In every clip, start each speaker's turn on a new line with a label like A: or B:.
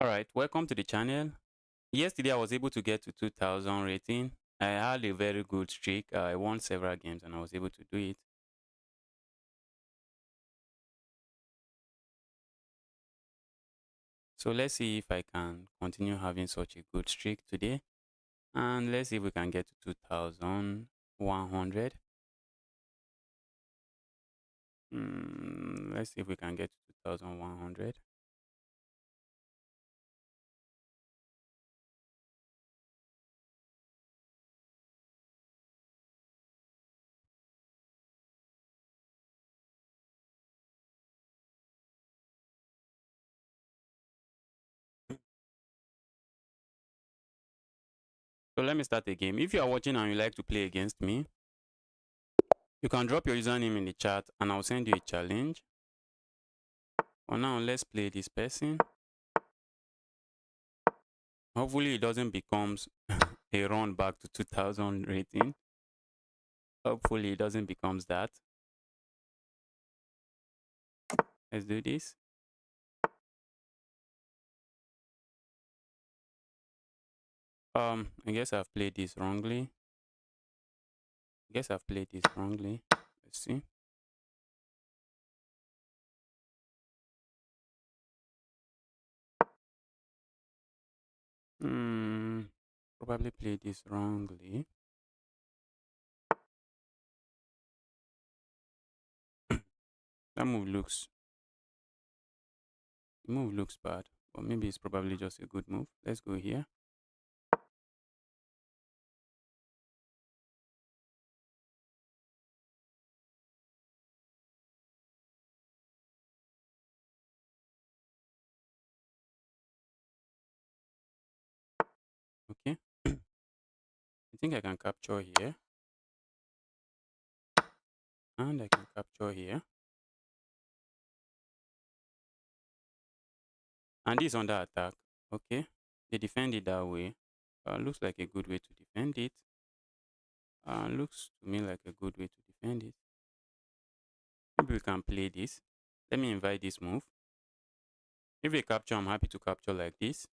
A: Alright, welcome to the channel. Yesterday I was able to get to 2000 rating. I had a very good streak. I won several games and I was able to do it. So let's see if I can continue having such a good streak today. And let's see if we can get to 2100. Let's see if we can get to 2100. So let me start a game. If you are watching and you like to play against me, you can drop your username in the chat and I'll send you a challenge. For now, let's play this person. Hopefully it doesn't becomes a run back to 2000 rating. Hopefully it doesn't becomes that. Let's do this. I guess I've played this wrongly. Let's see. Probably played this wrongly. That move looks bad, but maybe it's probably just a good move. Let's go here. Okay. I think I can capture here. And I can capture here. And this under attack. Okay. They defend it that way. Looks like a good way to defend it. Looks to me like a good way to defend it. Maybe we can play this. Let me invite this move. If we capture, I'm happy to capture like this.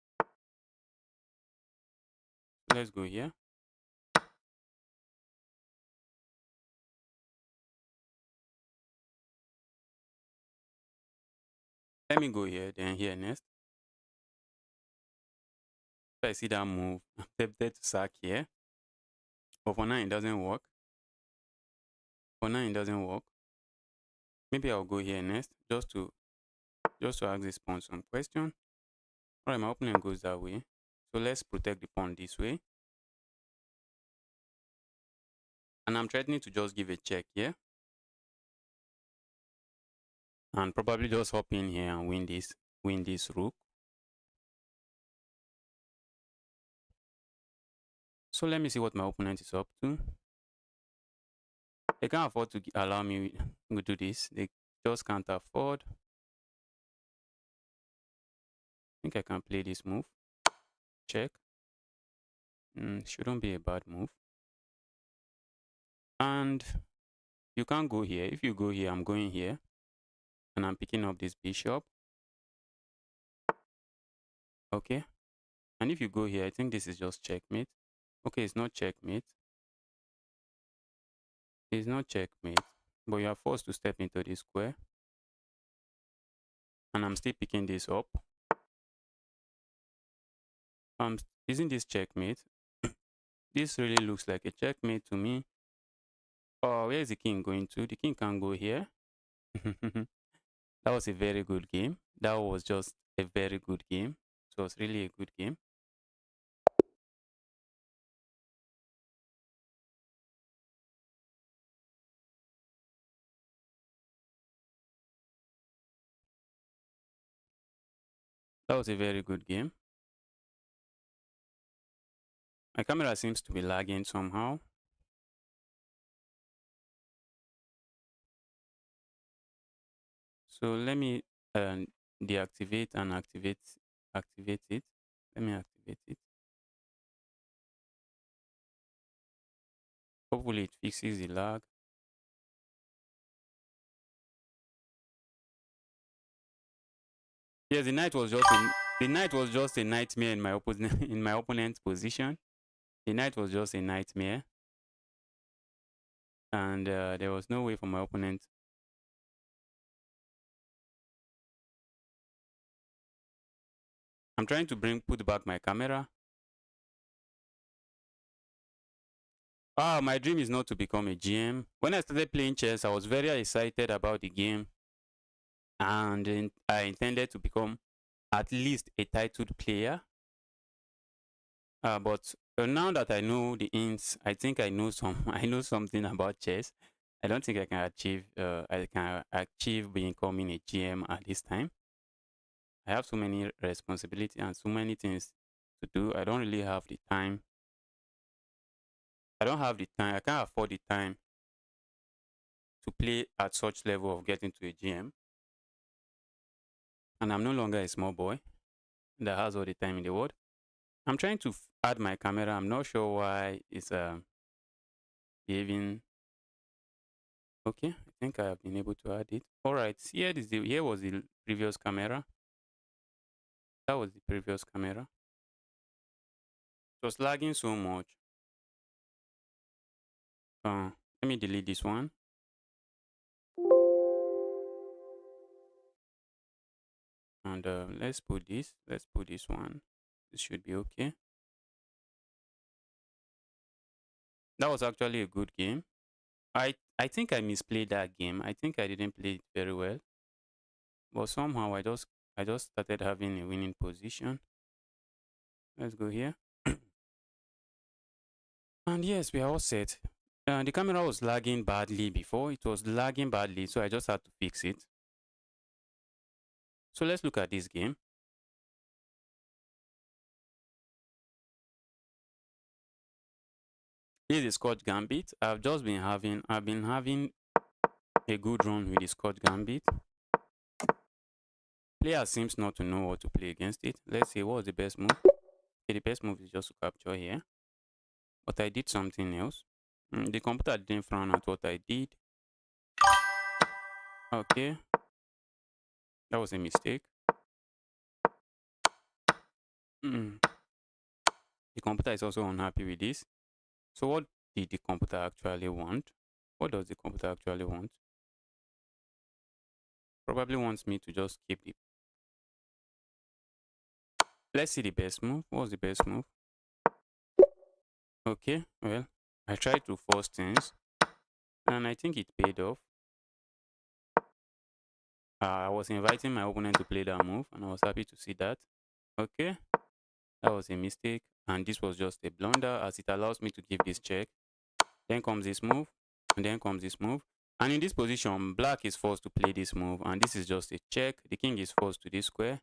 A: Let's go here. Let me go here, then here next. If I see that move, I'm tempted to sack here. But for now, it doesn't work. Maybe I'll go here next, just to ask this pawn some question. Alright, my opponent goes that way. So let's protect the pawn this way. And I'm threatening to just give a check here. And probably just hop in here and win this rook. So let me see what my opponent is up to. They can't afford to allow me to do this. They just can't afford. I think I can play this move. Check. Shouldn't be a bad move. And you can't go here. If you go here, I'm going here. And I'm picking up this bishop. Okay. And if you go here, I think this is just checkmate. Okay, it's not checkmate. It's not checkmate. But you are forced to step into this square. And I'm still picking this up. Isn't this checkmate? This really looks like a checkmate to me. Oh, where is the king going to? The king can go here. That was a very good game. That was just a very good game. So it was really a good game. That was a very good game. My camera seems to be lagging somehow. So let me deactivate and activate it. Let me activate it. Hopefully it fixes the lag. Yes, the knight was just The knight was just a nightmare in my opponent in my opponent's position. The knight was just a nightmare, and there was no way for my opponent. I'm trying to put back my camera. Ah, my dream is not to become a GM. When I started playing chess, I was very excited about the game, and I intended to become at least a titled player. But now that I know the ins, I think I know some. I know something about chess. I don't think I can achieve. I can achieve becoming a GM at this time. I have so many responsibilities and so many things to do. I don't really have the time. I don't have the time. I can't afford the time to play at such level of getting to a GM. And I'm no longer a small boy that has all the time in the world. I'm trying to add my camera. I'm not sure why it's behaving. Okay, I think I have been able to add it. All right, here was the previous camera. That was the previous camera. It was lagging so much. Let me delete this one. And let's put this one. This should be okay. That was actually a good game. I think I misplayed that game. I think I didn't play it very well. But somehow I just started having a winning position. Let's go here. And yes, we are all set. The camera was lagging badly before. It was lagging badly, so I just had to fix it. So let's look at this game. This is Scotch Gambit. I've been having a good run with the Scotch Gambit. Player seems not to know what to play against it. Let's see, what was the best move? Okay, the best move is just to capture here. But I did something else. The computer didn't frown at what I did. Okay, that was a mistake. The computer is also unhappy with this. So what did the computer actually want? What does the computer actually want? Probably wants me to just keep the... Let's see the best move. What was the best move? Okay, well, I tried to force things, and I think it paid off. I was inviting my opponent to play that move, and I was happy to see that. Okay, that was a mistake, and this was just a blunder, as it allows me to give this check. Then comes this move, and then comes this move. And in this position, black is forced to play this move, and this is just a check. The king is forced to this square.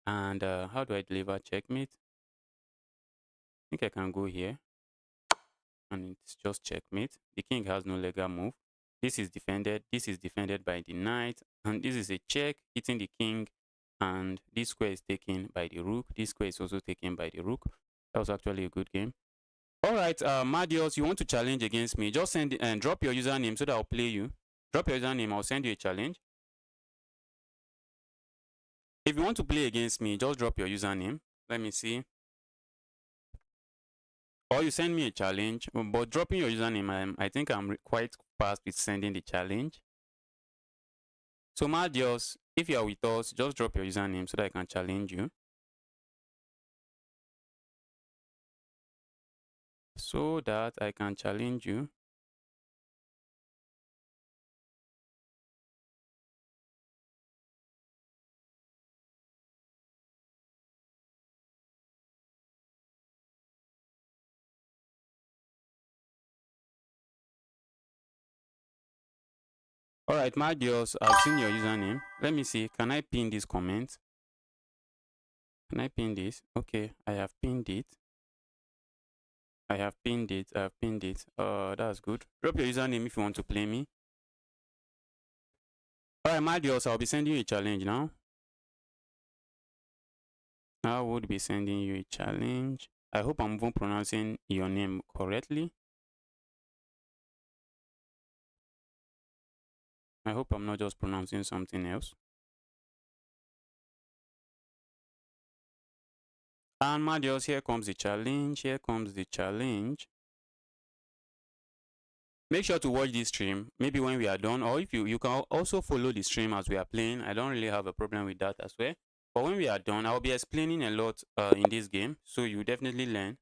A: And how do I deliver checkmate? I think I can go here, and it's just checkmate. The king has no legal move. This is defended. This is defended by the knight, and this is a check hitting the king, and this square is taken by the rook. This square is also taken by the rook. That was actually a good game. All right, Madios, you want to challenge against me? Just send and drop your username so that I'll play you. Drop your username. I'll send you a challenge. If you want to play against me, just drop your username. Let me see. Or you send me a challenge. But dropping your username, I think I'm quite fast with sending the challenge. So Madios, if you are with us, just drop your username so that I can challenge you. So that I can challenge you. All right, Madios, I've seen your username. Let me see. Can I pin this comment? Can I pin this? Okay, I have pinned it. I have pinned it. I have pinned it. That's good. Drop your username if you want to play me. All right, Madios, I'll be sending you a challenge now. I would be sending you a challenge. I hope I'm even pronouncing your name correctly. I hope I'm not just pronouncing something else. And Madios, here comes the challenge. Here comes the challenge. Make sure to watch this stream, maybe when we are done, or if you can also follow the stream as we are playing. I don't really have a problem with that as well. But when we are done, I'll be explaining a lot in this game, so you definitely learn.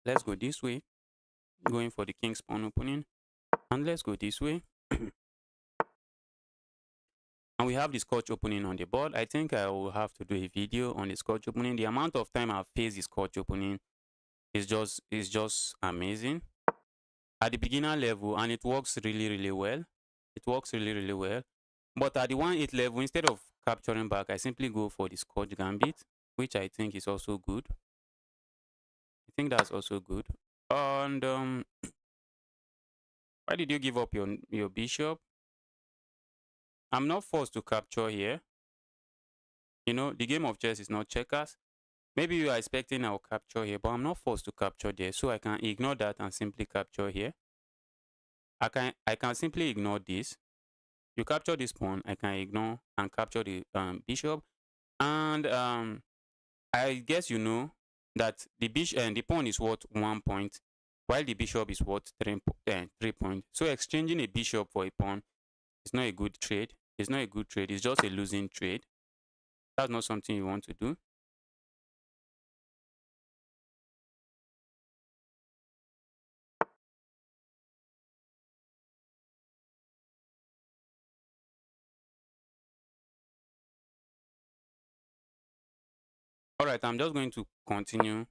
A: Let's go this way, going for the king's pawn opening, and let's go this way. And we have the scotch opening on the board. I think I will have to do a video on the scotch opening. The amount of time I've faced the scotch opening is just amazing at the beginner level, and it works really well. It works really well. But at the 1-8 level, instead of capturing back, I simply go for the scotch gambit, which I think is also good. I think that's also good. And why did you give up your bishop? I'm not forced to capture here. You know, the game of chess is not checkers. Maybe you are expecting I'll capture here, but I'm not forced to capture there, so I can ignore that and simply capture here. I can simply ignore this. You capture this pawn, I can ignore and capture the bishop. And I guess you know that the bishop and the pawn is worth 1 point, while the bishop is worth 3 points. So exchanging a bishop for a pawn is not a good trade. It's not a good trade. It's just a losing trade. That's not something you want to do. All right, I'm just going to continue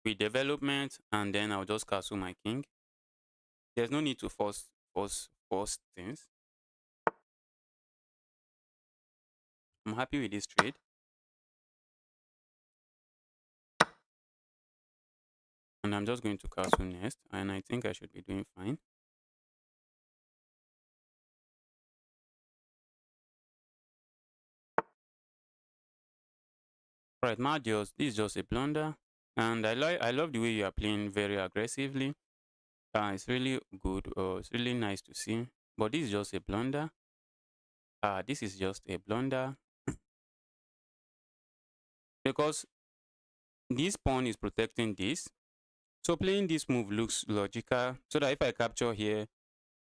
A: with development, and then I'll just castle my king. There's no need to force things. I'm happy with this trade. And I'm just going to castle next, and I think I should be doing fine. All right, Marius, this is just a blunder, and I love the way you are playing very aggressively. It's really good. It's really nice to see. But this is just a blunder. This is just a blunder because this pawn is protecting this. So playing this move looks logical, so that if I capture here,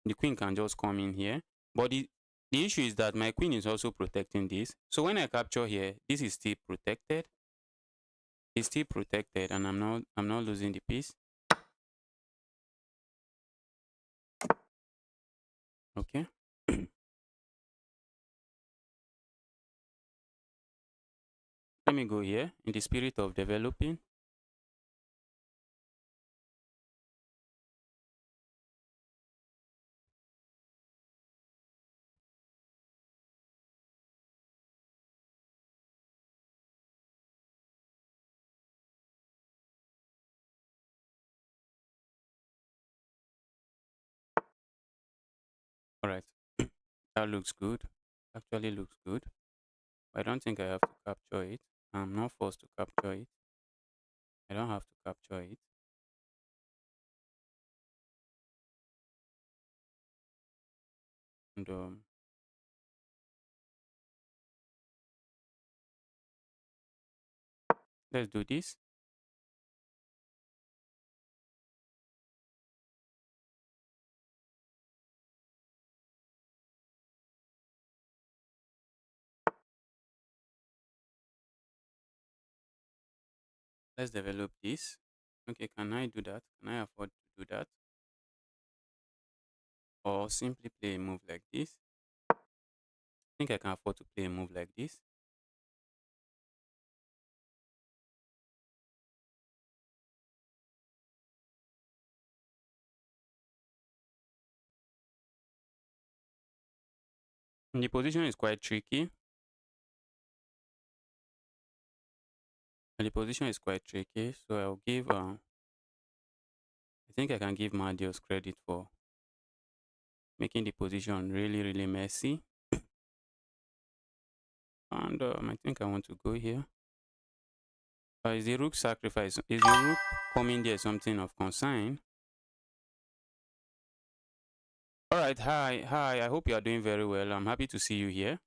A: the queen can just come in here. But the issue is that my queen is also protecting this. So when I capture here, this is still protected. It's still protected, and I'm not losing the piece. Okay. Let me go here in the spirit of developing. All right. That looks good. Actually looks good. I don't think I have to capture it. I'm not forced to capture it. I don't have to capture it. And let's do this. Let's develop this. Okay, can I do that? Can I afford to do that? Or simply play a move like this? I think I can afford to play a move like this. And the position is quite tricky. And the position is quite tricky, so I'll give I think I can give Marius credit for making the position really messy. And I think I want to go here. Is the rook sacrifice? Is the rook coming there something of concern? All right, hi. I hope you are doing very well. I'm happy to see you here.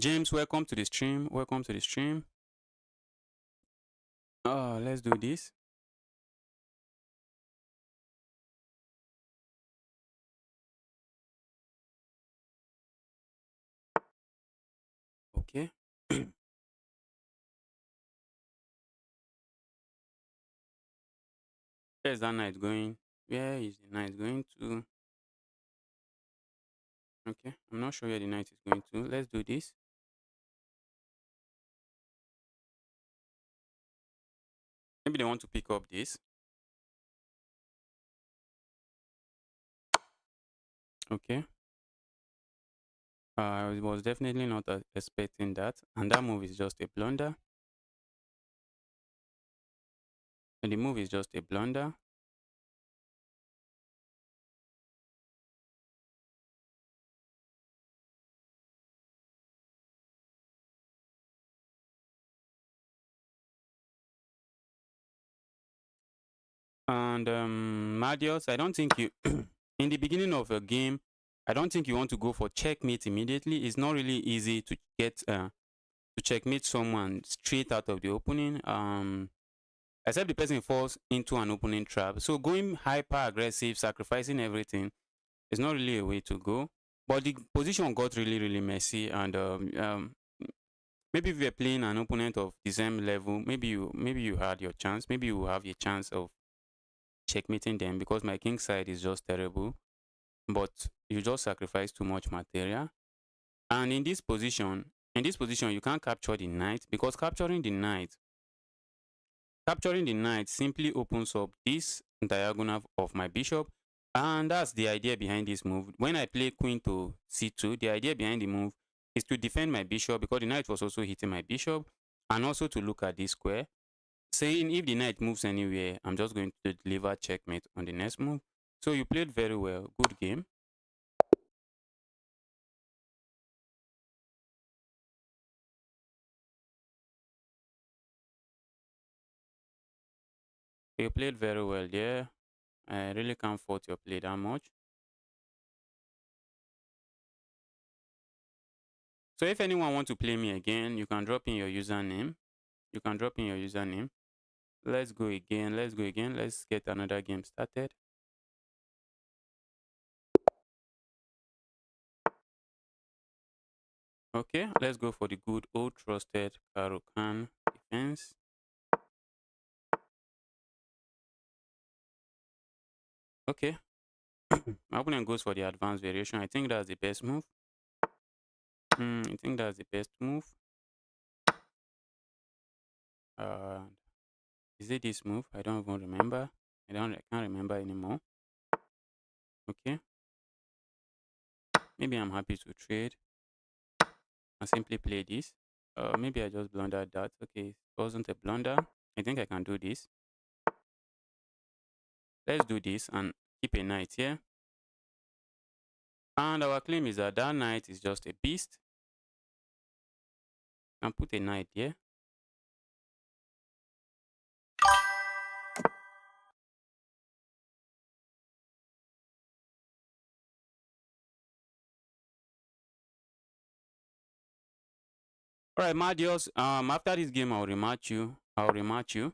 A: James, welcome to the stream. Welcome to the stream. Let's do this. Okay. Where's that knight going? Where is the knight going to? Okay, I'm not sure where the knight is going to. Let's do this. Maybe they want to pick up this. Okay. I was definitely not expecting that. And that move is just a blunder. And the move is just a blunder. And Marius, I don't think you, in the beginning of a game, I don't think you want to go for checkmate immediately. It's not really easy to get to checkmate someone straight out of the opening. Except the person falls into an opening trap. So going hyper aggressive, sacrificing everything is not really a way to go. But the position got really, really messy, and maybe if you're playing an opponent of the same level, maybe you had your chance. Maybe you have a chance of checkmating them because my king side is just terrible. But you just sacrifice too much material. And in this position, you can't capture the knight because capturing the knight simply opens up this diagonal of my bishop. And that's the idea behind this move. When I play queen to c2, the idea behind the move is to defend my bishop because the knight was also hitting my bishop, and also to look at this square, saying if the knight moves anywhere, I'm just going to deliver checkmate on the next move. So you played very well. Good game. You played very well there. I really can't fault your play that much. So if anyone wants to play me again, you can drop in your username. You can drop in your username. Let's go again. Let's go again. Let's get another game started. Okay, let's go for the good old trusted Karo Khan defense. Okay. My opponent goes for the advanced variation. I think that's the best move. I think that's the best move. Uh, is it this move? I don't even remember. I can't remember anymore. Okay. Maybe I'm happy to trade and simply play this. Maybe I just blundered that. Okay, it wasn't a blunder. I think I can do this. Let's do this and keep a knight here. And our claim is that that knight is just a beast. And put a knight here. All right, Marius. After this game, I'll rematch you. I'll rematch you.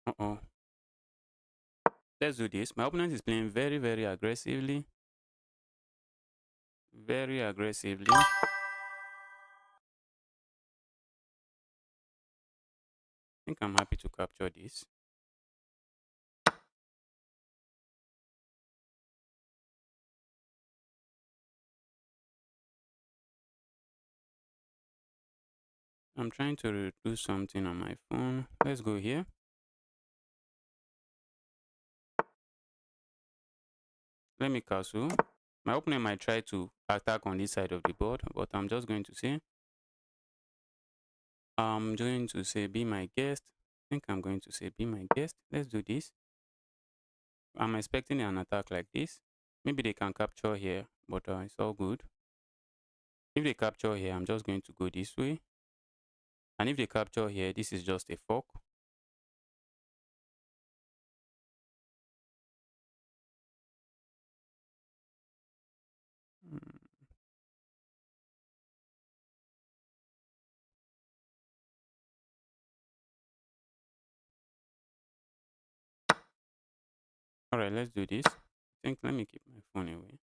A: Uh-oh. Let's do this. My opponent is playing very, very aggressively. Very aggressively. I think I'm happy to capture this. I'm trying to do something on my phone. Let's go here. Let me castle. My opponent might try to attack on this side of the board, but I'm just going to say, be my guest. I think I'm going to say be my guest. Let's do this. I'm expecting an attack like this. Maybe they can capture here, but it's all good. If they capture here, I'm just going to go this way. And if they capture here, this is just a fork. Mm. All right, let's do this. I think let me keep my phone away.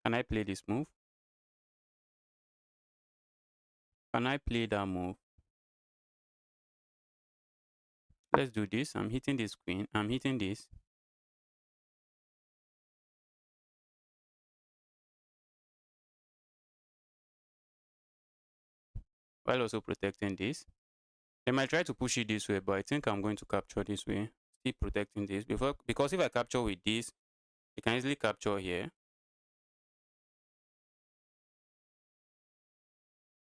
A: Can I play this move? Can I play that move? Let's do this. I'm hitting this queen. I'm hitting this. While also protecting this. They might try to push it this way, but I think I'm going to capture this way. Still protecting this. Because if I capture with this, they can easily capture here.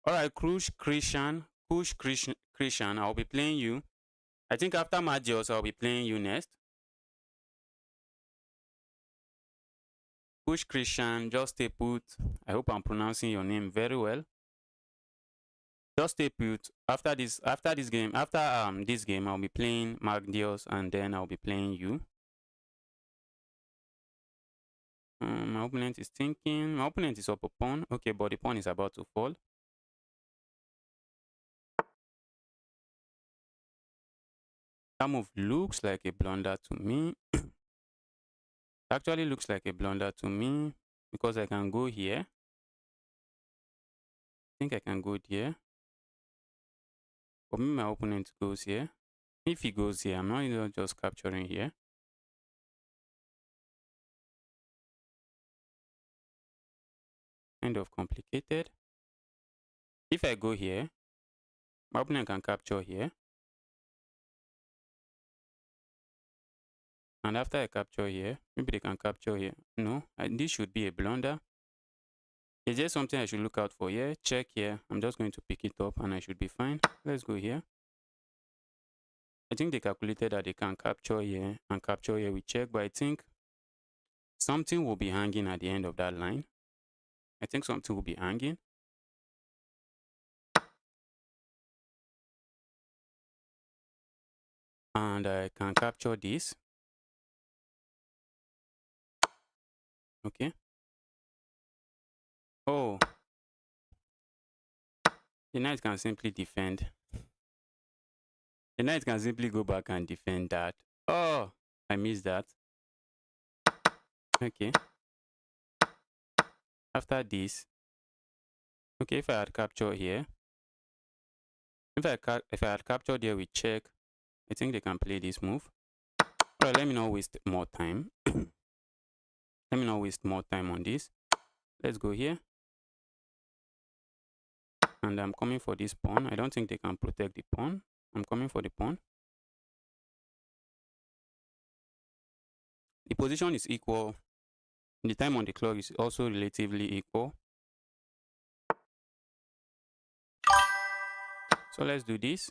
A: Alright, Christian, I'll be playing you. I think after Magios, I'll be playing you next. Push Christian, just stay put. I hope I'm pronouncing your name very well. Just stay put. After this game, this game, I'll be playing Magdios and then I'll be playing you. My opponent is thinking. My opponent is up a pawn. Okay, but the pawn is about to fall. That move looks like a blunder to me. Actually looks like a blunder to me because I can go here. I think I can go there. But maybe my opponent goes here. If he goes here, I'm not just capturing here. Kind of complicated. If I go here, my opponent can capture here. And after I capture here, maybe they can capture here. No, this should be a blunder. Is there something I should look out for here? Check here. I'm just going to pick it up and I should be fine. Let's go here. I think they calculated that they can capture here and capture here with check, but I think something will be hanging at the end of that line. I think something will be hanging. And I can capture this. Okay. Oh. The knight can simply defend. The knight can simply go back and defend that. Oh, I missed that. Okay. After this. Okay, if I had captured here. If I had captured here with check, I think they can play this move. Alright, let me not waste more time. Let me not waste more time on this. Let's go here. And I'm coming for this pawn. I don't think they can protect the pawn. I'm coming for the pawn. The position is equal. The time on the clock is also relatively equal. So let's do this.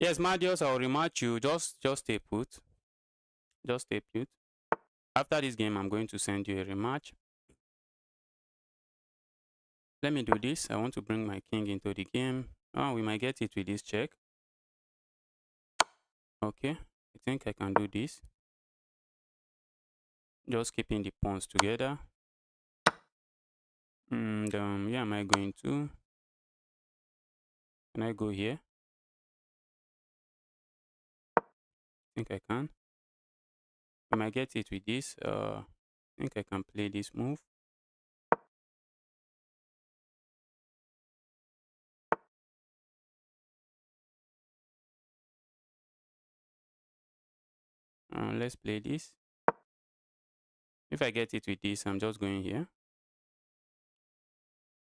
A: Yes, Marius, I'll rematch you. Just stay put. Just stay put. After this game, I'm going to send you a rematch. Let me do this. I want to bring my king into the game. Oh, we might get it with this check. Okay, I think I can do this. Just keeping the pawns together. And yeah, am I going to? Can I go here? I think I can. I might get it with this. I think I can play this move. Let's play this. If I get it with this, I'm just going here.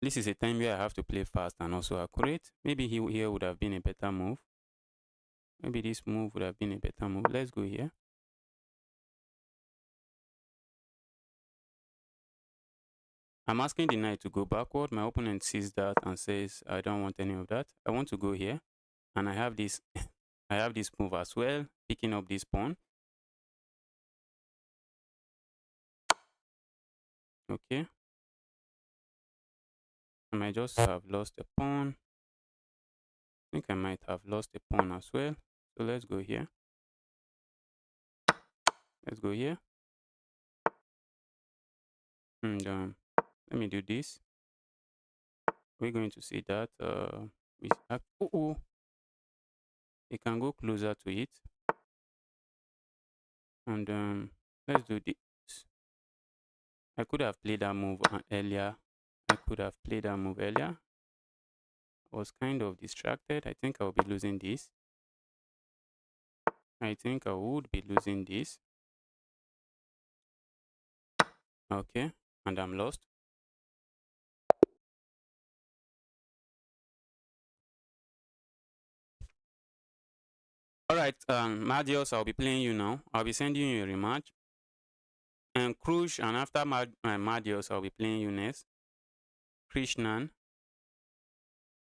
A: This is a time where I have to play fast and also accurate. Maybe here would have been a better move. Maybe this move would have been a better move. Let's go here. I'm asking the knight to go backward. My opponent sees that and says, I don't want any of that. I want to go here. And I have this I have this move as well, picking up this pawn. Okay. I might just have lost a pawn. I think I might have lost a pawn as well. So let's go here. Let's go here. And let me do this. We're going to see that we have, we can go closer to it. And let's do this. I could have played that move earlier. I was kind of distracted. I think I'll be losing this. I think I would be losing this. Okay, and I'm lost. All right, Marius, I'll be playing you now. I'll be sending you a rematch. And Krush, and after Marius, I'll be playing you next. Krishnan.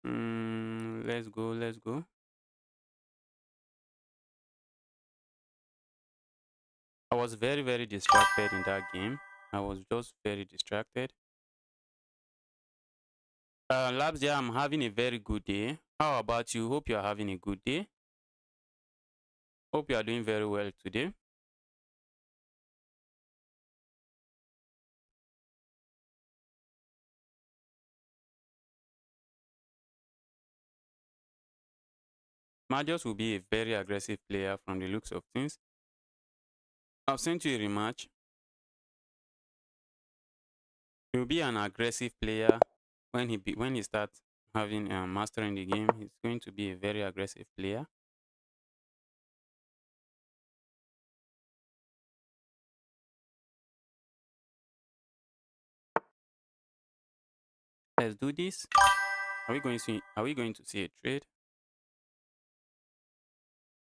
A: Let's go, let's go. I was very, very distracted in that game. I was just very distracted. Labs, I'm having a very good day. How about you? Hope you're having a good day. Hope you are doing very well today. Marius will be a very aggressive player from the looks of things. I've sent you a rematch. He will be an aggressive player when he starts having mastering the game. He's going to be a very aggressive player. Let's do this. Are we going to see a trade?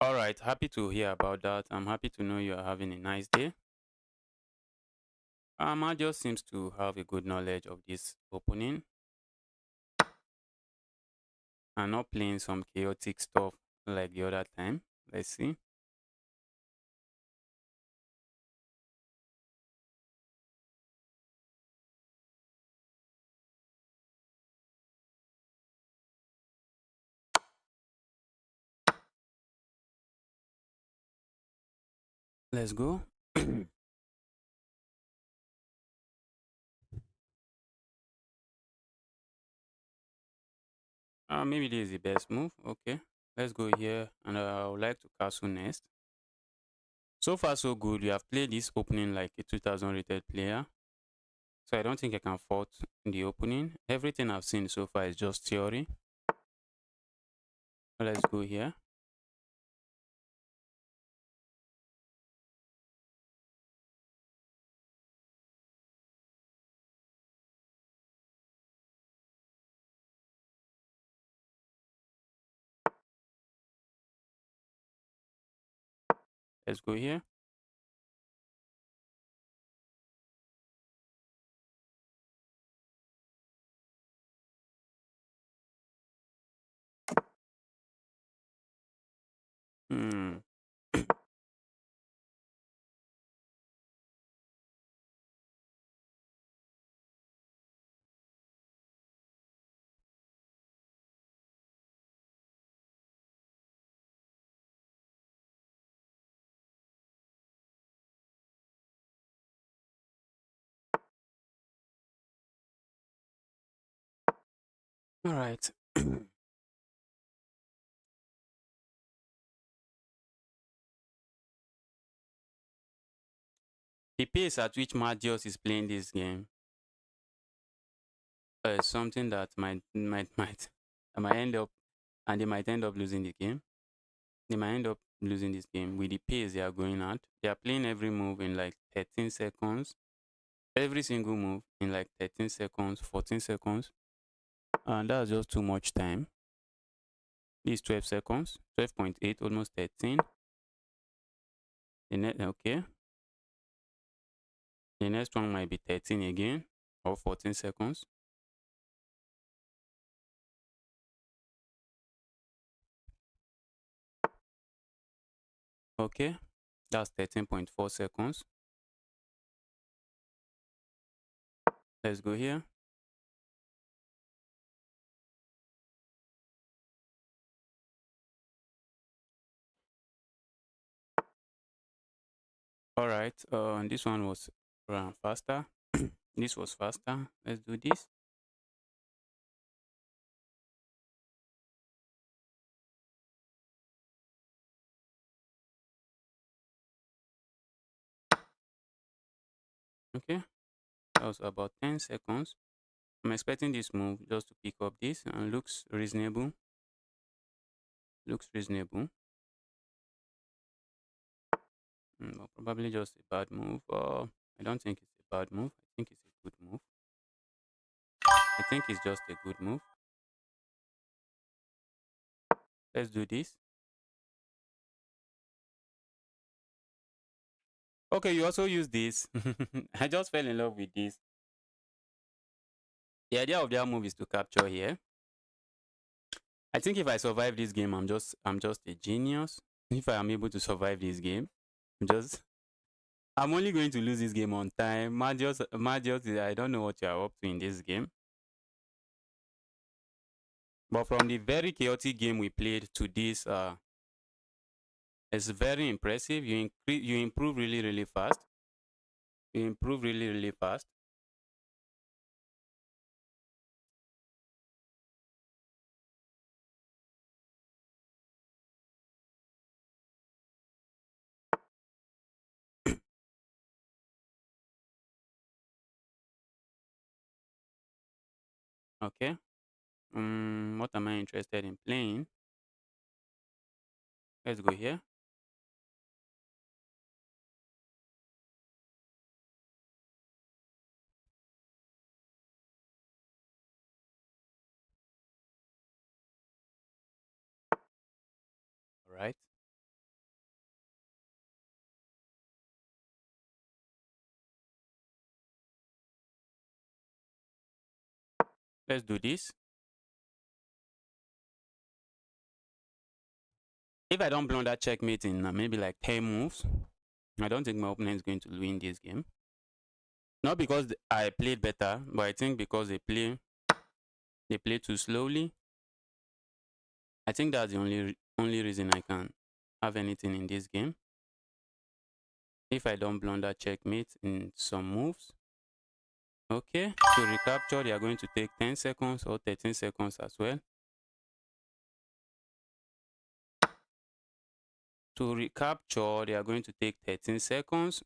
A: All right, happy to hear about that. I'm happy to know you are having a nice day. Marius seems to have a good knowledge of this opening and not playing some chaotic stuff like the other time. Let's see. Let's go. Maybe this is the best move. Okay, let's go here, and I would like to castle next. So far, so good. We have played this opening like a 2000 rated player, so I don't think I can fault the opening. Everything I've seen so far is just theory. Let's go here. Let's go here. Hmm. All right. The pace at which Marius is playing this game is something that I might end up, and they might end up losing the game. They might end up losing this game with the pace they are going at. They are playing every move in like 13 seconds. Every single move in like 13 seconds, 14 seconds. And that's just too much time. This 12 seconds, 12.8, almost 13. Okay. The next one might be 13 again. or 14 seconds. Okay, that's 13.4 seconds. Let's go here. All right, this one was faster. This was faster. Let's do this. Okay, that was about 10 seconds. I'm expecting this move just to pick up this and looks reasonable. Looks reasonable. But probably just a bad move. I don't think it's a bad move. I think it's a good move. I think it's just a good move. Let's do this. Okay, you also use this. I just fell in love with this. The idea of their move is to capture here. I think if I survive this game, I'm just a genius. If I am able to survive this game, I'm only going to lose this game on time. Magios, I don't know what you are up to in this game. But from the very chaotic game we played to this, it's very impressive. You improve really, really fast. You improve really, really fast. Okay. What am I interested in playing? Let's go here. All right. Let's do this. If I don't blunder checkmate in maybe like 10 moves, I don't think my opponent is going to win this game. Not because I played better, but I think because they play too slowly. I think that's the only reason I can have anything in this game. If I don't blunder checkmate in some moves. Okay, to recapture, they are going to take 10 seconds or 13 seconds as well. To recapture, they are going to take 13 seconds.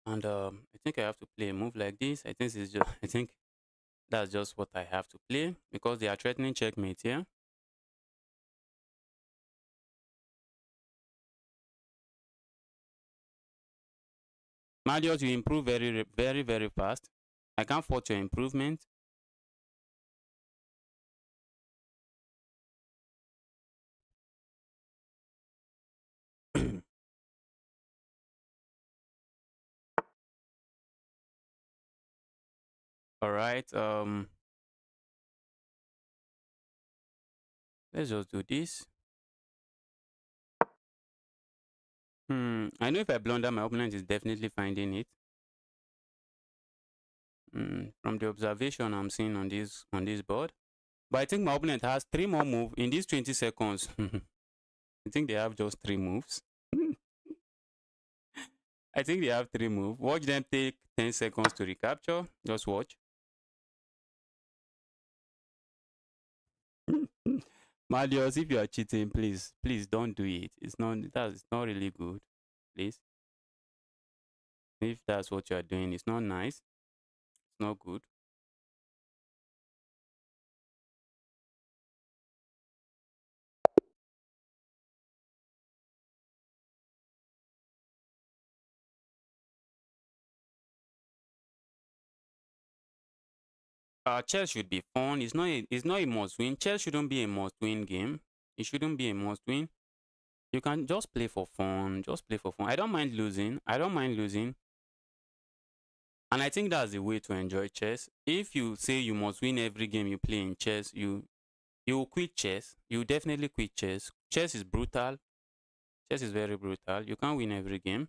A: And I think I have to play a move like this. I think that's just what I have to play because they are threatening checkmate here. Marius, you improve very, very, very fast. I can't fault your improvement. All right. Let's just do this. I know if I blunder, my opponent is definitely finding it. From the observation I'm seeing on this board. But I think my opponent has 3 more moves in these 20 seconds. I think they have just 3 moves. I think they have 3 moves. Watch them take 10 seconds to recapture. Just watch. Marius, if you are cheating, please don't do it. That's not really good. Please. If that's what you are doing, it's not nice. It's not good. Chess should be fun. It's not a must win. Chess shouldn't be a must win game. It shouldn't be a must win. You can just play for fun. Just play for fun. I don't mind losing. I don't mind losing. And I think that's the way to enjoy chess. If you say you must win every game you play in chess, you will quit chess. You definitely quit chess. Chess is brutal. Chess is very brutal. You can't win every game.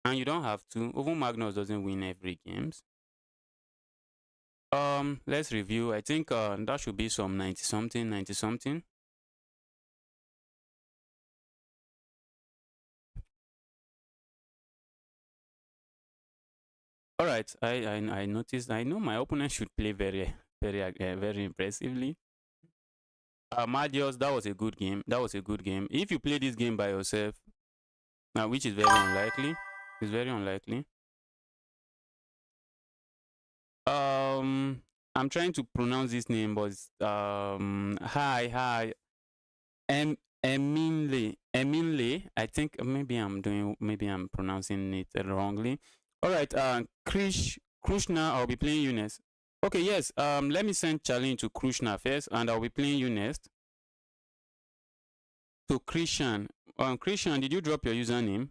A: And you don't have to. Even Magnus doesn't win every games. Let's review. I think that should be some 90 something, 90 something. All right, I noticed. I know my opponent should play very impressively. Marius, that was a good game. That was a good game. If you play this game by yourself, now which is very unlikely, it's very unlikely. Um, I'm trying to pronounce this name, but hi, Eminle. I think maybe I'm pronouncing it wrongly. All right, Krishna, I'll be playing you next. Okay, yes. Let me send challenge to Krishna first, and I'll be playing you next. So Christian, Christian, did you drop your username?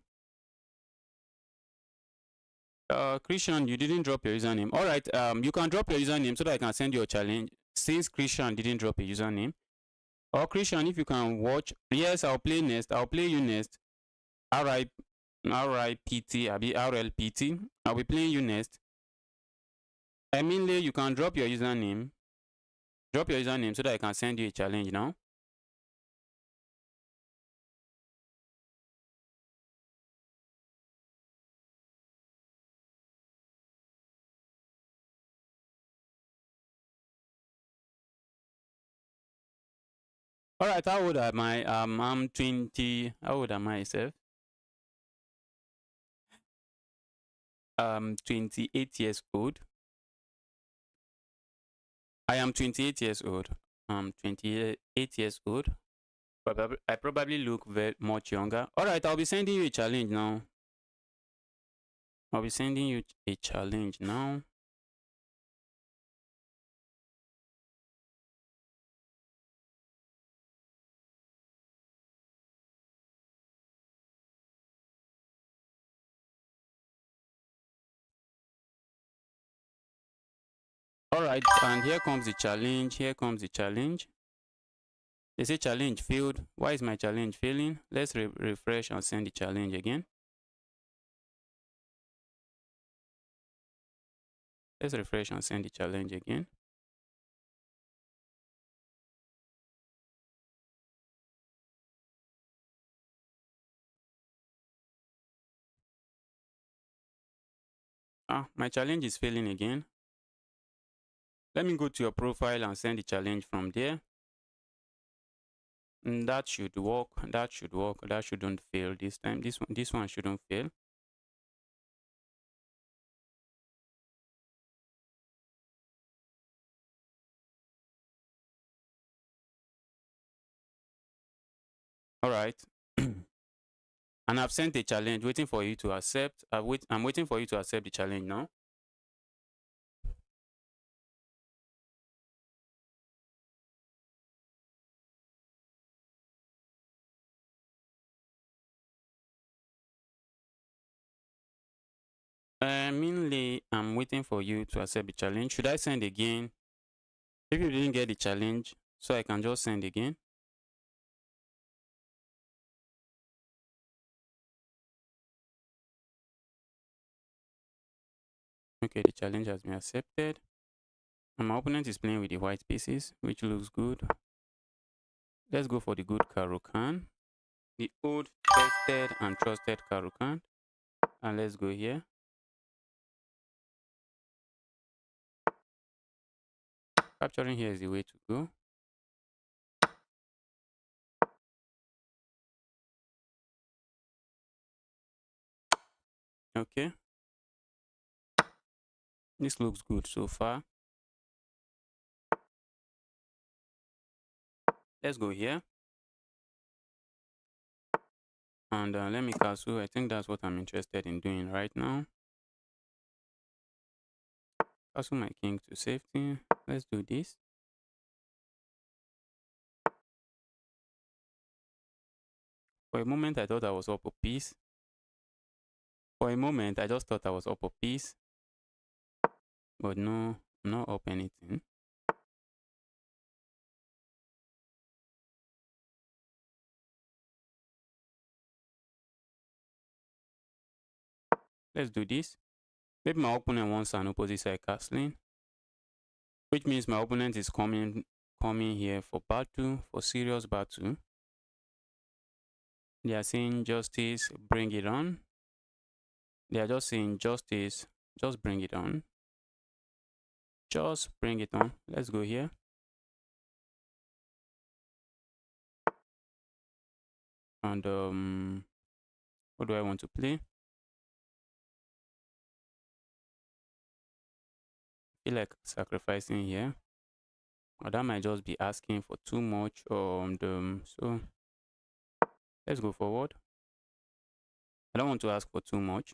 A: Christian, you didn't drop your username. All right. You can drop your username so that I can send you a challenge. Since Christian didn't drop a username, or Christian, if you can watch, yes, I'll play next. I'll play you next. RIPT, I'll be RLPT. I'll be playing you next. Emile, you can drop your username. Drop your username so that I can send you a challenge now. All right, how old am I? I'm 20. How old am I, self? 28 years old. I am 28 years old. I'm 28 years old. I probably look very much younger. All right, I'll be sending you a challenge now. I'll be sending you a challenge now. All right, and here comes the challenge. Here comes the challenge. They say challenge failed. Why is my challenge failing? Let's refresh and send the challenge again. Let's refresh and send the challenge again. My challenge is failing again. Let me go to your profile and send the challenge from there. That should work. That should work. That shouldn't fail this time. This one shouldn't fail. All right. And I've sent a challenge waiting for you to accept. I'm waiting for you to accept the challenge now. Mainly, I'm waiting for you to accept the challenge. Should I send again? If you didn't get the challenge, so I can just send again. Okay, the challenge has been accepted. And my opponent is playing with the white pieces, which looks good. Let's go for the good Karukan. The old, tested, and trusted Karukan. And let's go here. Capturing here is the way to go. Okay. This looks good so far. Let's go here. And let me castle. I think that's what I'm interested in doing right now. Castle my king to safety. Let's do this. For a moment, I thought I was up a piece. For a moment, I just thought I was up a piece. but no, not up anything. Let's do this. Maybe my opponent wants an opposite side castling, which means my opponent is coming here for battle, for serious battle. They are saying justice, bring it on. They are just saying justice, just bring it on. Just bring it on. Let's go here. And what do I want to play? I feel like sacrificing here. Or that might just be asking for too much. So let's go forward. I don't want to ask for too much.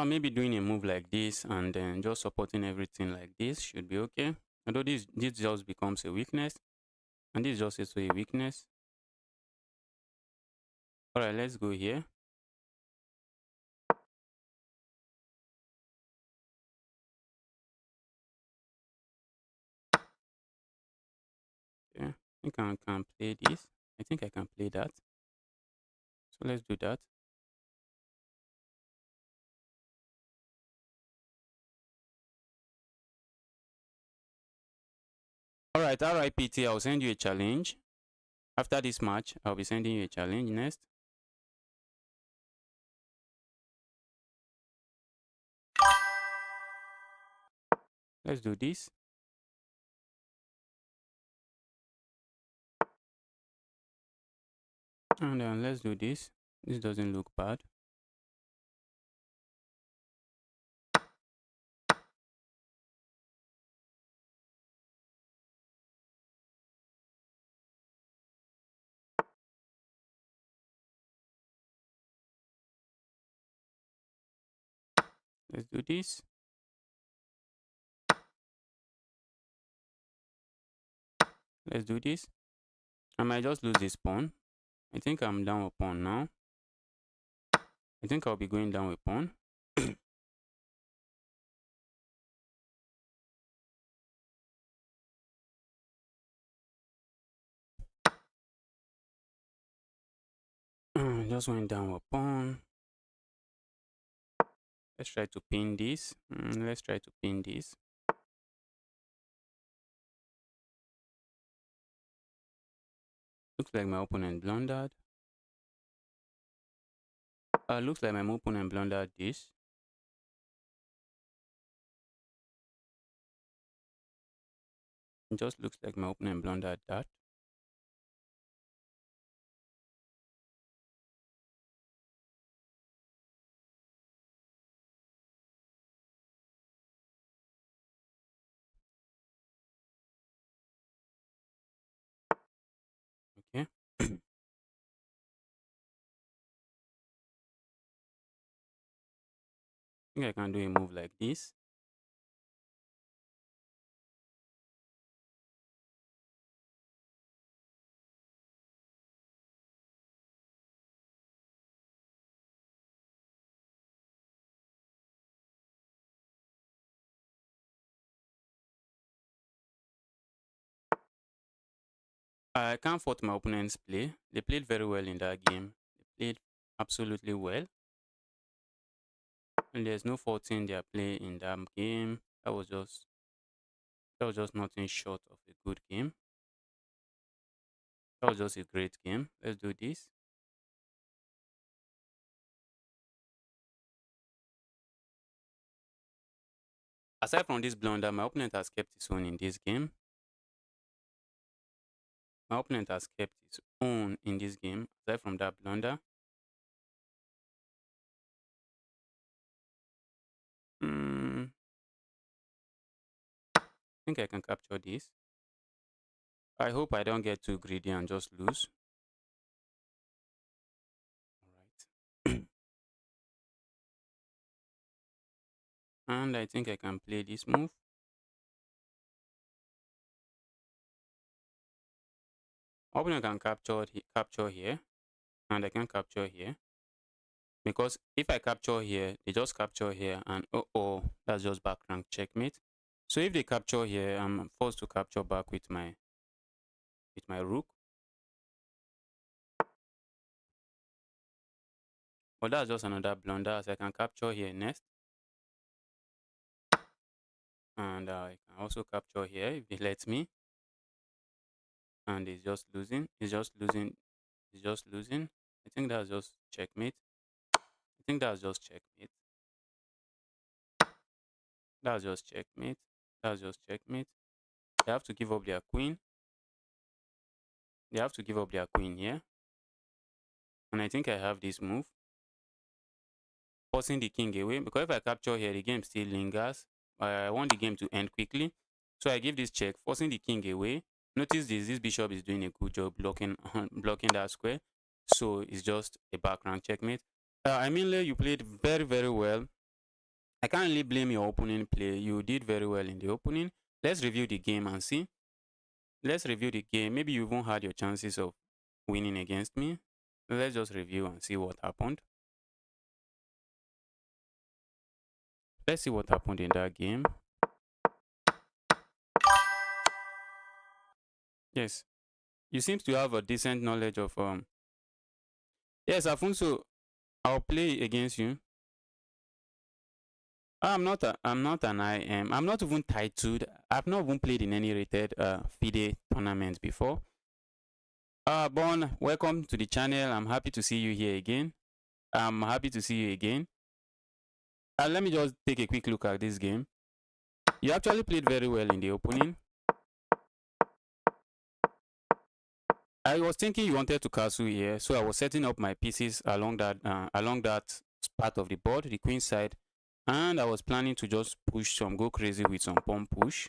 A: Maybe doing a move like this and then just supporting everything like this should be okay. Although this just becomes a weakness, and this is just also a weakness. All right, let's go here. Yeah, I think I can play this. I think I can play that. So let's do that. All right, RIPT, I'll send you a challenge. After this match, I'll be sending you a challenge next. Let's do this. And then let's do this. This doesn't look bad. Let's do this. Let's do this. I might just lose this pawn. I think I'm down a pawn now. I think I'll be going down a pawn. Just went down a pawn. Let's try to pin this. Let's try to pin this. Looks like my opponent blundered. Looks like my opponent blundered this. It just looks like my opponent blundered that. Okay. I think I can do a move like this. I can't fault my opponent's play. They played very well in that game. They played absolutely well. And there's no faulting their play in that game. That was just nothing short of a good game. That was just a great game. Let's do this. Aside from this blunder, my opponent has kept his own in this game. My opponent has kept his own in this game, aside from that blunder. I think I can capture this. I hope I don't get too greedy and just lose. And I think I can play this move. Opponent can capture here, and I can capture here. Because if I capture here, they just capture here, and that's just back rank checkmate. So if they capture here, I'm forced to capture back with my rook. But that's just another blunder, as I can capture here next. And I can also capture here if it lets me. And it's just losing. It's just losing. It's just losing. I think that's just checkmate. I think that's just checkmate. That's just checkmate. That's just checkmate. They have to give up their queen. They have to give up their queen here. And I think I have this move, forcing the king away. Because if I capture here, the game still lingers. I want the game to end quickly. So I give this check, forcing the king away. Notice this bishop is doing a good job blocking blocking that square. So it's just a background checkmate. I mean, you played very, very well. I can't really blame your opening play. You did very well in the opening. Let's review the game and see. Let's review the game. Maybe you won't had your chances of winning against me. Let's just review and see what happened. Let's see what happened in that game. Yes, you seem to have a decent knowledge of Yes, Afonso, I'll play against you. I'm not an IM. I'm not even titled. I've not even played in any rated FIDE tournament before. Bon, welcome to the channel. I'm happy to see you here again. I'm happy to see you again. Let me just take a quick look at this game. You actually played very well in the opening. I was thinking you wanted to castle here, so I was setting up my pieces along that part of the board, the queen side, and I was planning to just go crazy with some pawn push.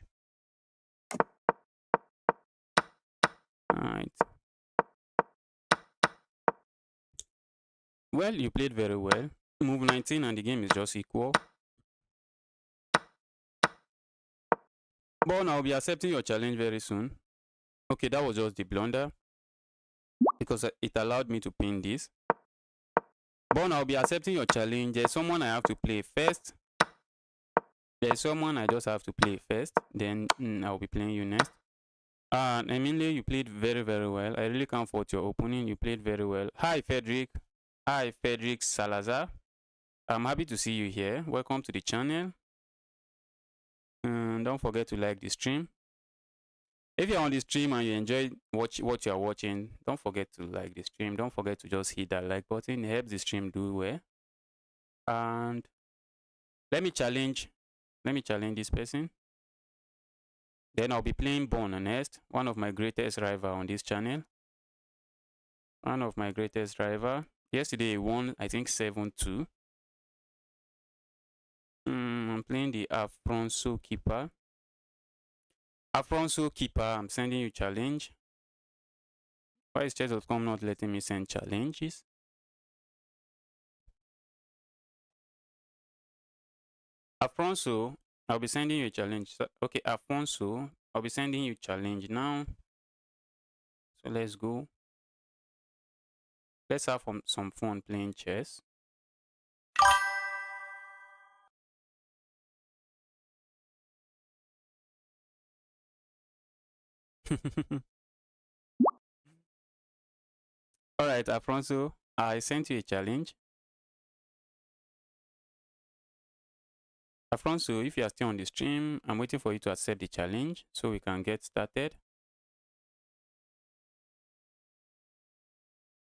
A: Alright. Well, you played very well. Move 19 and the game is just equal. But I'll be accepting your challenge very soon. Okay, that was just the blunder, because it allowed me to pin this. But I'll be accepting your challenge. There's someone I have to play first. There's someone I just have to play first. Then I'll be playing you next. Emilio, you played very, very well. I really can't fault your opening. You played very well. Hi, Frederick. Hi, Frederick Salazar. I'm happy to see you here. Welcome to the channel. Don't forget to like the stream. If you're on the stream and you enjoy what you're watching, don't forget to like the stream. Don't forget to just hit that like button. It helps the stream do well. And let me challenge this person. Then I'll be playing Born and Nest, one of my greatest rival on this channel. One of my greatest rival. Yesterday he won, I think 7-2. I'm playing the Afonso keeper. Afonso keeper, I'm sending you challenge. Why is chess.com not letting me send challenges? Afonso, I'll be sending you a challenge. Okay, Afonso, I'll be sending you challenge now. So let's go. Let's have some fun playing chess. All right, Afonso, I sent you a challenge. Afonso, if you are still on the stream, I'm waiting for you to accept the challenge so we can get started.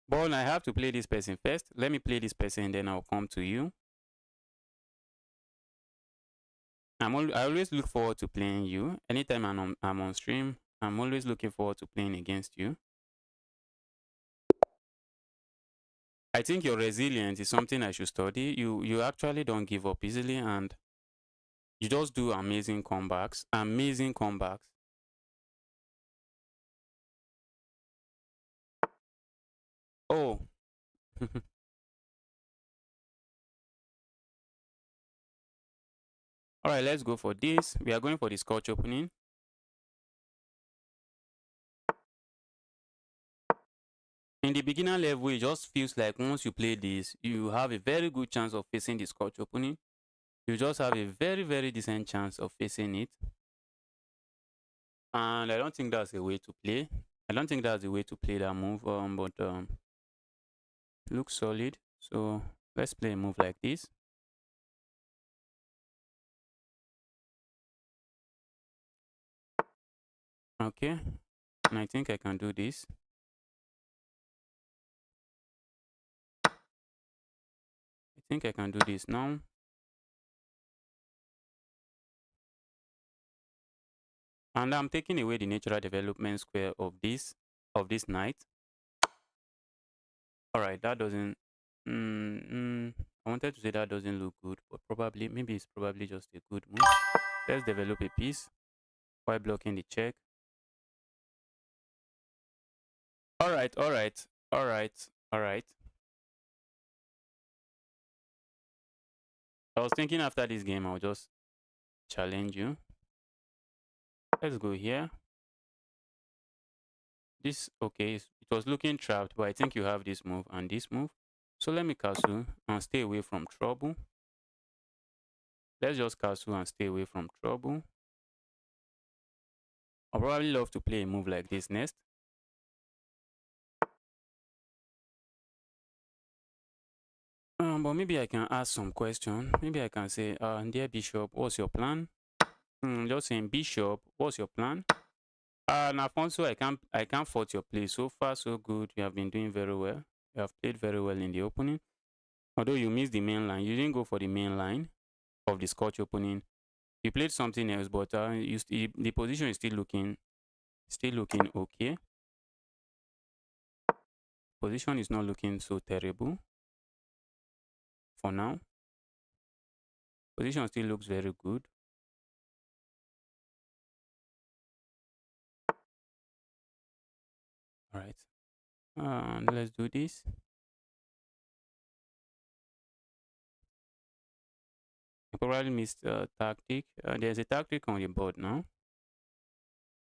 A: But I have to play this person first. Let me play this person, then I'll come to you. I always look forward to playing you. Anytime I'm on stream, I'm always looking forward to playing against you. I think your resilience is something I should study. You actually don't give up easily, and you just do amazing comebacks. Amazing comebacks. Oh. All right, let's go for this. We are going for the Scotch opening. In the beginner level, it just feels like once you play this, you have a very good chance of facing the Scotch opening. You just have a very, very decent chance of facing it. And I don't think that's a way to play. I don't think that's the way to play that move, but looks solid. So let's play a move like this. Okay, and I think I can do this. I think I can do this now. And I'm taking away the natural development square of this knight. All right, that doesn't. I wanted to say that doesn't look good, but probably maybe it's probably just a good move. Let's develop a piece while blocking the check. All right, all right, all right, all right. I was thinking after this game, I'll just challenge you. Let's go here. This, okay, it was looking trapped, but I think you have this move and this move. So let me castle and stay away from trouble. Let's just castle and stay away from trouble. I'll probably love to play a move like this next. But maybe I can ask some question. Maybe I can say, dear Bishop, what's your plan? Just saying, Bishop, what's your plan? And Alfonso, I can't fault your play. So far, so good. You have been doing very well. You have played very well in the opening. Although you missed the main line, you didn't go for the main line of the Scotch opening. You played something else, but the position is still looking okay. Position is not looking so terrible for now. Position still looks very good. All right, and let's do this. I probably missed a tactic. There's a tactic on the board now.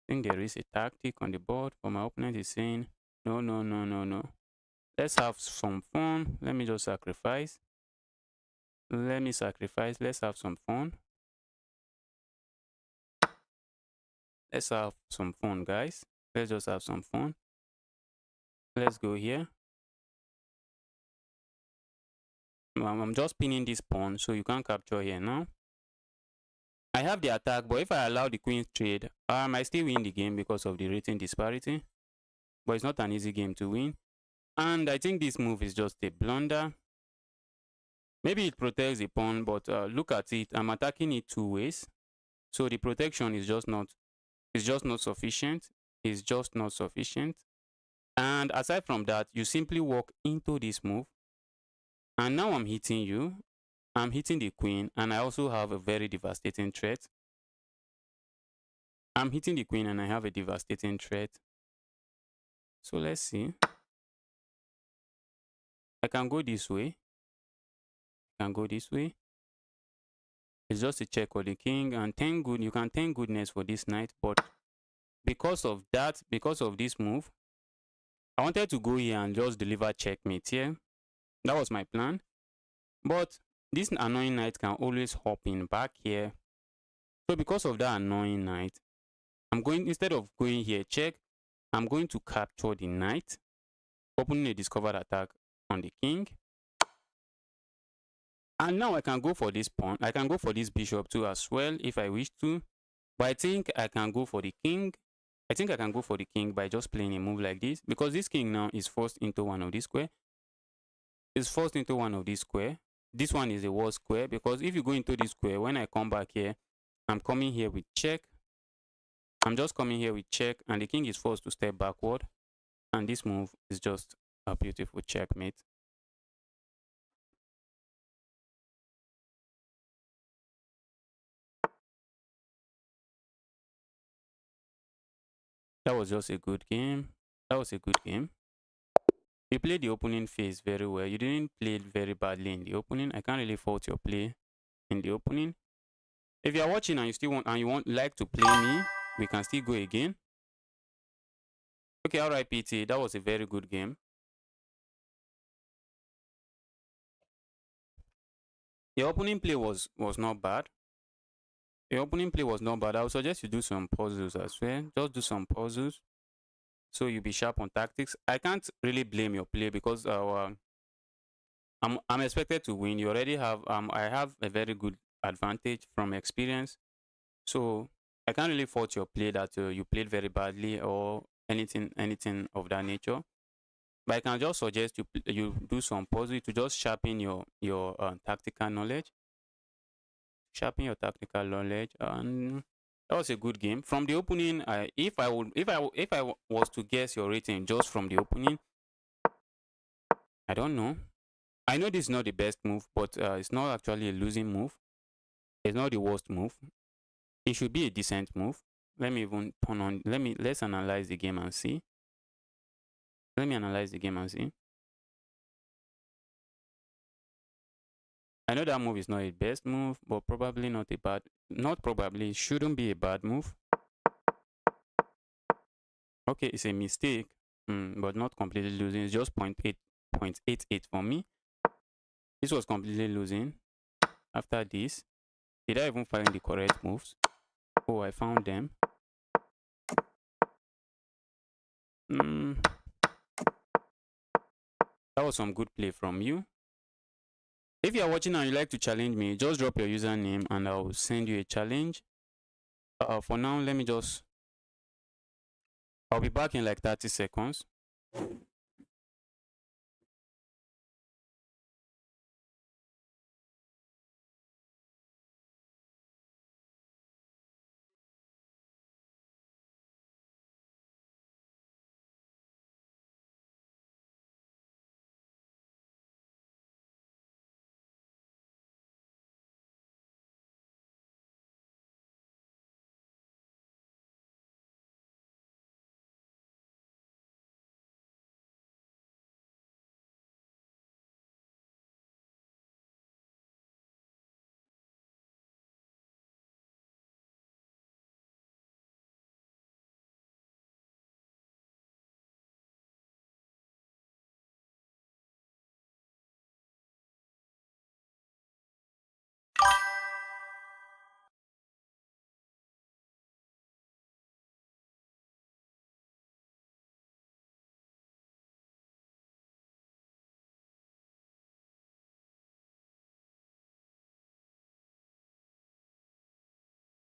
A: I think there is a tactic on the board, but my opponent is saying, no, no, no, no, no. Let's have some fun. Let me just sacrifice. Let me sacrifice. Let's have some fun. Let's have some fun, guys. Let's just have some fun. Let's go here. I'm just pinning this pawn, so you can't capture here now. I have the attack, but if I allow the queen trade, I might still win the game because of the rating disparity. But it's not an easy game to win. And I think this move is just a blunder. Maybe it protects the pawn, but look at it. I'm attacking it two ways. So the protection is just not sufficient. It's just not sufficient. And aside from that, you simply walk into this move. And now I'm hitting you. I'm hitting the queen, and I also have a very devastating threat. I'm hitting the queen, and I have a devastating threat. So let's see. I can go this way. I can go this way. It's just a check for the king, and you can thank goodness for this knight, but because of that, because of this move, I wanted to go here and just deliver checkmate here. That was my plan. But this annoying knight can always hop in back here. So because of that annoying knight, instead of going here check, I'm going to capture the knight, opening a discovered attack on the king. And now I can go for this pawn. I can go for this bishop too as well if I wish to. But I think I can go for the king. I think I can go for the king by just playing a move like this, because this king now is forced into one of these square. It's forced into one of these square. This one is a wall square, because if you go into this square, when I come back here, I'm coming here with check. I'm just coming here with check, and the king is forced to step backward. And this move is just a beautiful checkmate. That was just a good game. That was a good game. You played the opening phase very well. You didn't play it very badly in the opening. I can't really fault your play in the opening. If you are watching and you want like to play me, we can still go again. Okay, alright, PT. That was a very good game. The opening play was not bad. The opening play was not bad. I would suggest you do some puzzles as well. Just do some puzzles, so you'll be sharp on tactics. I can't really blame your play because I'm expected to win. You already have I have a very good advantage from experience, so I can't really fault your play that you played very badly or anything of that nature. But I can just suggest you do some puzzle to just sharpen your tactical knowledge. Sharpen your tactical knowledge, and that was a good game. From the opening, if I was to guess your rating just from the opening, I don't know. I know this is not the best move, but it's not actually a losing move. It's not the worst move. It should be a decent move. Let me even turn on. Let's analyze the game and see. Let me analyze the game and see. I know that move is not a best move, but probably not a bad. Not probably, it shouldn't be a bad move. Okay, it's a mistake, but not completely losing. It's just 0.88 for me. This was completely losing. After this, did I even find the correct moves? Oh, I found them. That was some good play from you. If you are watching and you like to challenge me, just drop your username and I'll send you a challenge. For now, I'll be back in like 30 seconds.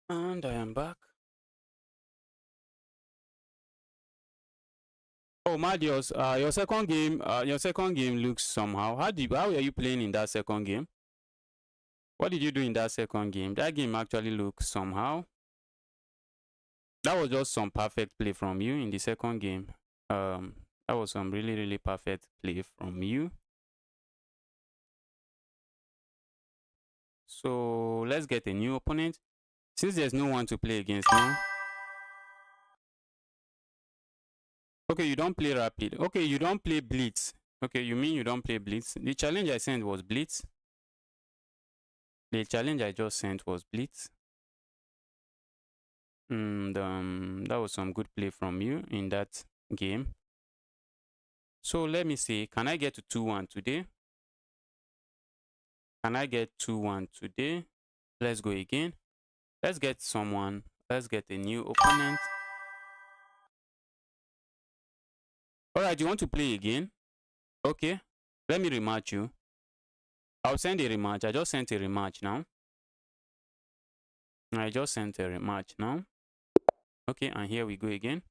A: And I am back. Oh, Madios, your second game looks somehow. How are you playing in that second game? What did you do in that second game? That game actually looks somehow. That was just some perfect play from you in the second game. That was some really, really perfect play from you. So let's get a new opponent. Since there's no one to play against now. Okay, you don't play rapid. Okay, you don't play blitz. Okay, you mean you don't play blitz? The challenge I sent was blitz. The challenge I just sent was blitz. And that was some good play from you in that game. So let me see. Can I get to 2-1 today? Can I get 2-1 today? Let's go again. Let's get someone. Let's get a new opponent. Alright, you want to play again? Okay. Let me rematch you. I'll send a rematch. I just sent a rematch now. I just sent a rematch now. Okay, and here we go again.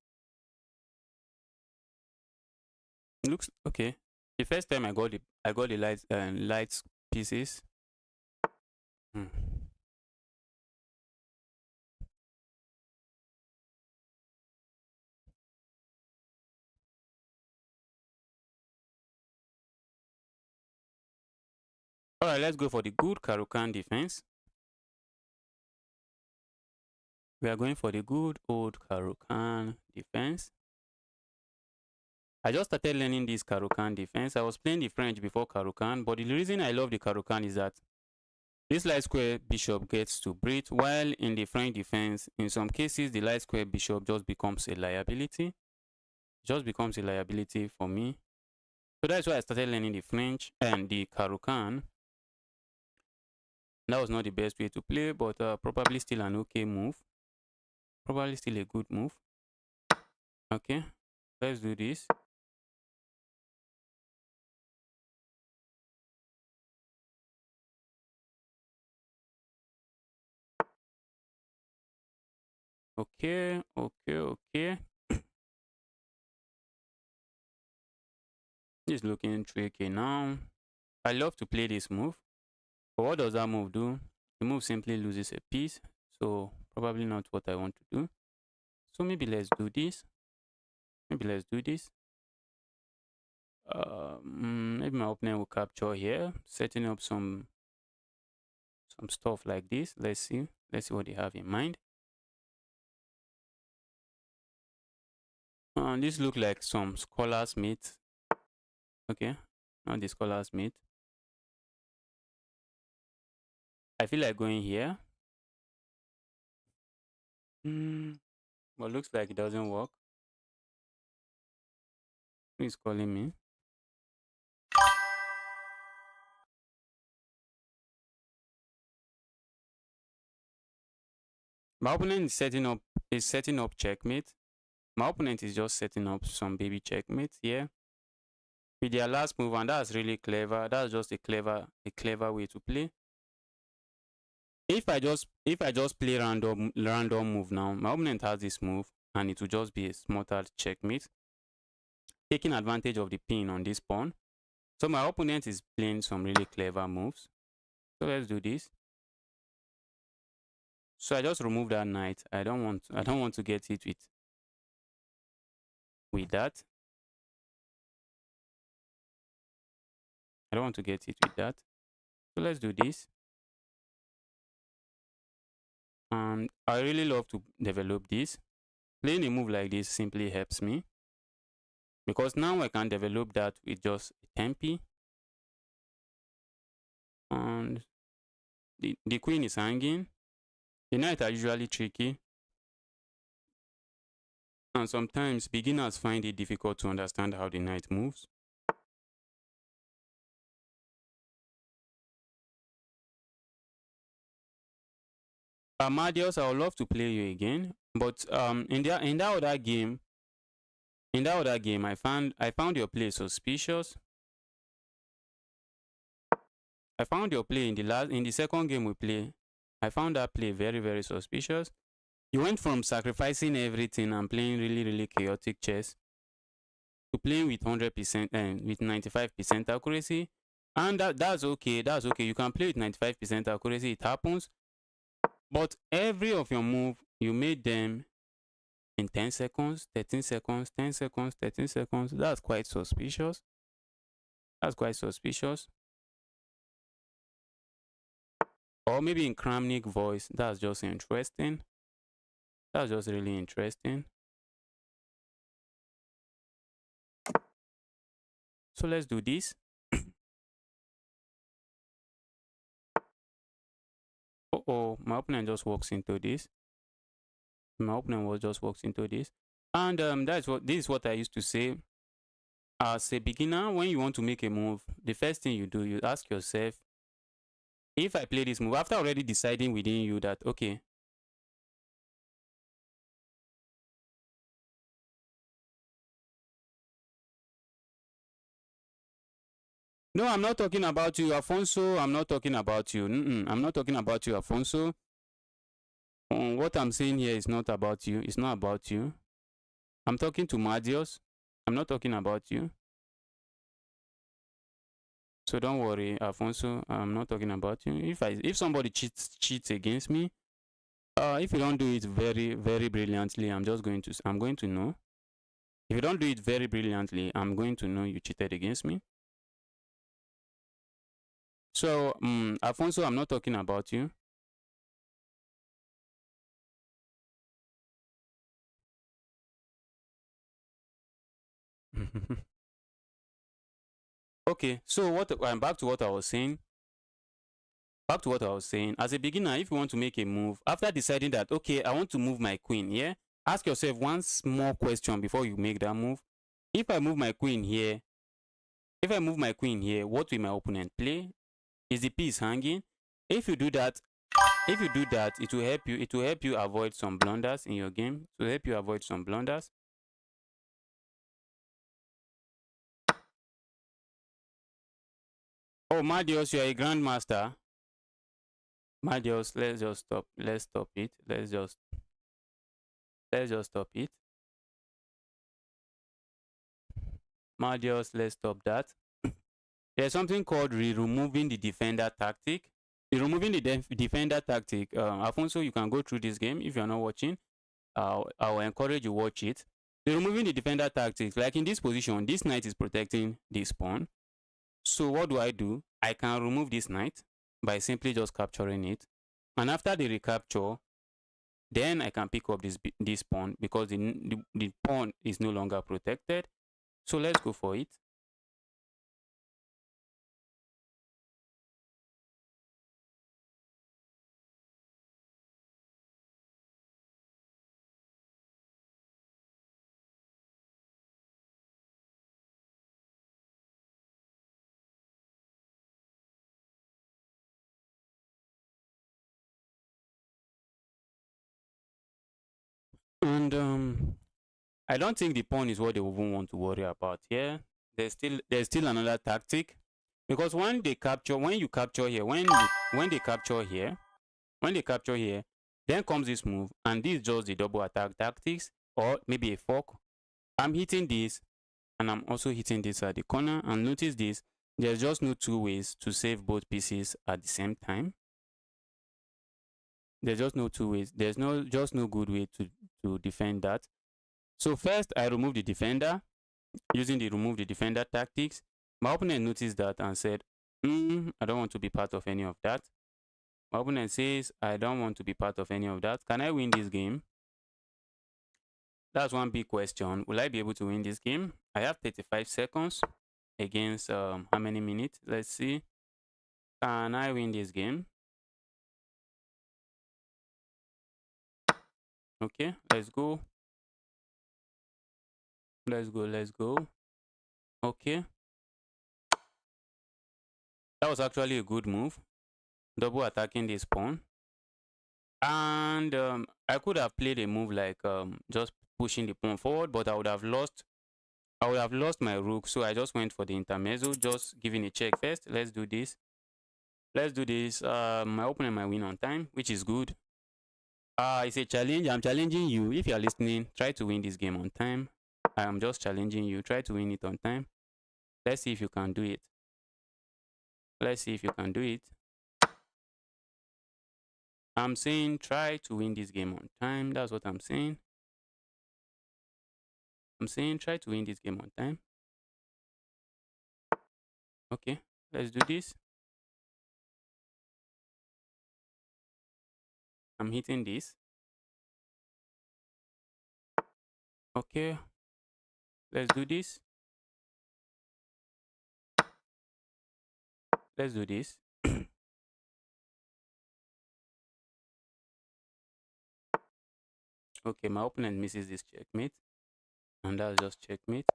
A: Looks okay. The first time I got the lights pieces. Alright, let's go for the good Karukan defense. We are going for the good old Karukan defense. I just started learning this Karukan defense. I was playing the French before Karukan, but the reason I love the Karukan is that This light square bishop gets to breathe, while in the French defense, in some cases, the light square bishop just becomes a liability. Just becomes a liability for me. So that's why I started learning the French and the Caro-Kann. That was not the best way to play, but probably still an okay move. Probably still a good move. Okay, let's do this. Okay. It's looking tricky now. I love to play this move. But what does that move do? The move simply loses a piece. So probably not what I want to do. So maybe let's do this. Maybe my opponent will capture here, setting up some stuff like this. Let's see what they have in mind. This look like some scholar's mate. Okay, not the scholar's mate. I feel like going here. But looks like it doesn't work. Who is calling me? My opponent is setting up checkmate. My opponent is just setting up some baby checkmate here with their last move, and that's really clever. That's just a clever way to play. If I just play random move now, my opponent has this move, and it will just be a smarter checkmate, taking advantage of the pin on this pawn. So my opponent is playing some really clever moves. So let's do this. So I just remove that knight. I don't want to get hit with that. I don't want to get hit with that. So let's do this. I really love to develop this. Playing a move like this simply helps me, because now I can develop that with just a tempi. And the queen is hanging. The knights are usually tricky, and sometimes beginners find it difficult to understand how the knight moves. Amadios, I would love to play you again, but in that other game, I found your play suspicious. I found your play in the second game we play. I found that play very, very suspicious. You went from sacrificing everything and playing really, really chaotic chess to playing with 100% and with 95% accuracy. And that's okay. That's okay. You can play with 95% accuracy. It happens. But every of your move, you made them in 10 seconds, 13 seconds, 10 seconds, 13 seconds. That's quite suspicious. Or maybe in Kramnik voice, that's just interesting. That's just really interesting. So let's do this. Oh, my opponent just walks into this. And this is what I used to say. As a beginner, when you want to make a move, the first thing you do, you ask yourself, if I play this move, after already deciding within you that, okay, no, I'm not talking about you, Afonso. I'm not talking about you. I'm not talking about you, Afonso. What I'm saying here is not about you. It's not about you. I'm talking to Madios. I'm not talking about you. So don't worry, Afonso. I'm not talking about you. If somebody cheats against me, if you don't do it very, very brilliantly, I'm going to know. If you don't do it very brilliantly, I'm going to know you cheated against me. So, Afonso, I'm not talking about you. Okay, so I'm back to what I was saying. back to what I was saying. As a beginner, if you want to make a move, after deciding that, okay, I want to move my queen, yeah, ask yourself one small question before you make that move. If I move my queen here, what will my opponent play? Is the piece hanging? If you do that, it will help you. It will help you avoid some blunders in your game. It will help you avoid some blunders. Oh, Madios, you are a grandmaster. Madios, let's just stop. Let's stop it. Let's just stop it. Madios, let's stop that. There's something called removing the defender tactic. Removing the defender tactic. Alfonso, you can go through this game if you're not watching. I'll encourage you watch it. Removing the defender tactics, like in this position, this knight is protecting this pawn. So what do? I can remove this knight by simply just capturing it. And after the recapture, then I can pick up this pawn because the pawn is no longer protected. So let's go for it. And I don't think the pawn is what they even want to worry about here. There's still another tactic, because when they capture here, then comes this move, and this is just the double attack tactics, or maybe a fork. I'm hitting this, and I'm also hitting this at the corner, and notice this, there's just no two ways to save both pieces at the same time. There's just no two ways. There's just no good way to defend that. So first, I remove the defender using the remove the defender tactics. My opponent noticed that and said, I don't want to be part of any of that. My opponent says, I don't want to be part of any of that. Can I win this game? That's one big question. Will I be able to win this game? I have 35 seconds against how many minutes? Let's see. Can I win this game? Okay, let's go. Let's go. Okay. That was actually a good move. Double attacking this pawn. And I could have played a move like just pushing the pawn forward, but I would have lost my rook. So I just went for the intermezzo, just giving a check first. Let's do this. My opponent might win on time, which is good. It's a challenge. I'm challenging you. If you are listening, try to win this game on time. I am just challenging you. Try to win it on time. Let's see if you can do it. I'm saying try to win this game on time. That's what I'm saying. Try to win this game on time. Okay, let's do this. I'm hitting this. Okay, let's do this. Okay, my opponent misses this checkmate, and that's just checkmate.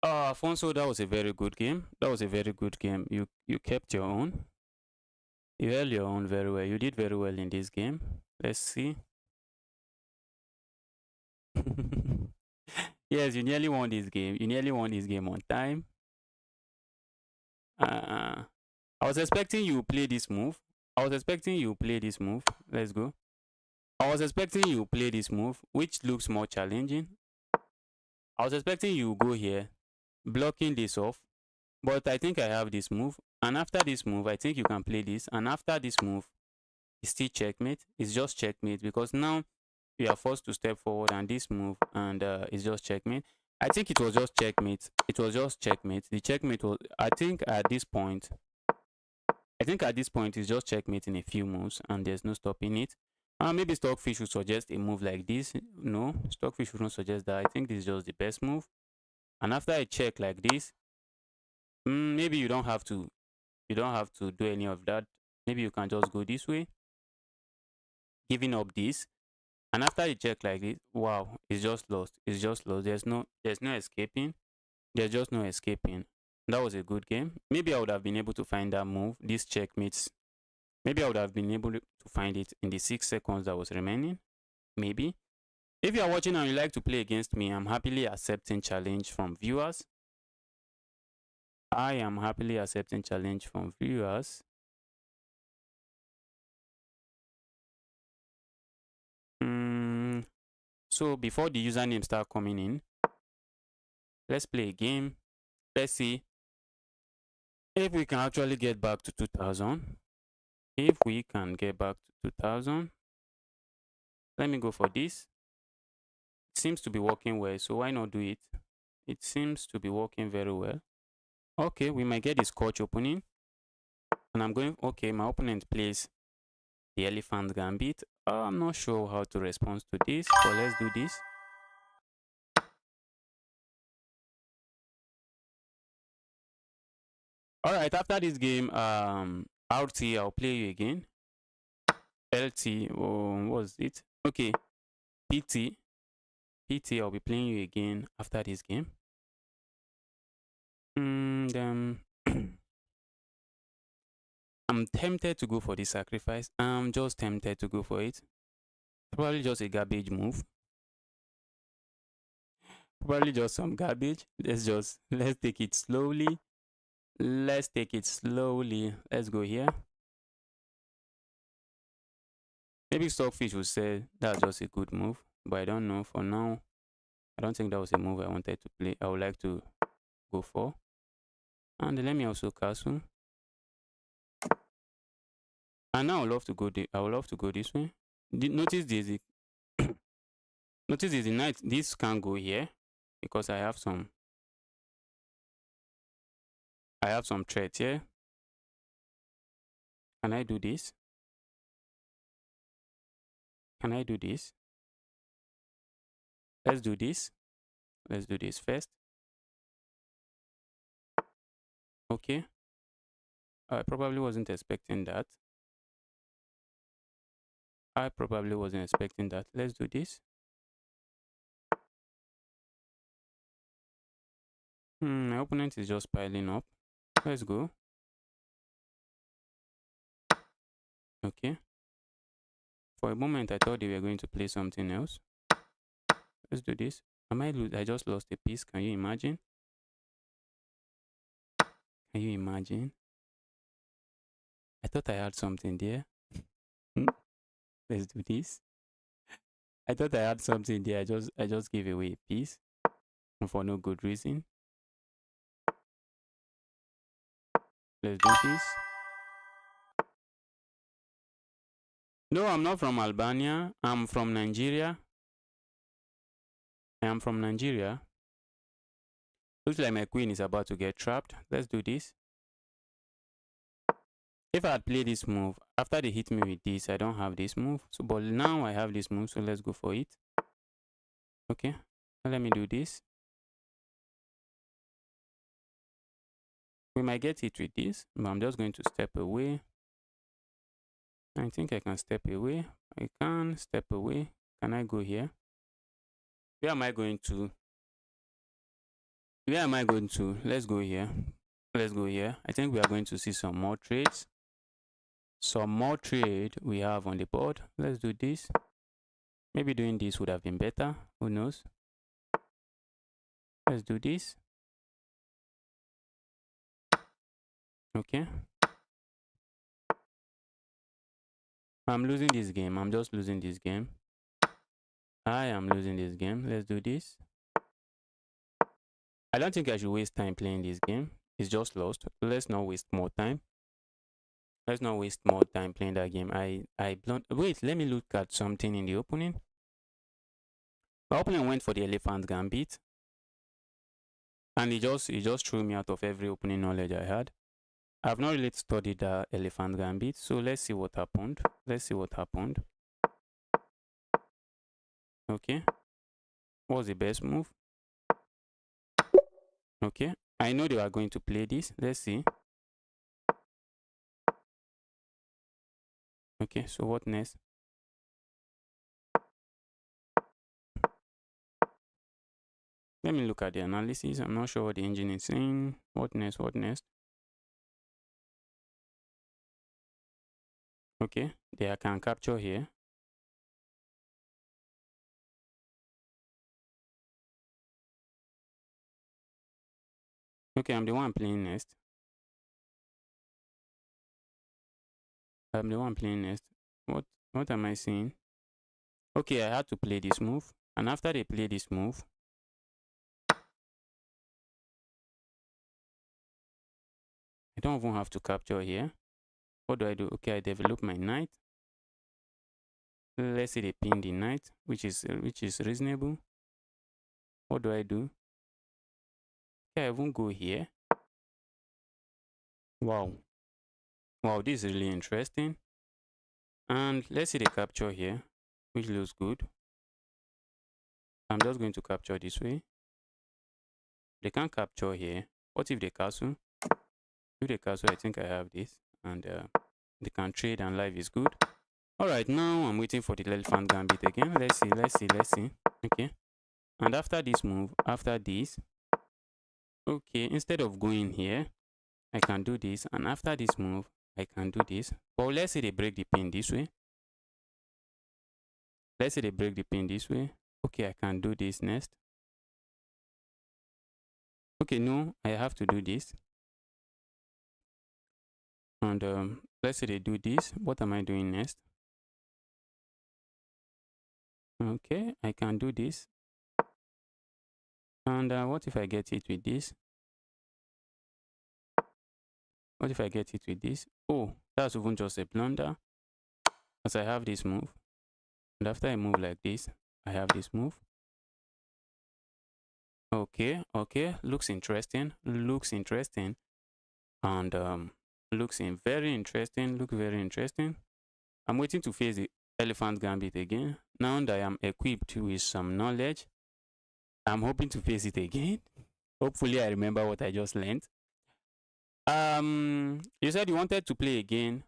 A: Afonso, that was a very good game. You kept your own. You held your own very well. You did very well in this game. Let's see. Yes, you nearly won this game. On time. I was expecting you play this move. Let's go. I was expecting you play this move, which looks more challenging. I was expecting you go here, blocking this off. But I think I have this move. And after this move, I think you can play this. And after this move, it's still checkmate. It's just checkmate because now you are forced to step forward and this move, and it's just checkmate. I think it was just checkmate. The checkmate was, I think at this point, it's just checkmate in a few moves and there's no stopping it. Maybe Stockfish would suggest a move like this. No, Stockfish wouldn't suggest that. I think this is just the best move. And after I check like this, maybe you don't have to do any of that. Maybe you can just go this way, giving up this. And after you check like this, wow, it's just lost. It's just lost. There's no escaping. There's just no escaping. That was a good game. Maybe I would have been able to find that move. This checkmates. Maybe I would have been able to find it in the 6 seconds that was remaining. Maybe. If you are watching and you like to play against me, I'm happily accepting challenge from viewers. I am happily accepting challenge from viewers. So before the username start coming in, let's play a game. Let's see if we can actually get back to 2000. If we can get back to 2000, let me go for this. It seems to be working well, so why not do it? It seems to be working very well. Okay, we might get this coach opening. And I'm going, okay, my opponent plays the elephant gambit. I'm not sure how to respond to this, but let's do this. All right, after this game, RT, I'll play you again. LT, what was it? Okay, PT, I'll be playing you again after this game. Then I'm tempted to go for this sacrifice. I'm just tempted to go for it. Probably just a garbage move. Probably just some garbage. Let's take it slowly. Let's take it slowly. Let's go here. Maybe Stockfish will say that's just a good move, but I don't know. For now, I don't think that was a move I wanted to play. I would like to go for. And let me also castle. And now I would love to go. I would love to go this way. Notice this. Notice this. The knight. This can't go here because I have some. I have some threats here. Can I do this? Can I do this? Let's do this. Let's do this first. Okay. I probably wasn't expecting that. I probably wasn't expecting that. Let's do this. My opponent is just piling up. Let's go. Okay. For a moment, I thought they were going to play something else. Let's do this. I might lose. I just lost a piece. Can you imagine? Can you imagine? I thought I had something there. Let's do this. I thought I had something there. I just gave away a piece for no good reason. Let's do this. No, I'm not from Albania. I'm from Nigeria. I am from Nigeria. Looks like my queen is about to get trapped. Let's do this. If I had played this move, after they hit me with this, I don't have this move. So, but now I have this move, so let's go for it. Okay, now let me do this. We might get it with this, but I'm just going to step away. I think I can step away. I can step away. Can I go here? Where am I going to? Where am I going to? Let's go here. Let's go here. I think we are going to see some more trades. Some more trade we have on the board. Let's do this. Maybe doing this would have been better. Who knows? Let's do this. Okay. I'm losing this game. I'm just losing this game. I am losing this game. Let's do this. I don't think I should waste time playing this game. It's just lost. Let's not waste more time. Let's not waste more time playing that game. Wait, let me look at something in the opening. My opponent went for the elephant gambit. And he just threw me out of every opening knowledge I had. I've not really studied the elephant gambit, so let's see what happened. Let's see what happened. Okay. What was the best move? Okay. I know they are going to play this. Let's see. Okay, so what next? Let me look at the analysis. I'm not sure what the engine is saying. What next? What next? Okay, there I can capture here. Okay, I'm the one playing next. I'm the one playing next. What am I seeing? Okay, I had to play this move. And after they play this move, I don't even have to capture here. What do I do? Okay, I develop my knight. Let's say they pin the knight, which is reasonable. What do I do? Okay, I won't go here. Wow. Wow, this is really interesting. And let's see the capture here, which looks good. I'm just going to capture this way. They can't capture here. What if they castle? If they castle, I think I have this. And they can trade and life is good. Alright, now I'm waiting for the elephant gambit again. Let's see. Okay. And after this move, after this, okay, instead of going here, I can do this. And after this move, I can do this. But let's say they break the pin this way. Let's say they break the pin this way. Okay, I can do this next. Okay, no, I have to do this. And let's say they do this. What am I doing next? Okay, I can do this. And what if I get it with this? What if I get it with this? Oh, that's even just a blunder. As I have this move. And after I move like this, I have this move. Okay, looks interesting. And looks very interesting. I'm waiting to face the elephant gambit again. Now that I am equipped with some knowledge, I'm hoping to face it again. Hopefully I remember what I just learned. You said you wanted to play again.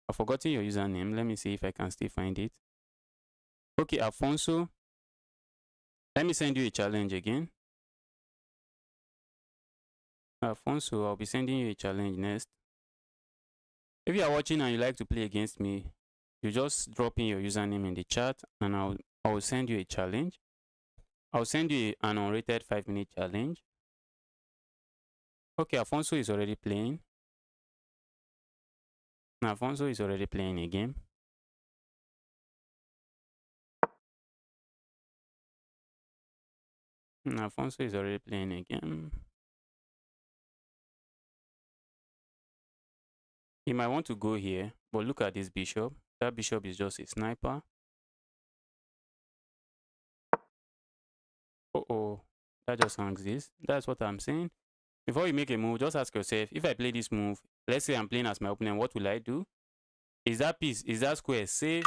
A: I've forgotten your username. Let me see if I can still find it. Okay, Alfonso. Let me send you a challenge again. Alfonso, I'll be sending you a challenge next. If you are watching and you like to play against me, you just drop in your username in the chat and I'll send you a challenge. I'll send you an unrated 5-minute challenge. Okay, Alfonso is already playing. Alfonso is already playing a game. Alfonso is already playing a game. He might want to go here, but look at this bishop. That bishop is just a sniper. Uh-oh, that just hangs this. That's what I'm saying. Before you make a move, just ask yourself, if I play this move, let's say I'm playing as my opponent, what will I do? Is that piece, is that square safe?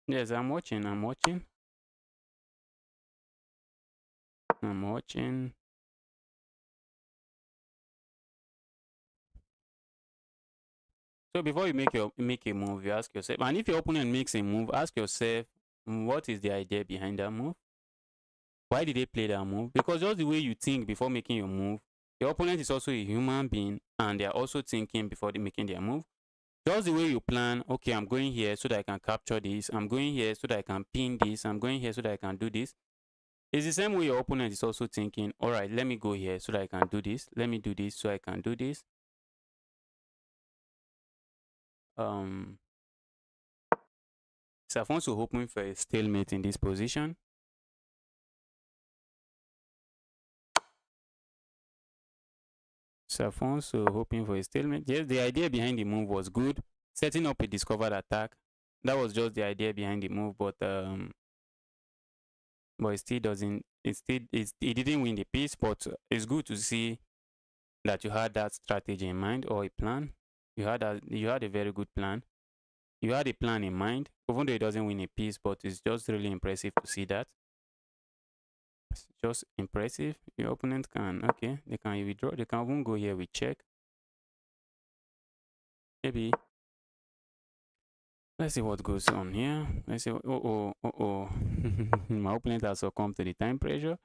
A: Yes, I'm watching. So before you make a move, you ask yourself, and if your opponent makes a move, ask yourself, what is the idea behind that move? Why did they play that move? Because just the way you think before making your move, your opponent is also a human being and they are also thinking before they making their move. Just the way you plan, okay, I'm going here so that I can capture this. I'm going here so that I can pin this. I'm going here so that I can do this. It's the same way your opponent is also thinking, all right, let me go here so that I can do this. Let me do this so I can do this. Is Afonso hoping for a stalemate in this position? Is Afonso hoping for a stalemate? Yes, the idea behind the move was good. Setting up a discovered attack. That was just the idea behind the move, but it still doesn't. It didn't win the piece, but it's good to see that you had that strategy in mind or a plan. You had a very good plan. You had a plan in mind, even though it doesn't win a piece, but it's just really impressive to see that. It's just impressive. Your opponent can, okay, they can withdraw. They can even go here with check. Maybe. Let's see what goes on here. Let's see. My opponent has succumbed to the time pressure.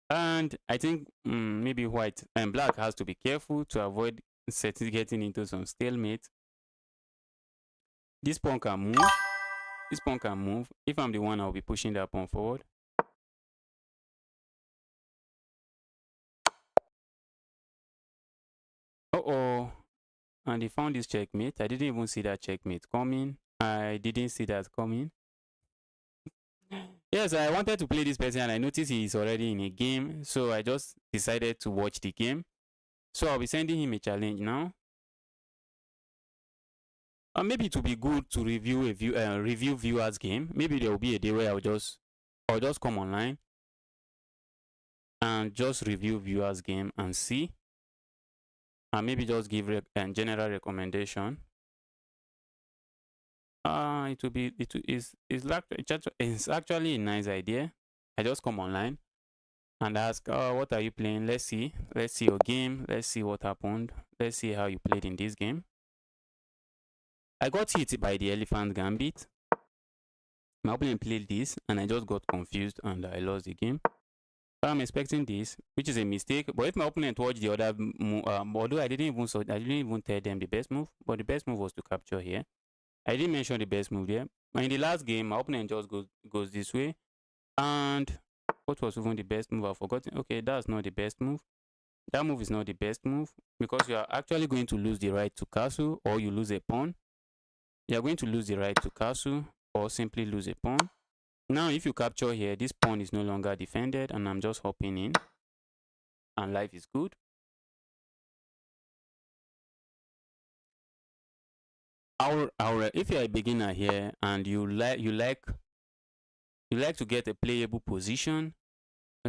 A: And I think maybe white and black has to be careful to avoid getting into some stalemate. This pawn can move. This pawn can move. If I'm the one, I'll be pushing that pawn forward. And he found this checkmate. I didn't even see that checkmate coming. I didn't see that coming. Yes, I wanted to play this person and I noticed he is already in a game. So I just decided to watch the game. So I'll be sending him a challenge now. Maybe it would be good to review review viewers game. Maybe there will be a day where I'll just come online and just review viewers game and see. And maybe just give general recommendation. It's actually a nice idea. I just come online and ask, what are you playing? Let's see your game. Let's see what happened. Let's see how you played in this game. I got hit by the elephant gambit. My opponent played this and I just got confused and I lost the game. I'm expecting this, which is a mistake. But if my opponent watched the other move, although I didn't even tell them the best move, but the best move was to capture here. I didn't mention the best move there. But in the last game, my opponent just goes this way. And what was even the best move? I've forgotten. Okay, that's not the best move. That move is not the best move because you are actually going to lose the right to castle or you lose a pawn. You are going to lose the right to castle or simply lose a pawn. Now, if you capture here, this pawn is no longer defended and I'm just hopping in and life is good. If you're a beginner here and you like to get a playable position,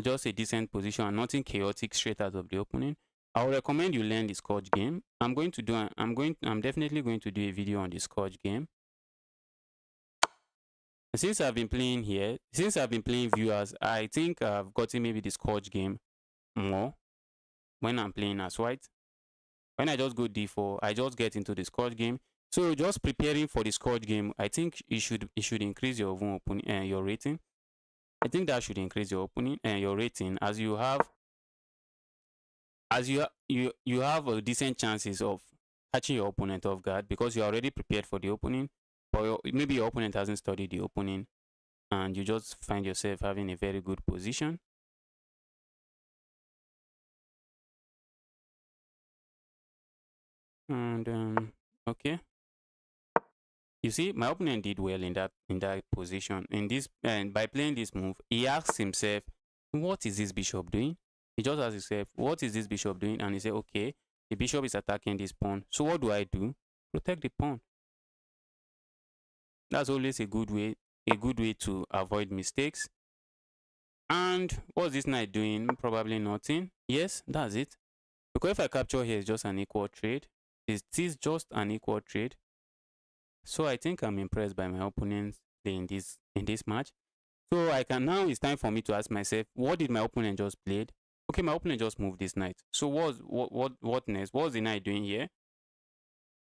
A: just a decent position and nothing chaotic straight out of the opening, I would recommend you learn the Scotch game. I'm definitely going to do a video on the Scotch game. Since I've been playing viewers, I think I've gotten maybe the Scotch game more when I'm playing as white. When I just go d4, I just get into the Scotch game. So just preparing for the Scotch game, I think it should increase your your rating. I think that should increase your your rating as you have decent chances of catching your opponent off guard because you're already prepared for the opening, but maybe your opponent hasn't studied the opening and you just find yourself having a very good position. And okay, you see my opponent did well in that position and by playing this move he asks himself, what is this bishop doing? He just asks himself, what is this bishop doing? And he said, okay, the bishop is attacking this pawn, so what do I do? Protect the pawn. That's always a good way to avoid mistakes. And what's this knight doing? Probably nothing. Yes, that's it. Because if I capture here, it's just an equal trade. It is just an equal trade. So I think I'm impressed by my opponents in this match. So now it's time for me to ask myself, what did my opponent just played? Okay, my opponent just moved this knight. So what next? What's the knight doing here?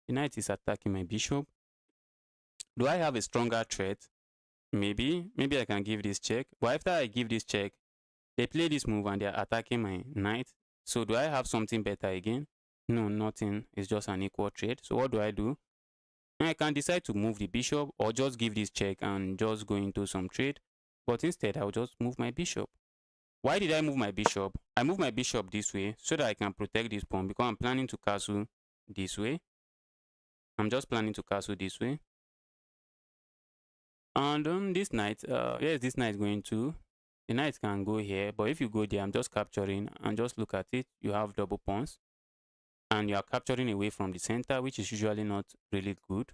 A: The knight is attacking my bishop. Do I have a stronger threat? Maybe I can give this check. But after I give this check, they play this move and they're attacking my knight. So do I have something better again? No, nothing. It's just an equal trade. So what do? And I can decide to move the bishop or just give this check and just go into some trade. But instead, I'll just move my bishop. Why did I move my bishop? I move my bishop this way so that I can protect this pawn because I'm planning to castle this way. I'm just planning to castle this way. And this knight, yes, this knight is going to. The knight can go here, but if you go there, I'm just capturing and just look at it. You have double pawns and you are capturing away from the center, which is usually not really good.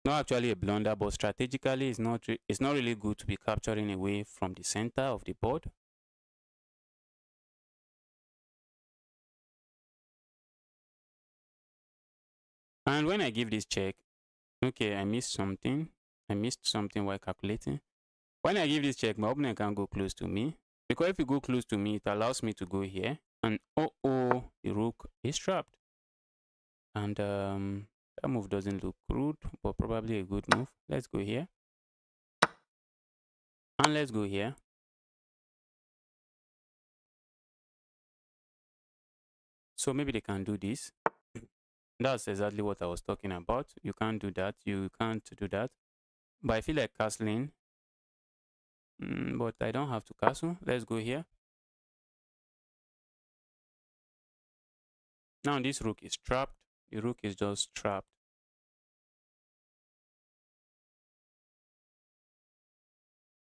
A: Not actually a blunder, but strategically it's not really good to be capturing away from the center of the board. And when I give this check, okay, I missed something while calculating. When I give this check, my opponent can go close to me. Because if you go close to me, it allows me to go here. And the rook is trapped. And that move doesn't look good, but probably a good move. Let's go here. And let's go here. So maybe they can do this. That's exactly what I was talking about. You can't do that. You can't do that. But I feel like castling. But I don't have to castle. Let's go here. Now this rook is trapped. The rook is just trapped.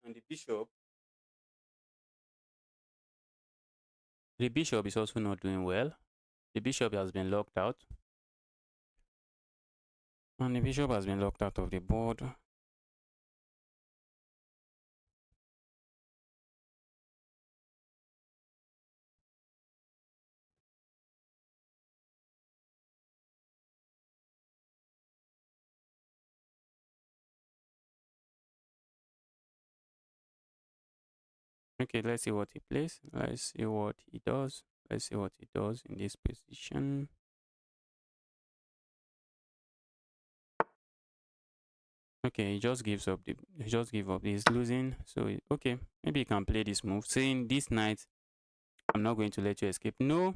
A: And the bishop is also not doing well. The bishop has been locked out. And the bishop has been locked out of the board. Okay, let's see what he plays. Let's see what he does. Let's see what he does in this position. Okay, he just gives up. He just give up. He's losing. So okay, maybe he can play this move, saying this knight, I'm not going to let you escape. No.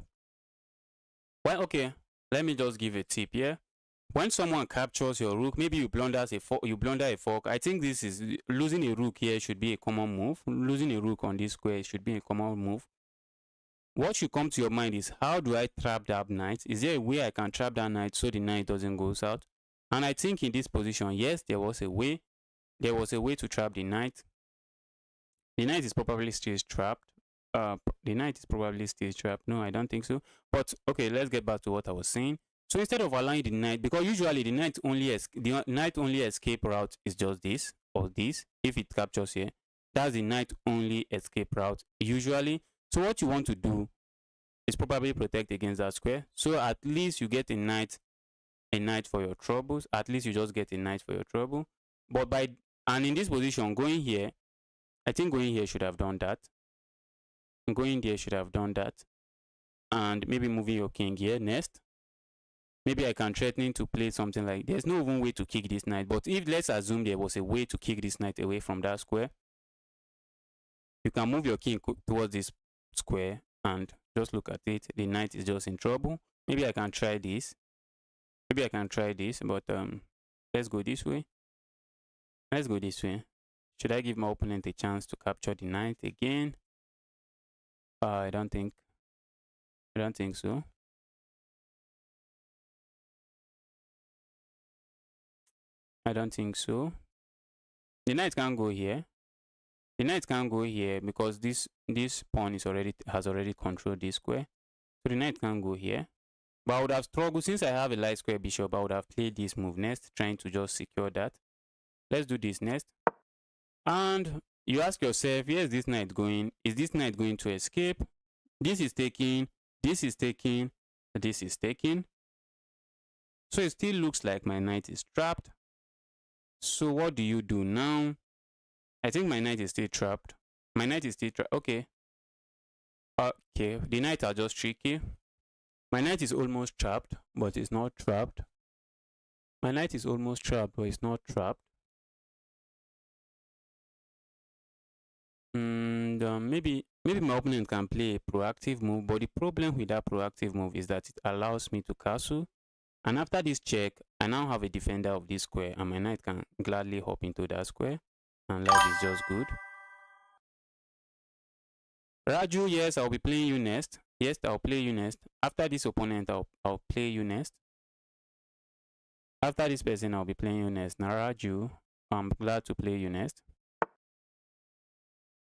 A: Well, okay. Let me just give a tip here. When someone captures your rook, maybe you blunder a fork. I think this is losing a rook here should be a common move. Losing a rook on this square should be a common move. What should come to your mind is, how do I trap that knight? Is there a way I can trap that knight so the knight doesn't go out? And I think in this position, yes, there was a way. There was a way to trap the knight. The knight is probably still trapped. The knight is probably still trapped. No, I don't think so. But okay, let's get back to what I was saying. So instead of allowing the knight, because usually the knight only escape route is just this or this. If it captures here, that's the knight only escape route usually. So what you want to do is probably protect against that square. So at least you get a knight for your troubles. At least you just get a knight for your trouble. And in this position, going here, I think going here should have done that. Going there should have done that. And maybe moving your king here next. Maybe I can threaten to play something like, there's no even way to kick this knight. But if let's assume there was a way to kick this knight away from that square, you can move your king towards this square and just look at it. The knight is just in trouble. Maybe I can try this. Maybe I can try this, but let's go this way. Let's go this way. Should I give my opponent a chance to capture the knight again? I don't think so. I don't think so. The knight can't go here. The knight can't go here because this pawn has already controlled this square. So the knight can't go here. But I would have struggled, since I have a light square bishop, I would have played this move next, trying to just secure that. Let's do this next. And you ask yourself, where is this knight going? Is this knight going to escape? This is taking, this is taking, this is taking. So it still looks like my knight is trapped. So what do you do now? I think my knight is still trapped. My knight is still trapped. Okay. Okay, the knights are just tricky. My knight is almost trapped, but it's not trapped. My knight is almost trapped, but it's not trapped. And maybe my opponent can play a proactive move, but the problem with that proactive move is that it allows me to castle. And after this check, I now have a defender of this square, and my knight can gladly hop into that square, and life is just good. Raju, yes, I'll be playing you next. Yes, I'll play you next. After this opponent, I'll play you next. After this person, I'll be playing you next. Now, Raju, I'm glad to play you next.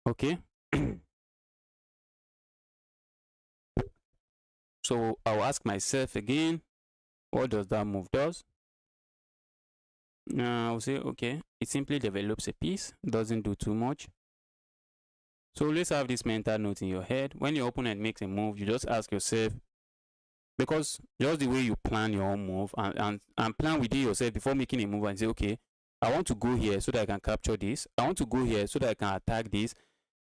A: Okay. So I'll ask myself again, what does that move does? I'll say, okay, it simply develops a piece, doesn't do too much. So let's have this mental note in your head. When your opponent makes a move, you just ask yourself, because just the way you plan your own move and plan within yourself before making a move and say, okay, I want to go here so that I can capture this. I want to go here so that I can attack this.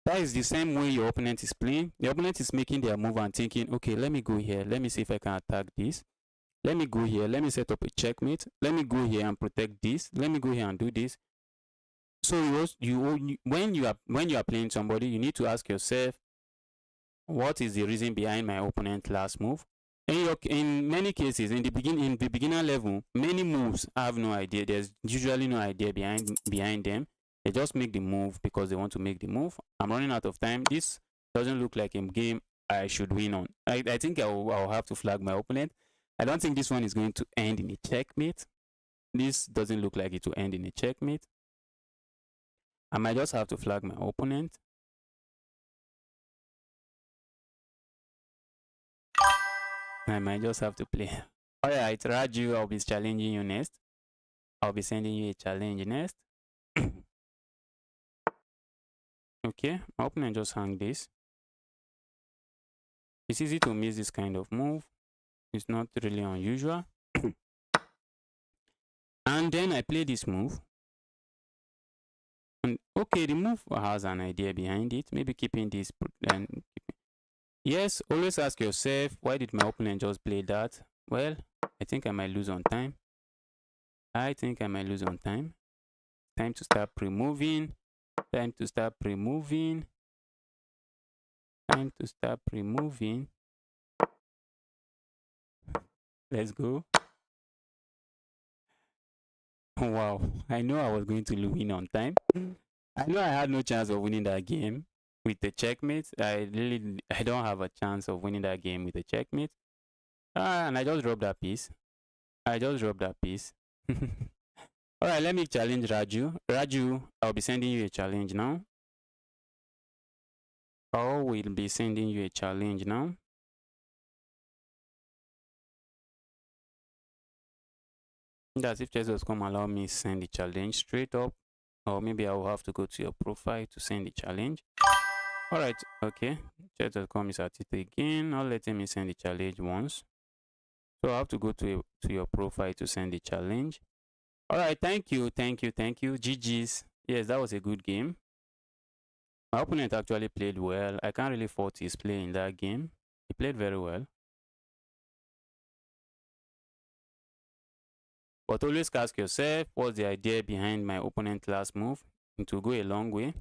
A: That is the same way your opponent is playing. The opponent is making their move and thinking, okay, let me go here. Let me see if I can attack this. Let me go here. Let me set up a checkmate. Let me go here and protect this. Let me go here and do this. So when you are playing somebody, you need to ask yourself, what is the reason behind my opponent's last move? In many cases, in the beginner level, many moves have no idea. There's usually no idea behind them. They just make the move because they want to make the move. I'm running out of time. This doesn't look like a game I should win on. I think I'll have to flag my opponent. I don't think this one is going to end in a checkmate. This doesn't look like it will end in a checkmate. I might just have to flag my opponent. I might just have to play. Alright, Raju, I'll be challenging you next. I'll be sending you a challenge next. Okay, my opponent just hung this. It's easy to miss this kind of move. It's not really unusual. And then I play this move. And okay, the move has an idea behind it. Maybe keeping this and yes, always ask yourself, why did my opponent just play that? Well, I think I might lose on time. I think I might lose on time. Time to start pre-moving. Time to start pre-moving. Time to start pre-moving. Let's go. Wow, I know I was going to win on time. I know I had no chance of winning that game with the checkmate. I don't have a chance of winning that game with the checkmate. And I just dropped that piece. Alright, let me challenge Raju. Raju, I'll be sending you a challenge now. I will be sending you a challenge now. That's if chess.com allow me send the challenge straight up. Or maybe I will have to go to your profile to send the challenge. Alright, okay. Chess.com is at it again. Not letting me send the challenge once. So I have to go to your profile to send the challenge. Alright, thank you. GG's. Yes, that was a good game. My opponent actually played well. I can't really fault his play in that game. He played very well. But always ask yourself, what's the idea behind my opponent's last move? It will go a long way.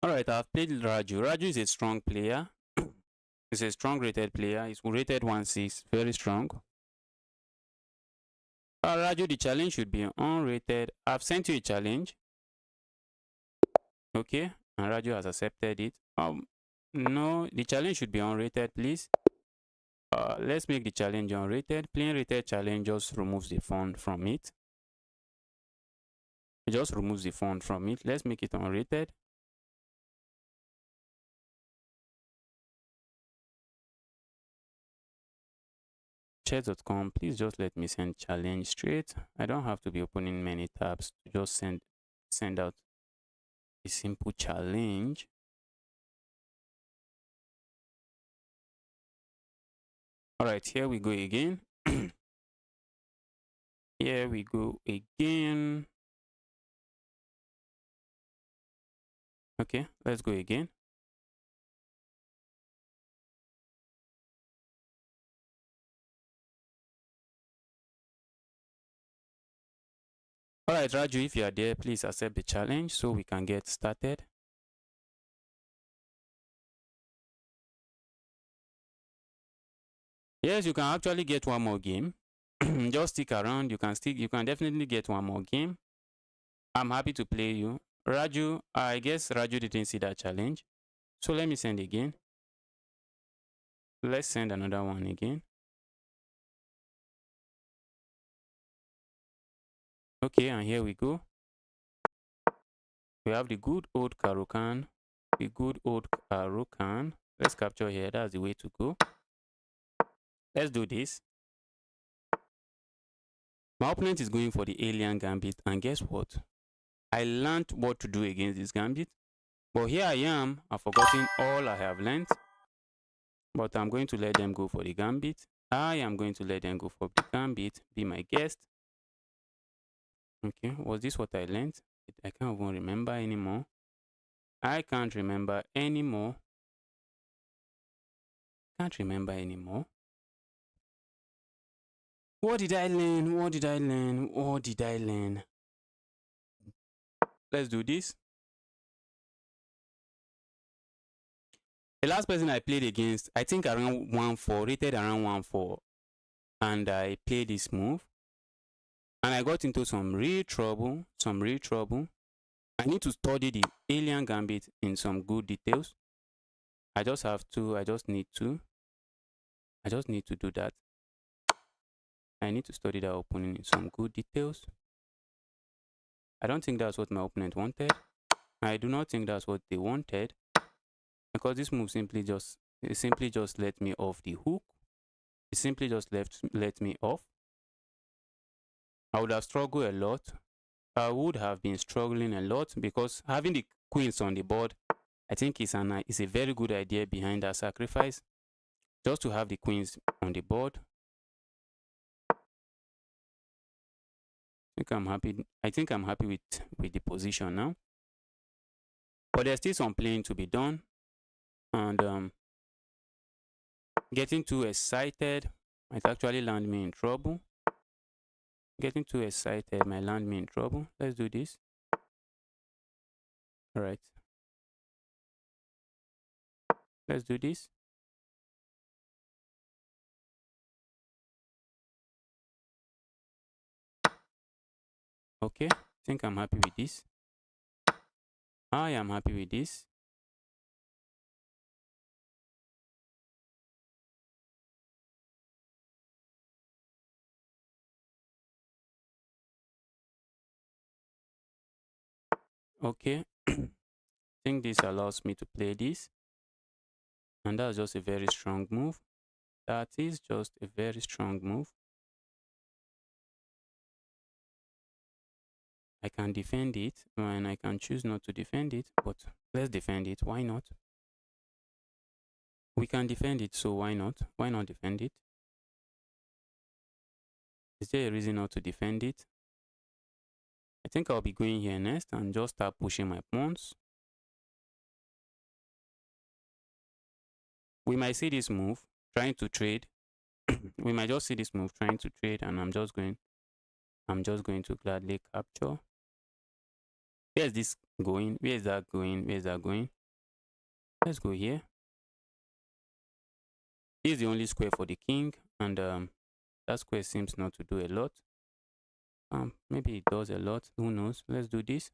A: Alright, I've played Raju. Raju is a strong player. He's a strong rated player. He's rated 1-6, very strong. Raju, the challenge should be unrated. I've sent you a challenge. Okay, and Raju has accepted it. No, the challenge should be unrated, please. Let's make the challenge unrated. Playing rated challenge just removes the fun from it. It just removes the fun from it. Let's make it unrated. Chess.com, please just let me send challenge straight. I don't have to be opening many tabs to just send out a simple challenge. Alright, here we go again. Here we go again. Okay, let's go again. Alright, Raju, if you are there, please accept the challenge so we can get started. Yes, you can actually get one more game. Just stick around. You can definitely get one more game. I'm happy to play you. Raju, I guess Raju didn't see that challenge. So let me send again. Let's send another one again. Okay, and here we go. We have the good old Karukan. The good old Karukan. Let's capture here. That's the way to go. Let's do this. My opponent is going for the alien gambit, and guess what? I learned what to do against this gambit. But here I am. I've forgotten all I have learned. But I'm going to let them go for the gambit. I am going to let them go for the gambit. Be my guest. Okay, was this what I learned? I can't even remember anymore. I can't remember anymore. Can't remember anymore. What did I learn? What did I learn? What did I learn? Let's do this. The last person I played against, I think around 1-4, rated around 1-4. And I played this move. And I got into some real trouble. Some real trouble. I need to study the alien gambit in some good details. I just have to. I just need to. I just need to do that. I need to study that opponent in some good details. I don't think that's what my opponent wanted. I do not think that's what they wanted. Because this move simply just let me off the hook. It simply just let me off. I would have struggled a lot. I would have been struggling a lot because having the queens on the board, I think is a very good idea behind that sacrifice. Just to have the queens on the board. I think I'm happy with the position now. But there's still some playing to be done. And getting too excited might actually land me in trouble. Getting too excited might land me in trouble. Let's do this. All right. Let's do this. Okay. I think I'm happy with this. I am happy with this. Okay. I think this allows me to play this. And that's just a very strong move. That is just a very strong move. I can defend it and I can choose not to defend it, but let's defend it. Why not? We can defend it, so why not? Why not defend it? Is there a reason not to defend it? I think I'll be going here next and just start pushing my pawns. We might see this move trying to trade. We might just see this move trying to trade, and I'm just going to gladly capture. Where is this going? Where is that going? Where is that going? Let's go here. This is the only square for the king, and that square seems not to do a lot. Maybe it does a lot. Who knows? Let's do this.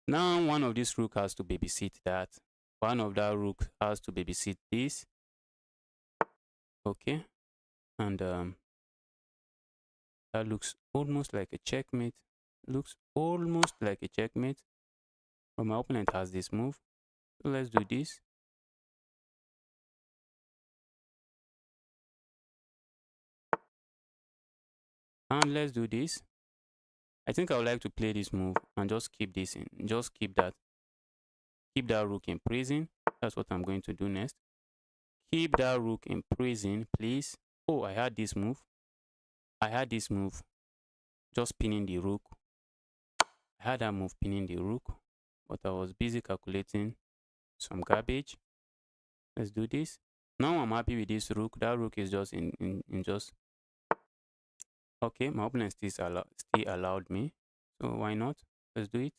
A: Now one of these rook has to babysit that. One of that rook has to babysit this. Okay. And that looks almost like a checkmate. Looks almost like a checkmate. But my opponent has this move. So let's do this. And let's do this. I think I would like to play this move and just keep this in. Just keep that rook in prison. That's what I'm going to do next. Keep that rook in prison, please. Oh, I had this move. I had this move. Just pinning the rook. I had that move pinning the rook, but I was busy calculating some garbage. Let's do this. Now I'm happy with this rook. That rook is just in just. Okay, my opponent still allowed me. So why not? Let's do it.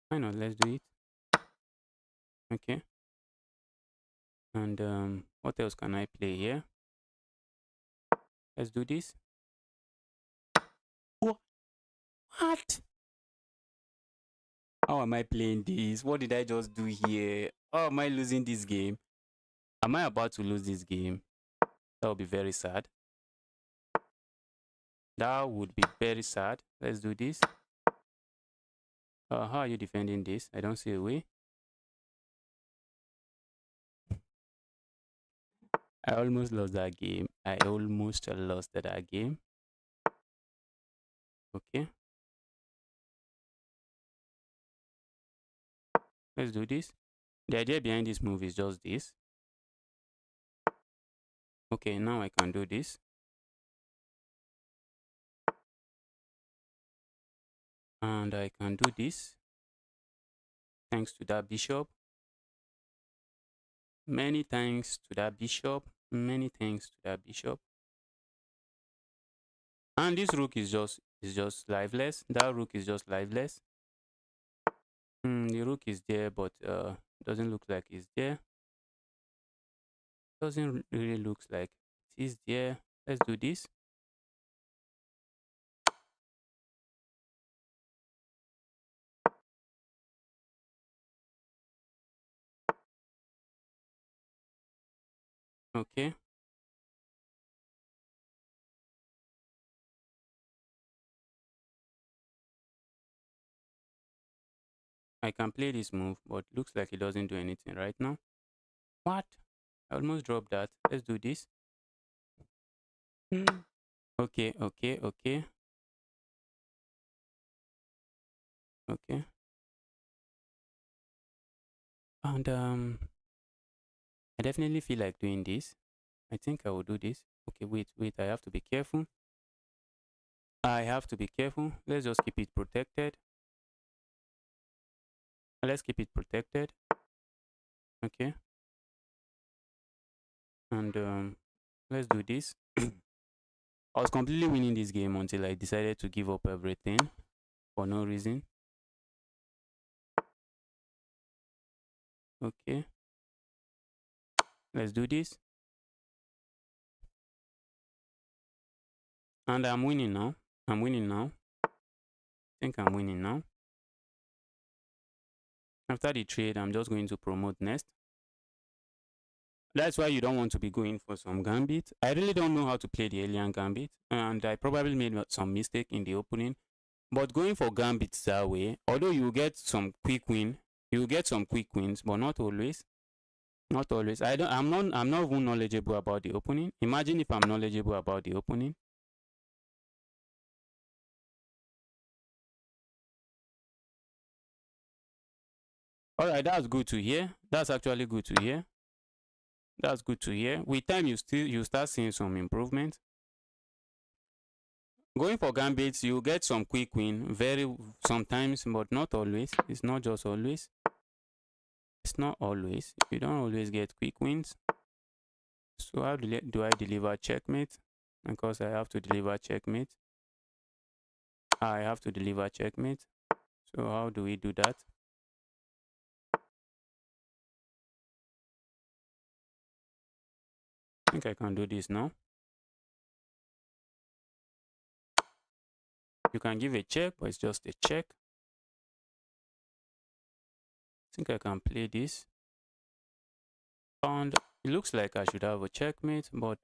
A: Why not? Let's do it. Okay. And what else can I play here? Let's do this. What? How am I playing this? What did I just do here? How am I losing this game? Am I about to lose this game? That would be very sad. That would be very sad. Let's do this. How are you defending this? I don't see a way. I almost lost that game. I almost lost that game. Okay. Let's do this. The idea behind this move is just this. Okay, now I can do this. And I can do this. thanks to that bishop. Many thanks to that bishop. Many thanks to that bishop. And this rook is just lifeless. That rook is just lifeless. The rook is there, but doesn't look like it's there. Doesn't really look like it is there. Let's do this. Okay. I can play this move, but looks like it doesn't do anything right now. What? I almost dropped that. Let's do this. Okay, okay, okay. Okay. And I definitely feel like doing this. I think I will do this. Okay, wait. I have to be careful. I have to be careful. Let's just keep it protected. Let's keep it protected. Okay. And let's do this. I was completely winning this game until I decided to give up everything for no reason. Okay. Let's do this. And I'm winning now. I'm winning now. I think I'm winning now. After the trade, I'm just going to promote next. That's why you don't want to be going for some gambit. I really don't know how to play the alien gambit, and I probably made some mistake in the opening. But going for gambits that way, although you will get some quick win, you will get some quick wins, but not always. Not always. I'm not even knowledgeable about the opening. Imagine if I'm knowledgeable about the opening. All right, that's good to hear. That's actually good to hear. That's good to hear. With time, you start seeing some improvement. Going for gambits, you get some quick win, very sometimes, but not always. It's not just always. It's not always. You don't always get quick wins. So how do I deliver checkmate? Because I have to deliver checkmate. I have to deliver checkmate. So how do we do that? I think I can do this now. You can give a check, but it's just a check. I think I can play this. And it looks like I should have a checkmate, but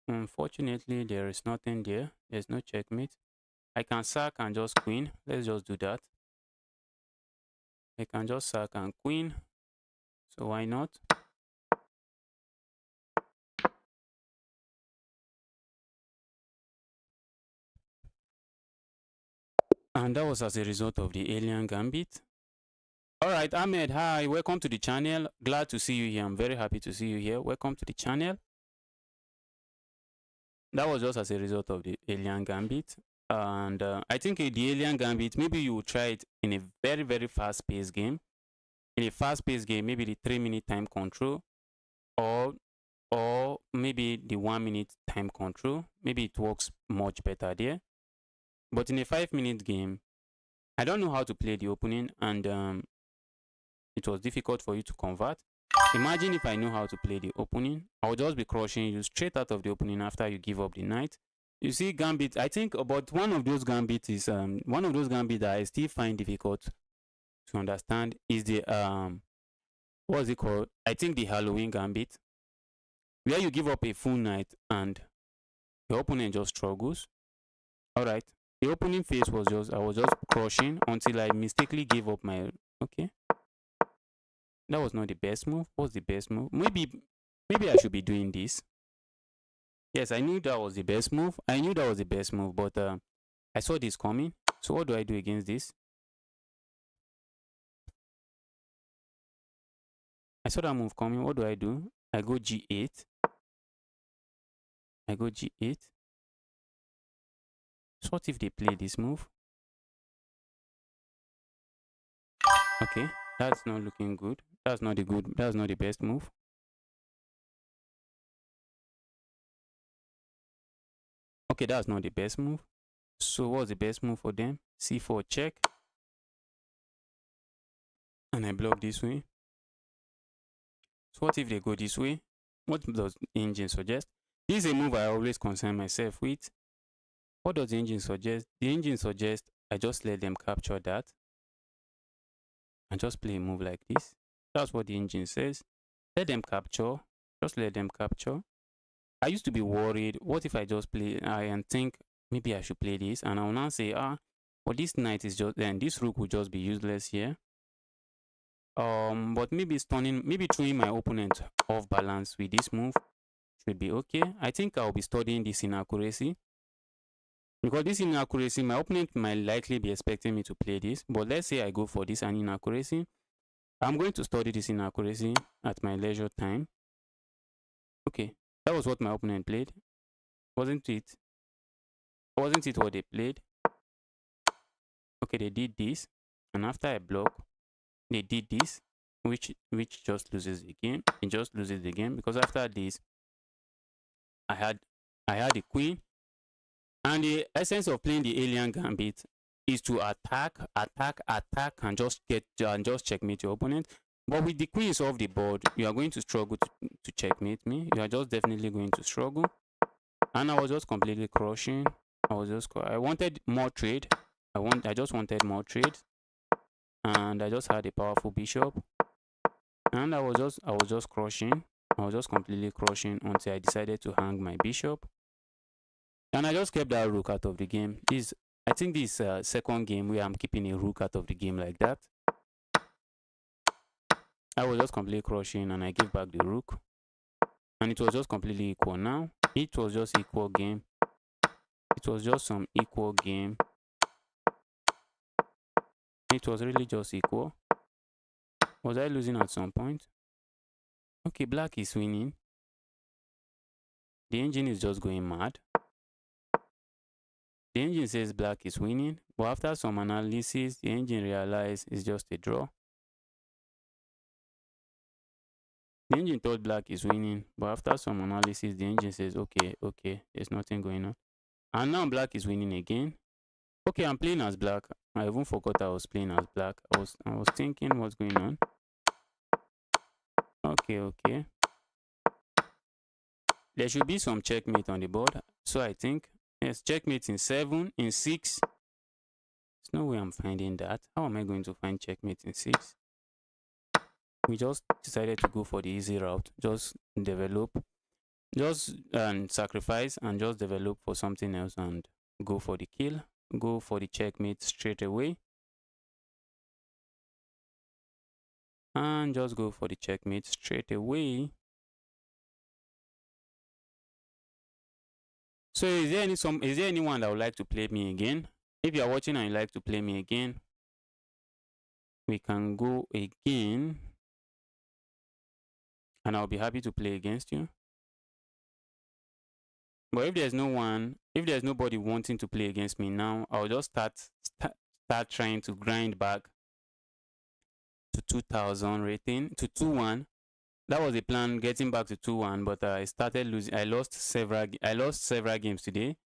A: unfortunately there is nothing there. There's no checkmate. I can sack and just queen. Let's just do that. I can just sack and queen. So why not? And that was as a result of the alien gambit. All right, Ahmed, hi, welcome to the channel. Glad to see you here. I'm very happy to see you here. Welcome to the channel. That was just as a result of the alien gambit. And I think the alien gambit, maybe you will try it in a very, very fast-paced game. In a fast-paced game, maybe the 3-minute time control, or maybe the 1-minute time control. Maybe it works much better there. But in a 5-minute game, I don't know how to play the opening, and it was difficult for you to convert. Imagine if I know how to play the opening, I would just be crushing you straight out of the opening after you give up the knight. You see, gambit, I think about one of those gambits is one of those gambits that I still find difficult to understand is the what's it called? I think the Halloween gambit, where you give up a full knight and your opponent just struggles. All right, the opening phase was just I was just crushing until I mistakenly gave up my okay. That was not the best move. What's the best move? Maybe I should be doing this. Yes, I knew that was the best move. I knew that was the best move, but I saw this coming. So what do I do against this? I saw that move coming. What do? I go G8. I go G8. So what if they play this move? Okay, that's not looking good. That's not the good. That's not the best move. Okay, that's not the best move. So what's the best move for them? C4 check, and I block this way. So what if they go this way? What does the engine suggest? This is a move I always concern myself with. What does the engine suggest? The engine suggests I just let them capture that and just play a move like this. That's what the engine says. Let them capture. Just let them capture. I used to be worried. What if I just play and think maybe I should play this? And I will now say, but this knight is just then this rook will just be useless here. But maybe stunning, maybe throwing my opponent off balance with this move should be okay. I think I'll be studying this inaccuracy. Because this inaccuracy, my opponent might likely be expecting me to play this. But let's say I go for this and inaccuracy. I'm going to study this inaccuracy at my leisure time. Okay, that was what my opponent played. Wasn't it? Wasn't it what they played? Okay, they did this. And after I block, they did this, which just loses the game. It just loses the game because after this, I had the queen. And the essence of playing the alien gambit is to attack, attack, attack, and just checkmate your opponent. But with the queens off the board, you are going to struggle to checkmate me. You are just definitely going to struggle. And I was just completely crushing. I wanted more trade. I just wanted more trade. And I just had a powerful bishop. And I was just crushing. I was just completely crushing until I decided to hang my bishop. And I just kept that rook out of the game. I think this second game where I'm keeping a rook out of the game like that. I was just completely crushing and I gave back the rook. And it was just completely equal now. It was just equal game. It was just some equal game. It was really just equal. Was I losing at some point? Okay, black is winning. The engine is just going mad. The engine says black is winning, but after some analysis, the engine realized it's just a draw. The engine thought black is winning, but after some analysis, the engine says, okay, there's nothing going on. And now black is winning again. Okay, I'm playing as black. I even forgot I was playing as black. I was thinking what's going on. Okay. There should be some checkmate on the board. So I think, yes, checkmate in 7, in 6. There's no way I'm finding that. How am I going to find checkmate in 6? We just decided to go for the easy route. Just develop. Just sacrifice and just develop for something else and go for the kill. Go for the checkmate straight away. And just go for the checkmate straight away. So is there anyone that would like to play me again? If you are watching and you like to play me again, we can go again. And I'll be happy to play against you. But if there's nobody wanting to play against me now, I'll just start trying to grind back to 2000 rating, to 2-1. That was the plan, getting back to 2-1, but I started losing. I lost several games today,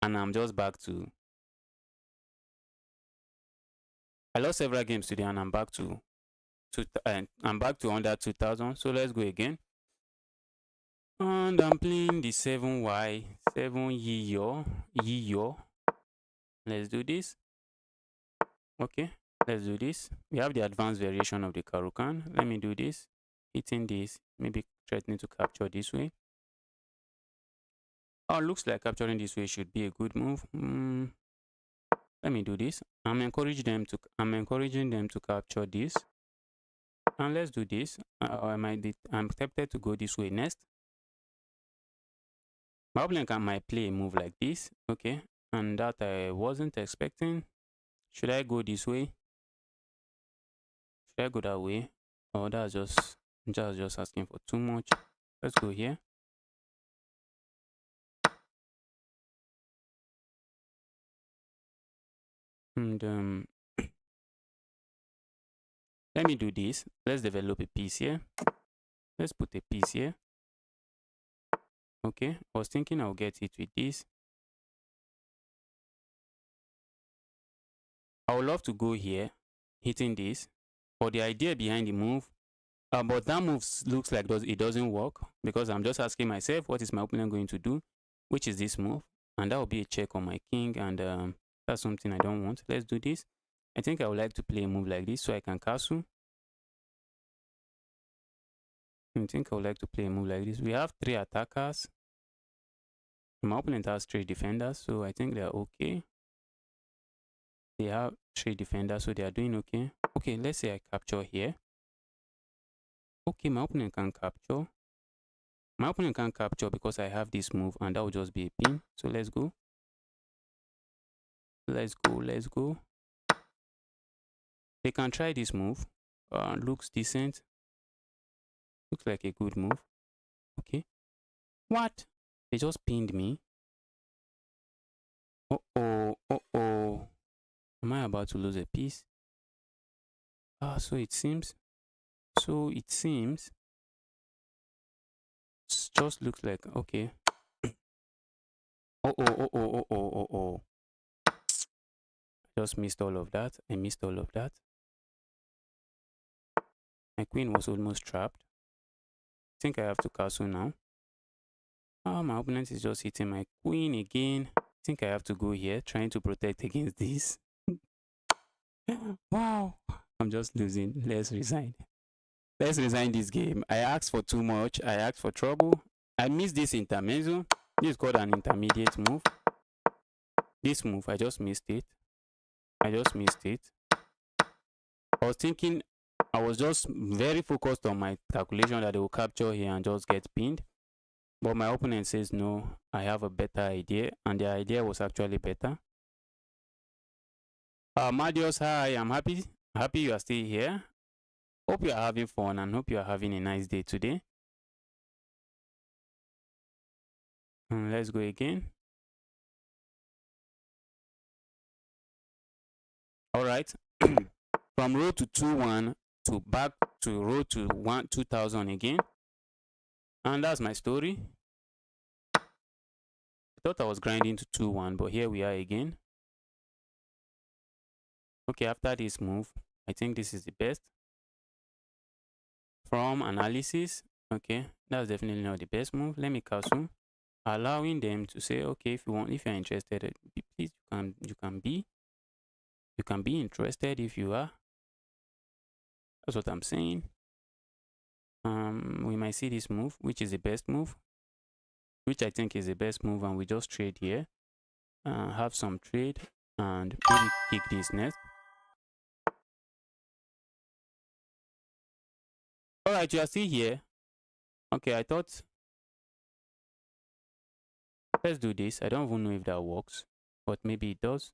A: and I'm just back to. I lost several games today, and I'm back to I'm back to under 2000. So let's go again. And I'm playing the 7Y, 7 Yiyo. Let's do this. Okay, let's do this. We have the advanced variation of the Karukan. Let me do this. Hitting this, maybe threatening to capture this way. Oh, looks like capturing this way should be a good move. Let me do this. I'm encouraging them to capture this. And let's do this. I'm tempted to go this way next. My opponent might play a move like this. Okay, and that I wasn't expecting. Should I go this way? Should I go that way? Oh, that's just asking for too much. Let's go here. And Let me do this. Let's develop a piece here. Let's put a piece here. Okay, I was thinking I'll get it with this. I would love to go here, hitting this. But the idea behind the move, but that move looks like it doesn't work, because I'm just asking myself, what is my opponent going to do? Which is this move. And that will be a check on my king, and that's something I don't want. Let's do this. I think I would like to play a move like this so I can castle. I think I would like to play a move like this. We have 3 attackers. My opponent has 3 defenders, so I think they are okay. They have 3 defenders, so they are doing okay. Okay, let's say I capture here. Okay, my opponent can capture. My opponent can capture because I have this move, and that will just be a pin. So let's go. Let's go, let's go. They can try this move. Looks decent. Looks like a good move. Okay. What? They just pinned me. Uh-oh, uh-oh. Am I about to lose a piece? So it seems. It just looks like, okay. Uh-oh, uh-oh, uh-oh, uh-oh. Just missed all of that. I missed all of that. My queen was almost trapped. I think I have to castle now. My opponent is just hitting my queen again. I think I have to go here, trying to protect against this. Wow. I'm just losing. Let's resign. Let's resign this game. I asked for too much. I asked for trouble. I missed this intermezzo. This is called an intermediate move. This move, I just missed it. I just missed it. I was thinking, I was just very focused on my calculation that they will capture here and just get pinned. But my opponent says, no, I have a better idea. And the idea was actually better. Marius, hi, I'm happy you are still here. Hope you are having fun and hope you are having a nice day today. Let's go again. All right. From row to 2-1 to back to row to 2,000 again. And that's my story. I thought I was grinding to 2-1, but here we are again. Okay, after this move, I think this is the best. From analysis, okay, that's definitely not the best move. Let me castle, allowing them to say, okay, if you're interested, please, you can be interested if you are. That's what I'm saying. We might see this move, which is the best move, which I think is the best move, and we just trade here, have some trade, and maybe kick this next. All right, you are still here. Okay, I thought, let's do this. I don't even know if that works, but maybe it does.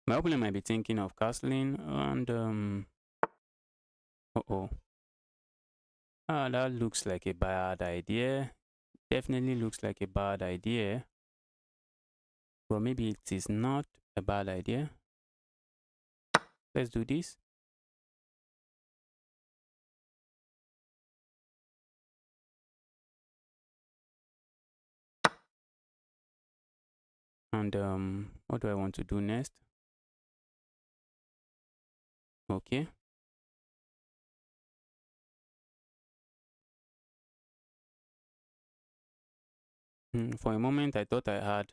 A: My opponent might be thinking of castling, and that looks like a bad idea. Definitely looks like a bad idea. But maybe it is not a bad idea. Let's do this. And what do I want to do next? Okay. For a moment, I thought I had.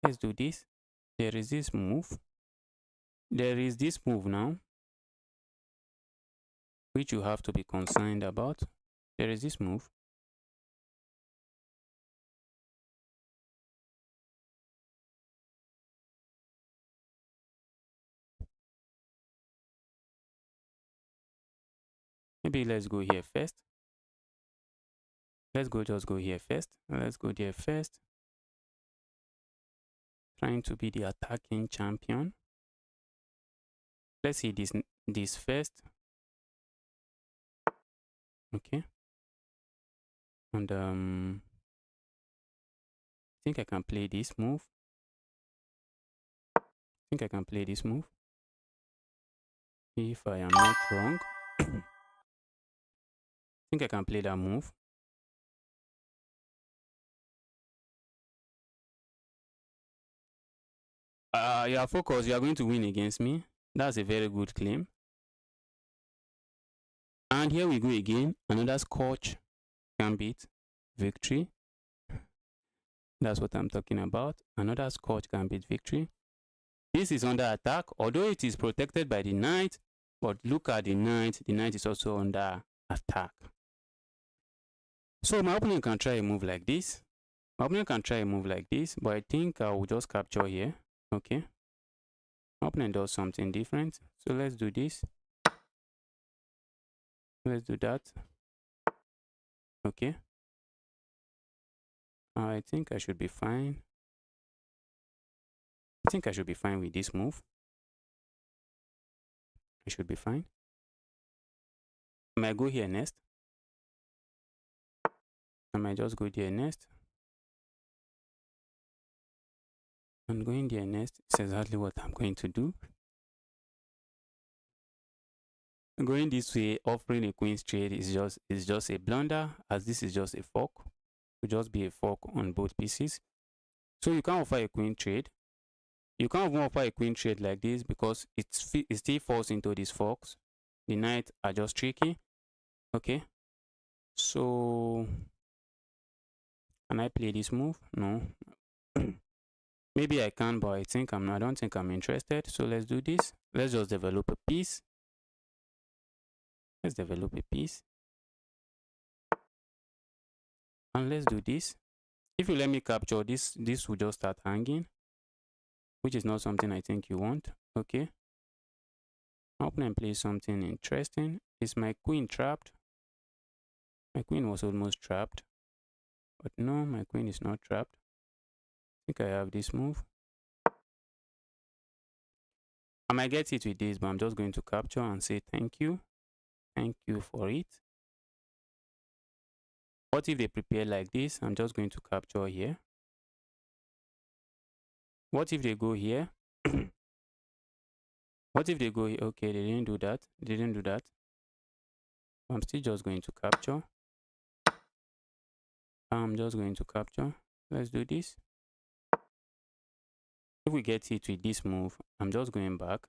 A: Let's do this. There is this move. There is this move now, which you have to be concerned about. There is this move. Maybe let's go here first. Just go here first. Let's go there first. Trying to be the attacking champion. Let's see this first. Okay. And think I can play this move. I think I can play this move. If I am not wrong. I think I can play that move. You are focused. You are going to win against me. That's a very good claim. And here we go again. Another Scotch Gambit victory. That's what I'm talking about. Another Scotch Gambit victory. This is under attack, although it is protected by the knight. But look at the knight. The knight is also under attack. So my opponent can try a move like this. My opponent can try a move like this, but I think I will just capture here. Okay. My opponent does something different. So let's do this. Let's do that. Okay. I think I should be fine. I think I should be fine with this move. I should be fine. I might go here next. I might just go there next. And going there next is exactly what I'm going to do. Going this way, offering a queen's trade is just a blunder, as this is just a fork. It will just be a fork on both pieces. So you can't offer a queen trade. You can't even offer a queen trade like this because it still falls into these forks. The knights are just tricky. Okay. So can I play this move? No. Maybe I can, but I don't think I'm interested. So let's do this. Let's just develop a piece. Let's develop a piece. And let's do this. If you let me capture this, this will just start hanging, which is not something I think you want. Okay. My opponent plays something interesting. Is my queen trapped? My queen was almost trapped. But no, my queen is not trapped. I think I have this move. I might get it with this, but I'm just going to capture and say thank you. Thank you for it. What if they prepare like this? I'm just going to capture here. What if they go here? What if they go here? Okay, they didn't do that. They didn't do that. I'm still just going to capture. I'm just going to capture. Let's do this. If we get it with this move, I'm just going back.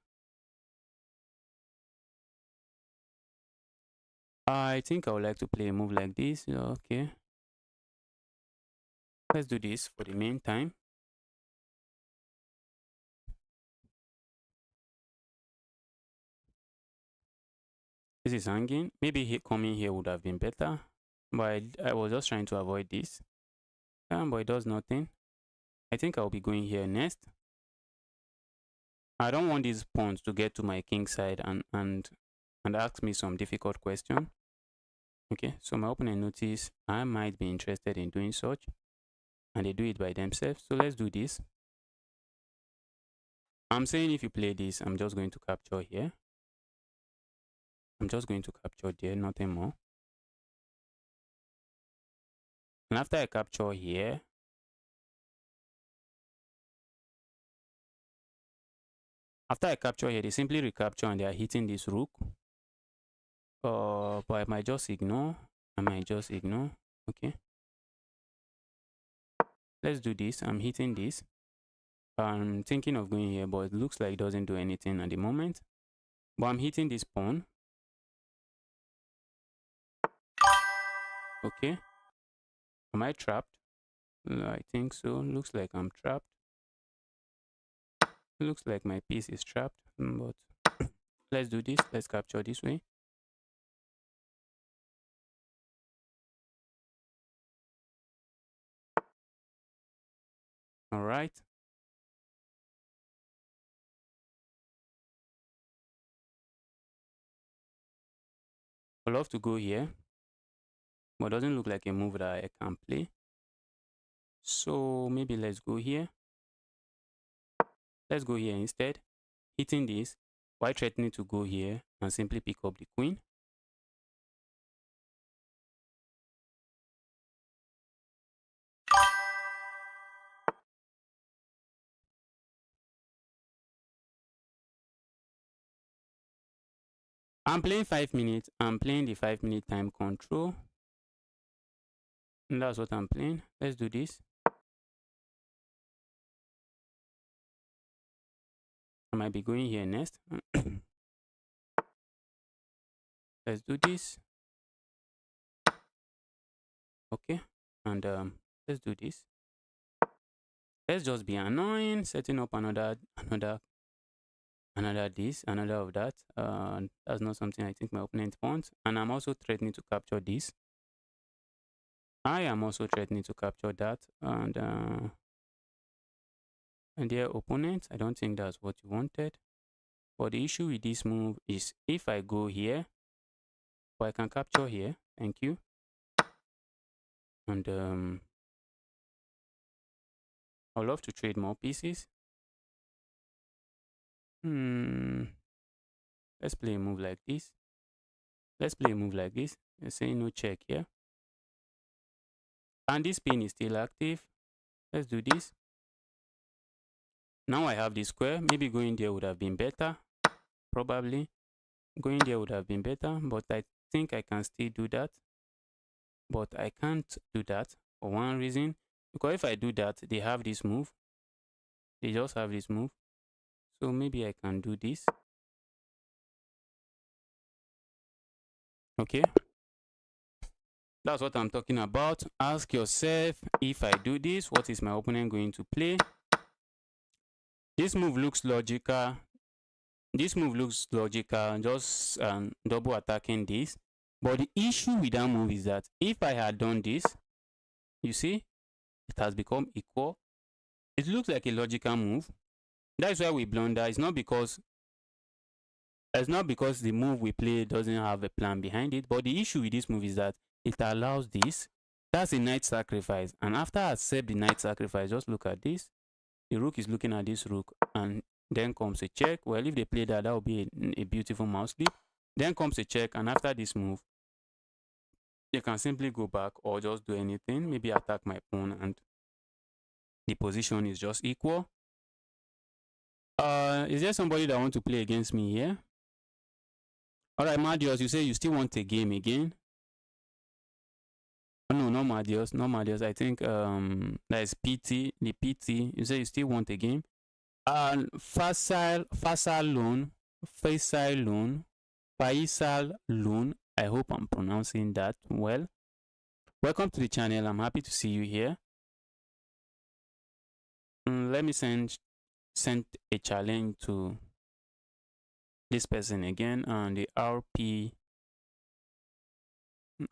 A: I think I would like to play a move like this. Okay. Let's do this for the meantime. This is hanging. Maybe coming here would have been better. But I was just trying to avoid this. But it does nothing. I think I'll be going here next. I don't want these pawns to get to my king side and ask me some difficult question. Okay, so my opponent notice I might be interested in doing such, and they do it by themselves. So let's do this. I'm saying if you play this, I'm just going to capture here. I'm just going to capture there, nothing more. And after I capture here, they simply recapture and they are hitting this rook. But I might just ignore. Okay. Let's do this. I'm hitting this. I'm thinking of going here, but it looks like it doesn't do anything at the moment. But I'm hitting this pawn. Okay. Am I trapped? I think so. Looks like I'm trapped. Looks like my piece is trapped. But let's do this. Let's capture this way. All right. I'd love to go here, but it doesn't look like a move that I can play. So maybe let's go here. Let's go here instead. Hitting this while threatening to go here and simply pick up the queen. I'm playing 5 minutes. I'm playing the 5 minute time control. And that's what I'm playing. Let's do this. I might be going here next. Let's do this. Okay. And let's do this. Let's just be annoying, setting up another this, another of that. That's not something I think my opponent wants. And I'm also threatening to capture this. I am also threatening to capture that. And dear opponent, I don't think that's what you wanted. But the issue with this move is if I go here, or I can capture here. Thank you. And I'd love to trade more pieces. Let's play a move like this. Let's play a move like this. You're saying no check here. And this pin is still active. Let's do this. Now I have the square. Maybe going there would have been better. Probably. Going there would have been better. But I think I can still do that. But I can't do that for one reason. Because if I do that, they have this move. They just have this move. So maybe I can do this. Okay. That's what I'm talking about. Ask yourself, if I do this, what is my opponent going to play? This move looks logical. This move looks logical, just double attacking this. But the issue with that move is that if I had done this, you see, it has become equal. It looks like a logical move. That's why we blunder. It's not because the move we play doesn't have a plan behind it. But the issue with this move is that it allows this. That's a knight sacrifice. And after I accept the knight sacrifice, just look at this. The rook is looking at this rook, and then comes a check. Well, if they play that, that would be a beautiful mouse flip. Then comes a check, and after this move, they can simply go back or just do anything. Maybe attack my pawn, and the position is just equal. Is there somebody that wants to play against me here? All right, Madios, you say you still want a game again? Oh, no, not Madios, not Madios. I think that is PT, the PT. You say you still want a game? Faisal loan, Faisal loan. I hope I'm pronouncing that well. Welcome to the channel. I'm happy to see you here. Let me send a challenge to this person again, and the RP.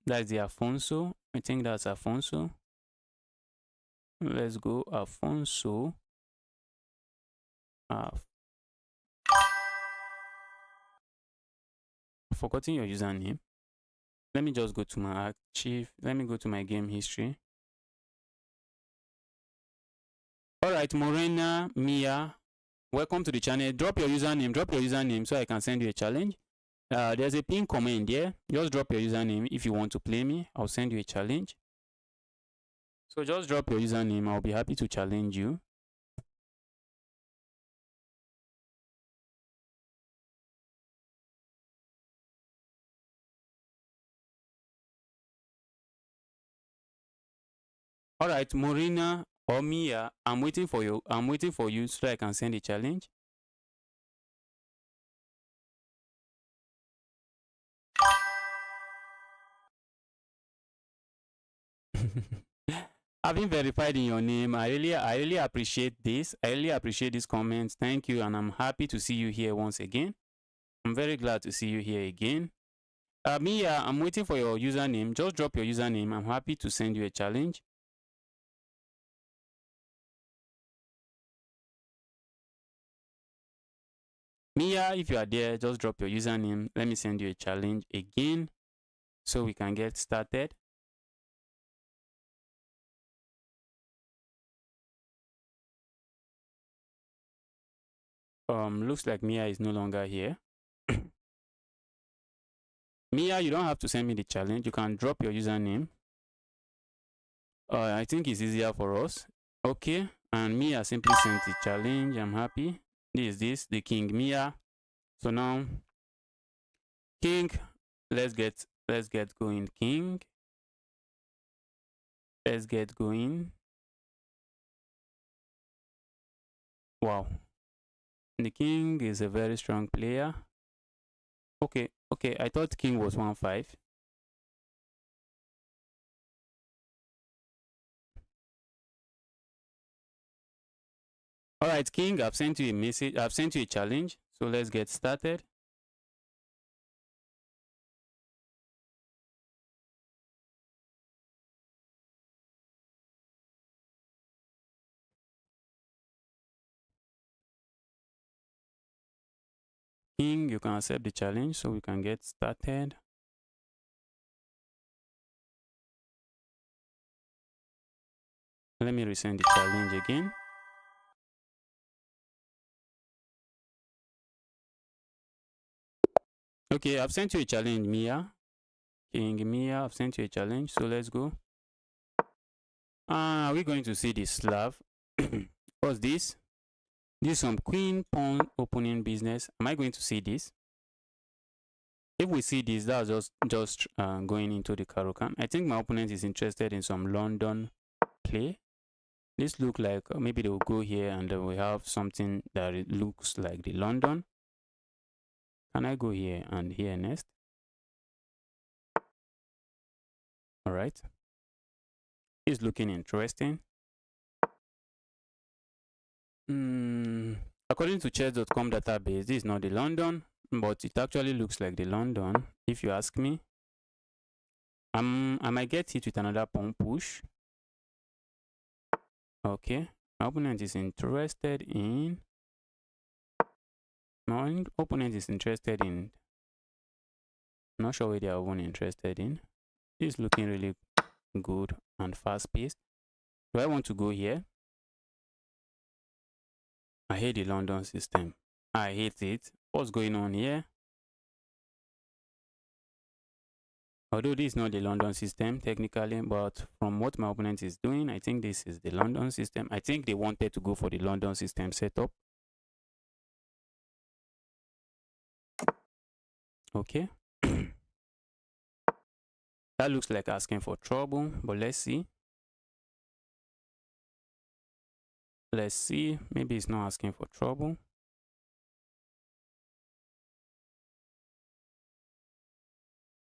A: That's the Afonso. I think that's Afonso. Let's go, Afonso. I've forgotten your username. Let me just go to my archive. Let me go to my game history. All right, Morena Mia, welcome to the channel. Drop your username so I can send you a challenge. There's a pin comment there. Just drop your username if you want to play me. I'll send you a challenge. So just drop your username. I'll be happy to challenge you. All right, Morena or Mia, I'm waiting for you. I'm waiting for you so I can send a challenge. Having verified in your name, I really appreciate this. I really appreciate these comments. Thank you, and I'm happy to see you here once again. I'm very glad to see you here again. Mia, I'm waiting for your username. Just drop your username. I'm happy to send you a challenge. Mia, if you are there, just drop your username. Let me send you a challenge again so we can get started. Looks like Mia is no longer here. Mia, you don't have to send me the challenge. You can drop your username. I think it's easier for us. Okay, and Mia simply sent the challenge. I'm happy. This is the King Mia. So now King, let's get going, king. Let's get going. Wow. The king is a very strong player. Okay, okay. I thought king was 1-5. All right, king, I've sent you a message. I've sent you a challenge. So let's get started. King, you can accept the challenge so we can get started. Let me resend the challenge again. Okay, I've sent you a challenge, Mia. King Mia, I've sent you a challenge. So let's go. Are we going to see the Slav? What's this? This is some queen pawn opening business. Am I going to see this? If we see this, that's just going into the Caro-Kann. I think my opponent is interested in some London play. This look like maybe they will go here and we have something that it looks like the London. Can I go here and here next? All right. It's looking interesting. According to chess.com database, this is not the London, but it actually looks like the London, if you ask me. I might get hit with another pawn push. Okay. My opponent is interested in... My opponent is interested in... I'm not sure where they are even interested in. This is looking really good and fast-paced. Do I want to go here? I hate the London system. I hate it. What's going on here? Although this is not the London system technically, but from what my opponent is doing, I think this is the London system. I think they wanted to go for the London system setup. Okay. That looks like asking for trouble, but let's see. Let's see. Maybe it's not asking for trouble.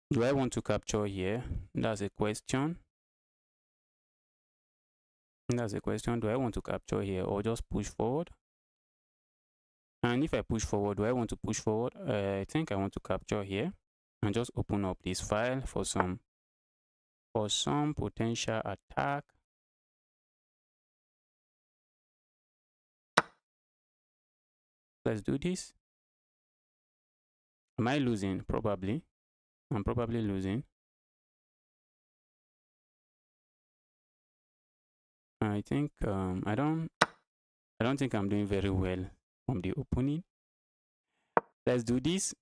A: Do I want to capture here? That's a question. That's a question. Do I want to capture here or just push forward? And if I push forward, do I want to push forward? I think I want to capture here and just open up this file for some potential attack. Let's do this. Am I losing? Probably. I'm probably losing. I think I don't think I'm doing very well from the opening. Let's do this.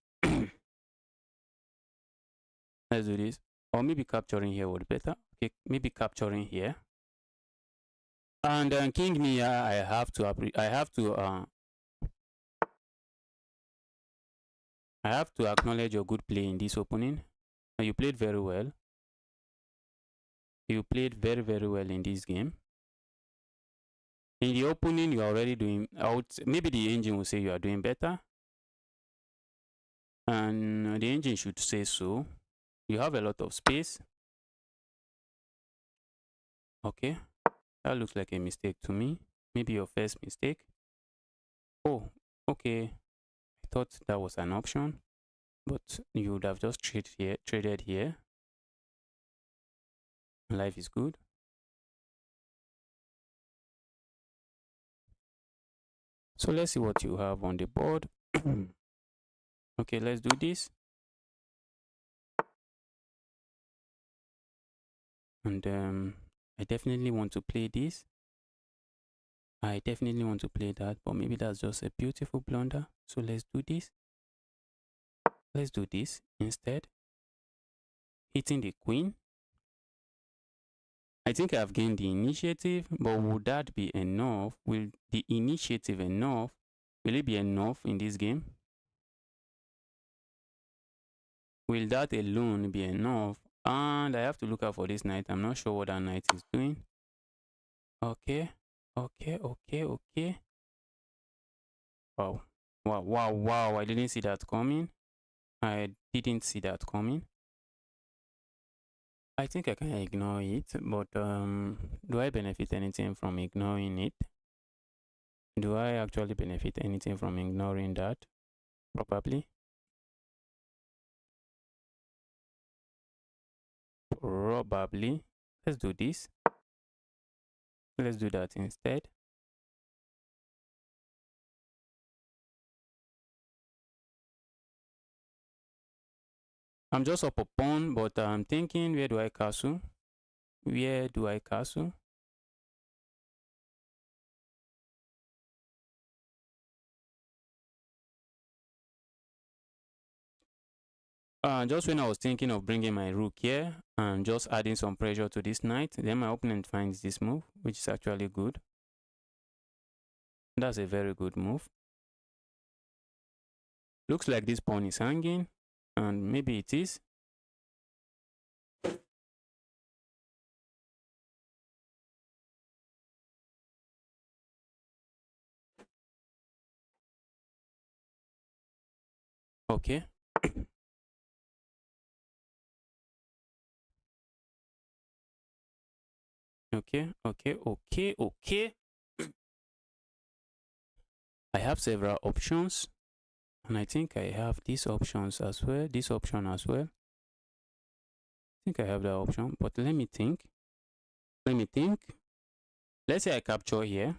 A: Let's do this. Or maybe capturing here would be better. Okay, maybe capturing here. And King Mia, I have to acknowledge your good play in this opening. You played very well. You played very, very well in this game. In the opening, you are already doing out. Maybe the engine will say you are doing better. And the engine should say so. You have a lot of space. Okay. That looks like a mistake to me. Maybe your first mistake. Oh, okay. I thought that was an option. But you would have just traded here. Life is good. So let's see what you have on the board. Okay, let's do this. And I definitely want to play this. I definitely want to play that, but maybe that's just a beautiful blunder. So let's do this. Let's do this instead. Hitting the queen. I think I've gained the initiative, but would that be enough? Will the initiative enough? Will it be enough in this game? will that alone be enough? And I have to look out for this knight. I'm not sure what that knight is doing. Okay, okay. Wow, wow. I didn't see that coming. I didn't see that coming. I think I can ignore it, but do I benefit anything from ignoring it? Do I actually benefit anything from ignoring that? Probably. Probably. Let's do this. Let's do that instead. I'm just up a pawn, but I'm thinking, where do I castle? Where do I castle? Just when I was thinking of bringing my rook here and just adding some pressure to this knight, then my opponent finds this move, which is actually good. That's a very good move. Looks like this pawn is hanging, and maybe it is. Okay. Okay. I have several options, and I think I have these options as well. This option as well. I think I have that option, but let me think. Let's say I capture here,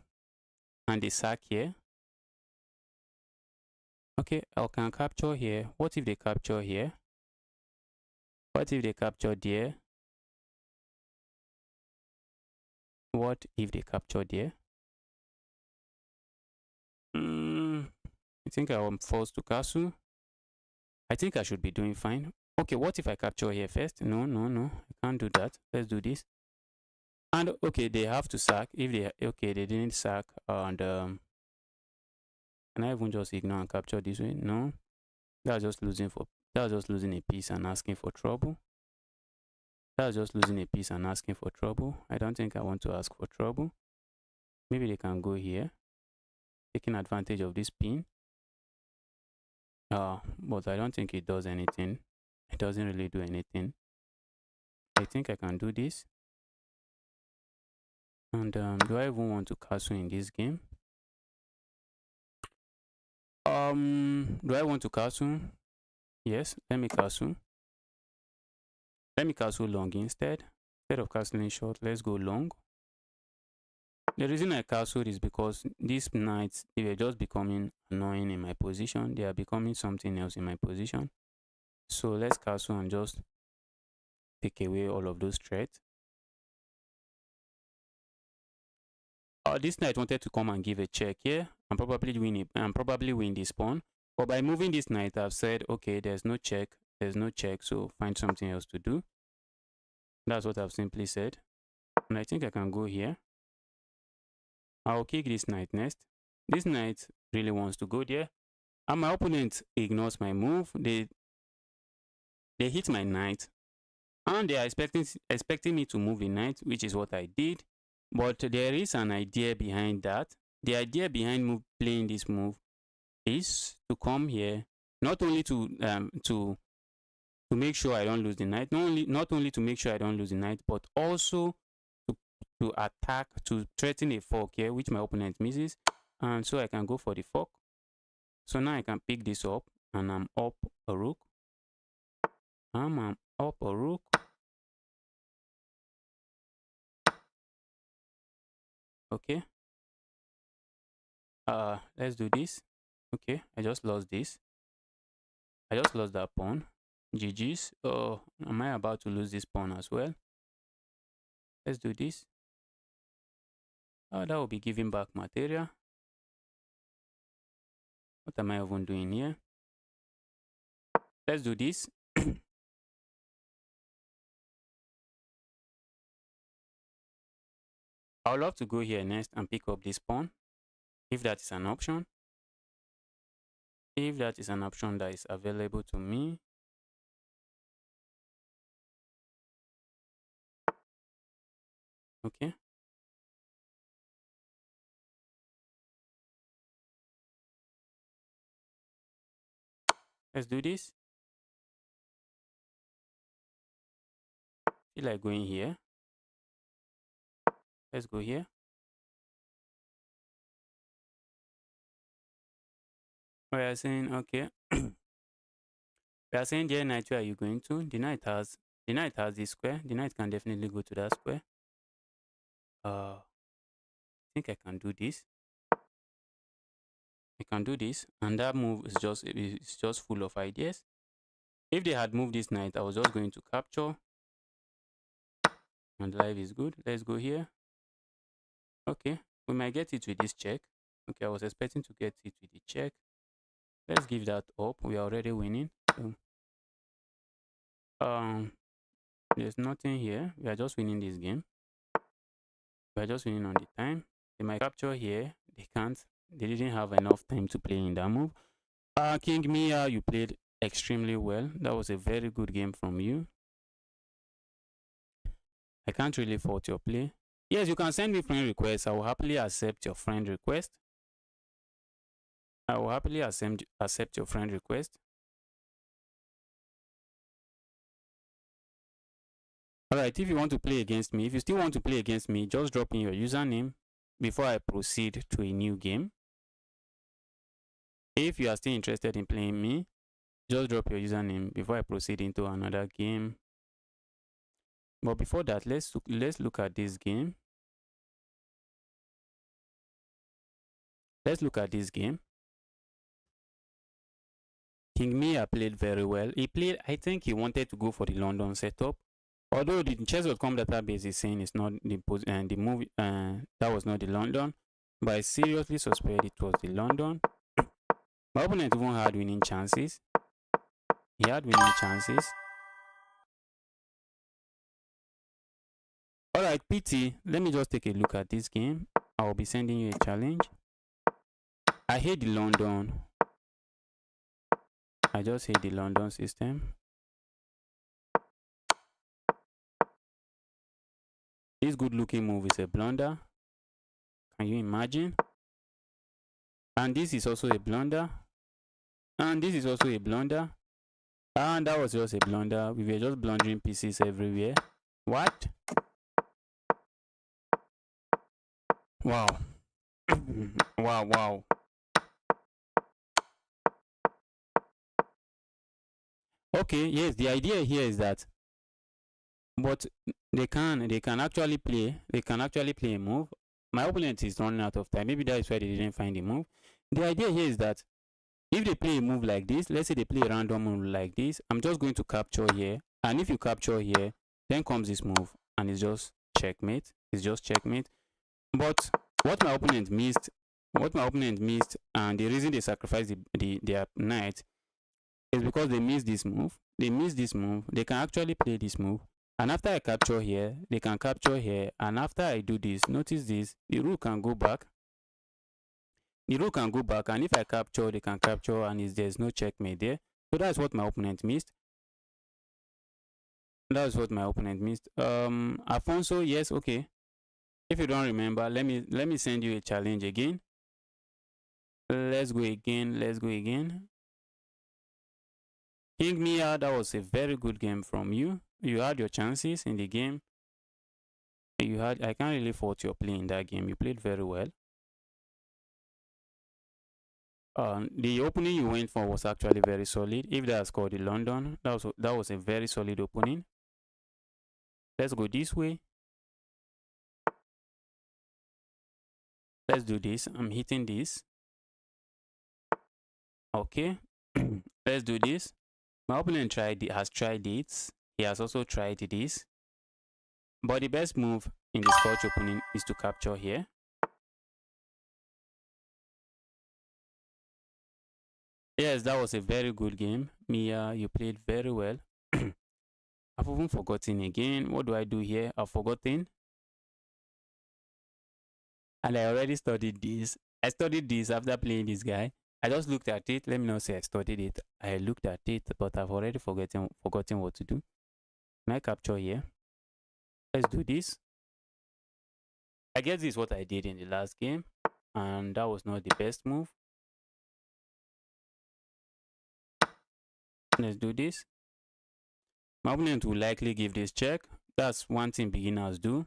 A: and they sack here. Okay, I can capture here. What if they capture here? What if they capture there? What if they capture there? I think I am forced to castle. I think I should be doing fine. Okay, what if I capture here first? No. I can't do that. Let's do this. And okay, they have to sack. If they didn't sack, and can I even just ignore and capture this way? No. That's just losing a piece and asking for trouble. That's just losing a piece and asking for trouble. I don't think I want to ask for trouble. Maybe they can go here, taking advantage of this pin. But I don't think it does anything. It doesn't really do anything. I think I can do this. And do I even want to castle in this game? Do I want to castle? Yes, let me castle. Let me castle long instead. Instead of castling short, let's go long. The reason I castled is because these knights, they were just becoming annoying in my position. They are becoming something else in my position. So let's castle and just take away all of those threats. This knight wanted to come and give a check here and probably win this pawn. But by moving this knight, I've said, okay, there's no check, so find something else to do. That's what I've simply said. And I think I can go here. I'll kick this knight next. This knight really wants to go there. And my opponent ignores my move. They hit my knight. And they are expecting me to move the knight, which is what I did. But there is an idea behind that. The idea behind playing this move is to come here, not only to make sure I don't lose the knight, not only to make sure I don't lose the knight, but also to attack, to threaten a fork here, which my opponent misses, and so I can go for the fork. So now I can pick this up, and I'm up a rook. I'm up a rook. Okay. Let's do this. Okay, I just lost this. I just lost that pawn. GG's. Oh, am I about to lose this pawn as well? Let's do this. That will be giving back material. What am I even doing here? Let's do this. I would love to go here next and pick up this pawn, if that is an option. If that is an option that is available to me. Okay. Let's do this. Feel like going here. Let's go here. We are saying, okay. We are saying, dear knight, where are you going to? The knight has this square. The knight can definitely go to that square. I think I can do this. I can do this, and that move is just full of ideas. If they had moved this knight, I was just going to capture, and life is good. Let's go here. Okay, we might get it with this check. Okay, I was expecting to get it with the check. Let's give that up. We are already winning. So, there's nothing here. We are just winning this game. We are just winning on the time. They might capture here. They can't. They didn't have enough time to play in that move. King Mia, you played extremely well. That was a very good game from you. I can't really fault your play. Yes, you can send me friend requests. I will happily accept your friend request. I will happily accept your friend request. Alright, if you want to play against me, if you still want to play against me, just drop in your username before I proceed to a new game. If you are still interested in playing me, just drop your username before I proceed into another game. But before that, let's look at this game. Let's look at this game. King Mia played very well. I think he wanted to go for the London setup. Although the chess.com database is saying it's not the movie that was not the London, but I seriously suspect it was the London. My opponent even had winning chances. He had winning chances. Alright, PT, let me just take a look at this game. I will be sending you a challenge. I hate the London. I just hate the London system. This good looking move is a blunder. Can you imagine? And this is also a blunder. And this is also a blunder. And that was just a blunder. We were just blundering pieces everywhere. What? Wow. Wow. Okay, yes, the idea here is that but they can actually play a move. My opponent is running out of time. Maybe that is why they didn't find the move. The idea here is that if they play a move like this, let's say they play a random move like this, I'm just going to capture here. And if you capture here, then comes this move and it's just checkmate. It's just checkmate. But what my opponent missed, and the reason they sacrificed their knight is because they missed this move. They missed this move. They can actually play this move. And after I capture here, they can capture here. And after I do this, notice this, the rook can go back. The rook can go back, and if I capture, they can capture, and there's no checkmate there. So that's what my opponent missed. That's what my opponent missed. Alfonso, yes, okay. If you don't remember, let me send you a challenge again. Let's go again. King Mia, that was a very good game from you. You had your chances in the game. I can't really fault your play in that game. You played very well. The opening you went for was actually very solid. If that scored in London, that was a very solid opening. Let's go this way. Let's do this. I'm hitting this. Okay. Let's do this. My opponent has tried it. He has also tried this. But the best move in the Scotch opening is to capture here. Yes, that was a very good game. Mia, you played very well. I've even forgotten again. What do I do here? I've forgotten. And I already studied this. I studied this after playing this guy. I just looked at it. Let me not say I studied it. I looked at it, but I've already forgotten what to do. Can I capture here? Let's do this. I guess this is what I did in the last game, and that was not the best move. Let's do this. My opponent will likely give this check. That's one thing beginners do.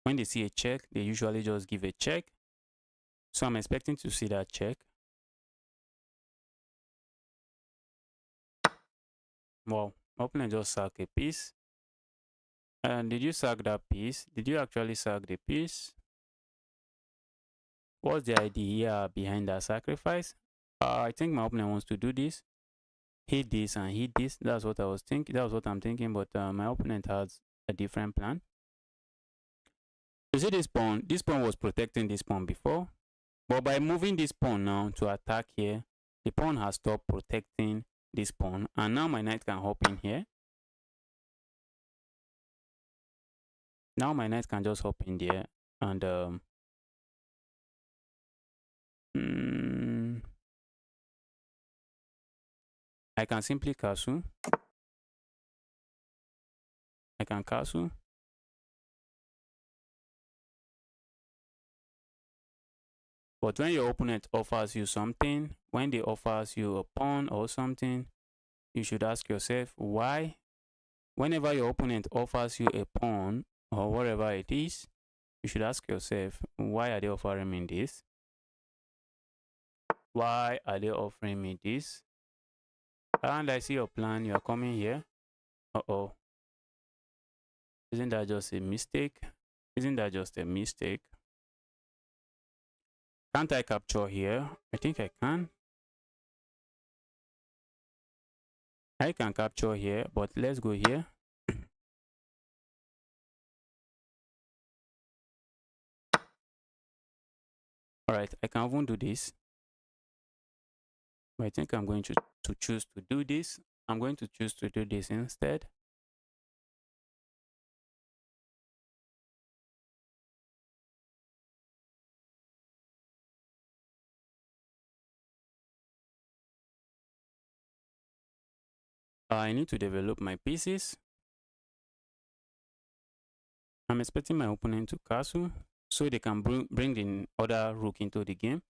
A: When they see a check, they usually just give a check. So I'm expecting to see that check. Wow, my opponent just sack a piece. And did you sack that piece? Did you actually sack the piece? What's the idea behind that sacrifice? I think my opponent wants to do this. Hit this and hit this. That's what I was thinking. That was what I'm thinking. But my opponent has a different plan. You see this pawn? This pawn was protecting this pawn before. But by moving this pawn now to attack here, the pawn has stopped protecting this pawn. And now my knight can hop in here. Now my knight can just hop in there and I can simply castle. I can castle. But when your opponent offers you something, when they offers you a pawn or something, you should ask yourself why. Whenever your opponent offers you a pawn or whatever it is, you should ask yourself, why are they offering me this? Why are they offering me this? And I see your plan. You are coming here. Uh-oh. Isn't that just a mistake? Isn't that just a mistake? Can't I capture here? I think I can. I can capture here, but let's go here. Alright, I can even do this. But I think I'm going to choose to do this. I'm going to choose to do this instead. I need to develop my pieces. I'm expecting my opponent to castle so they can bring the other rook into the game.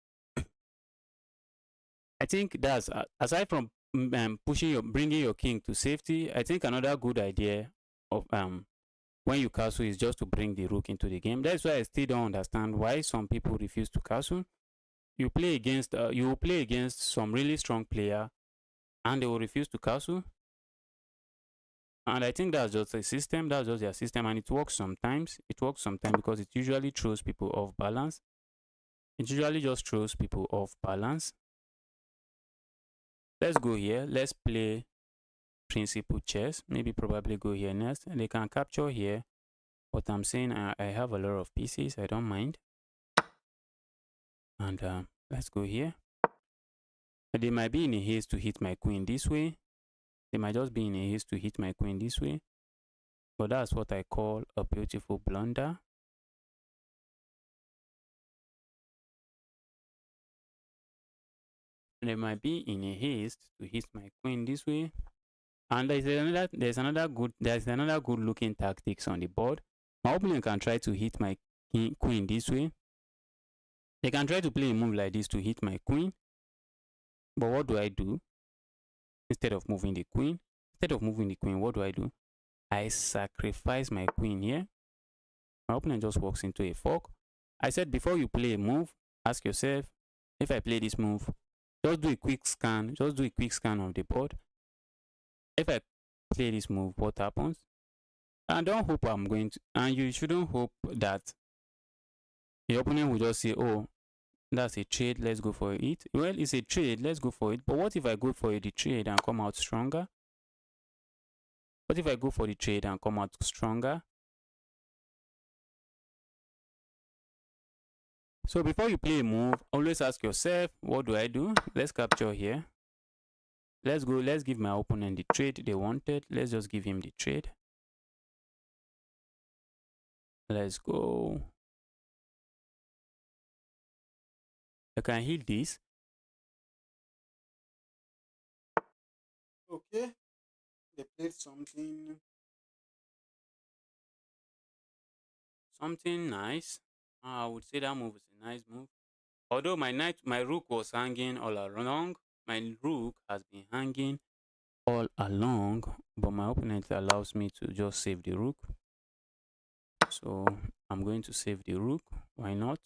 A: I think that's aside from bringing your king to safety. I think another good idea of when you castle is just to bring the rook into the game. That's why I still don't understand why some people refuse to castle. You will play against some really strong player, and they will refuse to castle. And I think that's just a system. That's just their system, and it works sometimes. It works sometimes because it usually throws people off balance. It usually just throws people off balance. Let's go here. Let's play principal chess. Maybe probably go here next. And they can capture here. But I'm saying I have a lot of pieces. I don't mind. And let's go here. They might be in a haste to hit my queen this way. They might just be in a haste to hit my queen this way. But that's what I call a beautiful blunder. They might be in a haste to hit my queen this way. And there's another good looking tactics on the board. My opponent can try to hit my queen this way. They can try to play a move like this to hit my queen. But what do I do? Instead of moving the queen, what do? I sacrifice my queen here. My opponent just walks into a fork. I said before you play a move, ask yourself, if I play this move, just do a quick scan. Just do a quick scan of the board. If I play this move, what happens? And don't hope I'm going to, and you shouldn't hope that the opponent will just say, oh, that's a trade, let's go for it. Well, it's a trade, let's go for it. But what if I go for the trade and come out stronger? What if I go for the trade and come out stronger? So before you play a move, always ask yourself, what do? Let's capture here. Let's go, let's give my opponent the trade they wanted. Let's just give him the trade. Let's go. I can hit this. Okay. They played something nice. I would say that move is a nice move. Although my rook was hanging all along, my rook has been hanging all along, but my opponent allows me to just save the rook. So I'm going to save the rook. Why not?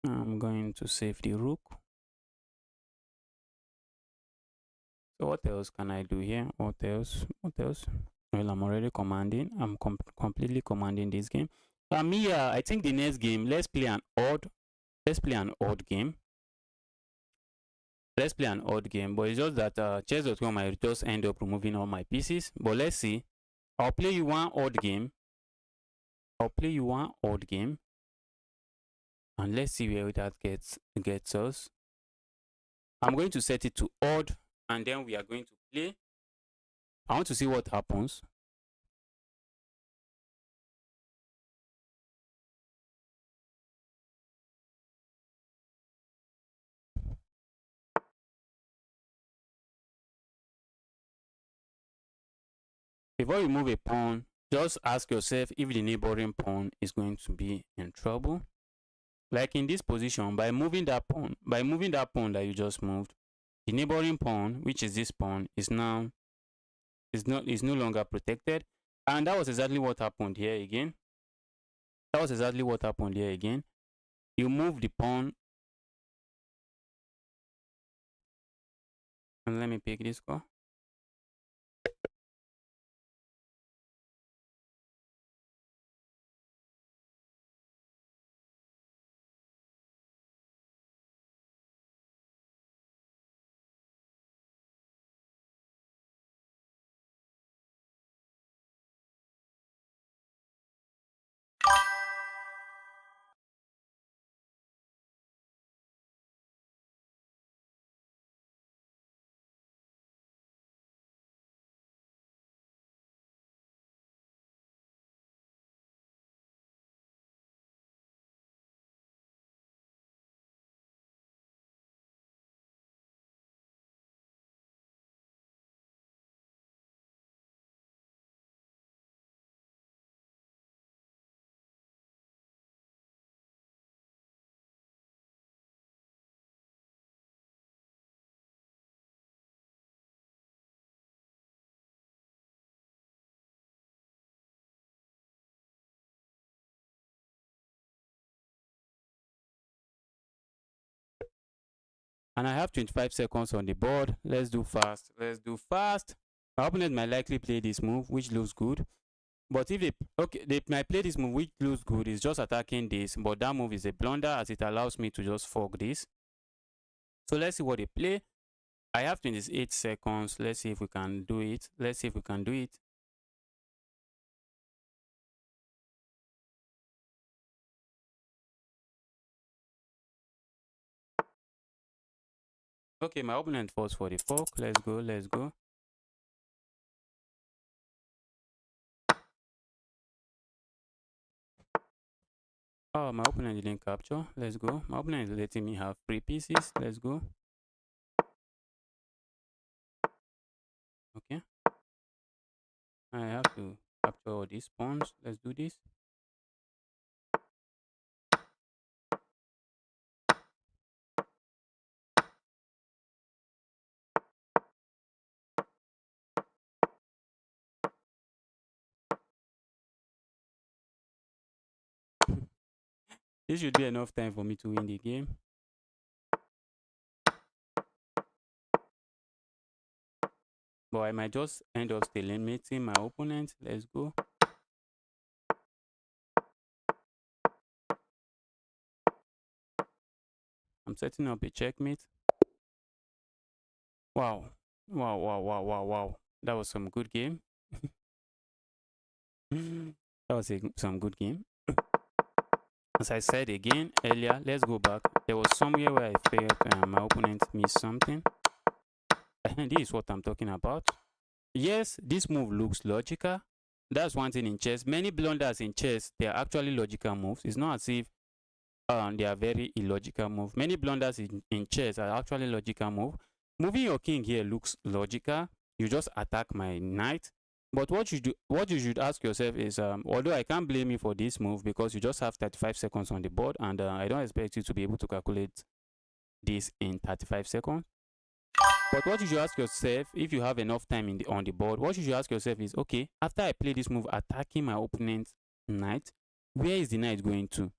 A: I'm going to save the rook. So what else can I do here? What else? What else? Well, I'm already commanding. I'm completely commanding this game. Yeah, I think the next game, let's play an odd. Let's play an odd game. Let's play an odd game. But it's just that chess.com might just end up removing all my pieces. But let's see. I'll play you one odd game. I'll play you one odd game. And let's see where that gets us. I'm going to set it to odd. And then we are going to play. I want to see what happens. Before you move a pawn, just ask yourself if the neighboring pawn is going to be in trouble. Like in this position, by moving that pawn that you just moved, the neighboring pawn, which is this pawn, is no longer protected. And that was exactly what happened here again. That was exactly what happened here again. You move the pawn. And let me pick this call. And I have 25 seconds on the board. Let's do fast. Let's do fast. My opponent might likely play this move, which looks good. But if they might play this move, which looks good, is just attacking this. But that move is a blunder as it allows me to just fork this. So let's see what they play. I have 28 seconds. Let's see if we can do it. Let's see if we can do it. Okay, my opponent falls for the fork. Let's go. Let's go. Oh, my opponent didn't capture. Let's go. My opponent is letting me have 3 pieces. Let's go. Okay. I have to capture all these pawns. Let's do this. This should be enough time for me to win the game. But I might just end up stalemating my opponent. Let's go. I'm setting up a checkmate. Wow. Wow, wow, wow, wow, wow. That was some good game. That was some good game. As I said again earlier, let's go back. There was somewhere where I failed and my opponent missed something. And this is what I'm talking about. Yes, this move looks logical. That's one thing in chess. Many blunders in chess, they are actually logical moves. It's not as if They are very illogical move. Many blunders in chess are actually logical move. Moving your king here looks logical. You just attack my knight. But what you should ask yourself is, although I can't blame you for this move because you just have 35 seconds on the board, and I don't expect you to be able to calculate this in 35 seconds. But what you should ask yourself, if you have enough time on the board, what you should ask yourself is, okay, after I play this move attacking my opponent's knight, where is the knight going to?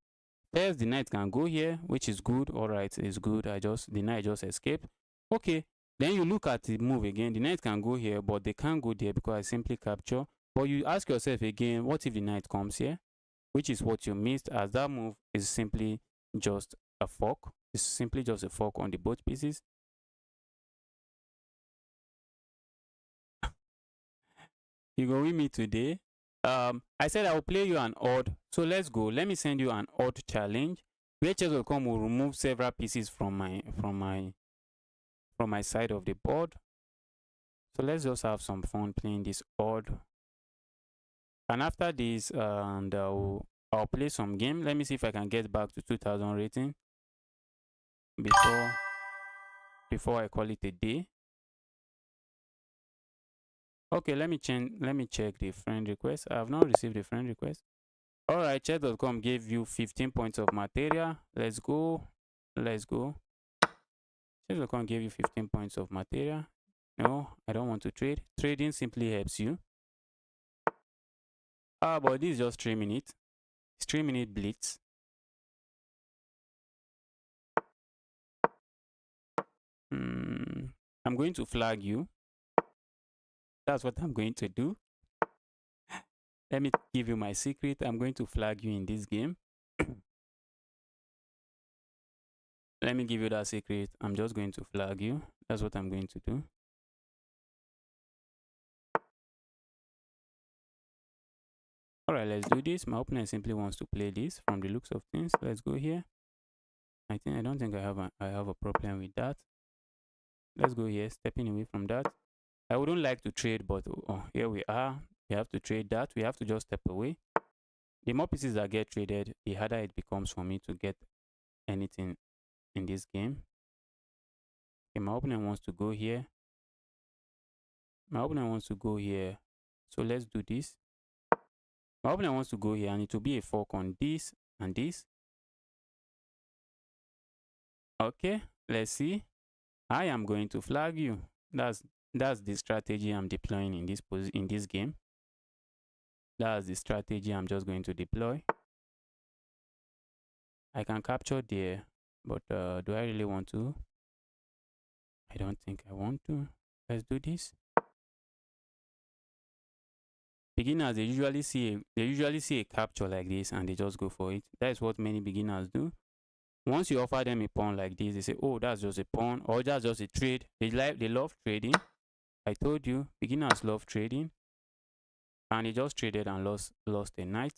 A: First, the knight can go here, which is good. All right, it's good. The knight just escaped. Okay, then you look at the move again. The knight can go here, but they can't go there because I simply capture. But you ask yourself again, what if the knight comes here? Which is what you missed, as that move is simply just a fork. It's simply just a fork on the both pieces. You go with me today. I said I will play you an odd. So let's go. Let me send you an odd challenge. Where chess.com will remove several pieces from my side of the board. So let's just have some fun playing this odd. And after this, and I'll play some game. Let me see if I can get back to 2000 rating before I call it a day. Okay, let me check the friend request. I have not received the friend request. All right, chess.com gave you 15 points of material. Let's go. Chess.com gave you 15 points of material. No, I don't want to trade. Trading simply helps you. But this is just 3 minutes. It's 3-minute blitz. I'm going to flag you. That's what I'm going to do. Let me give you my secret. I'm going to flag you in this game. Let me give you that secret. I'm just going to flag you. That's what I'm going to do. All right, let's do this. My opponent simply wants to play this from the looks of things. Let's go here. I don't think I have a problem with that. Let's go here, stepping away from that. I wouldn't like to trade, but here we are. We have to trade that. We have to just step away. The more pieces that get traded, the harder it becomes for me to get anything in this game. Okay, my opponent wants to go here. So let's do this. My opponent wants to go here, and it will be a fork on this and this. Okay, let's see. I am going to flag you. That's the strategy I'm deploying in this game. That's the strategy I'm just going to deploy. I can capture there, but do I really want to? I don't think I want to. Let's do this. Beginners, they usually see a capture like this and they just go for it. That's what many beginners do. Once you offer them a pawn like this, they say, oh, that's just a pawn, or that's just a trade. They love trading. I told you, beginners love trading. And they just traded and lost a knight.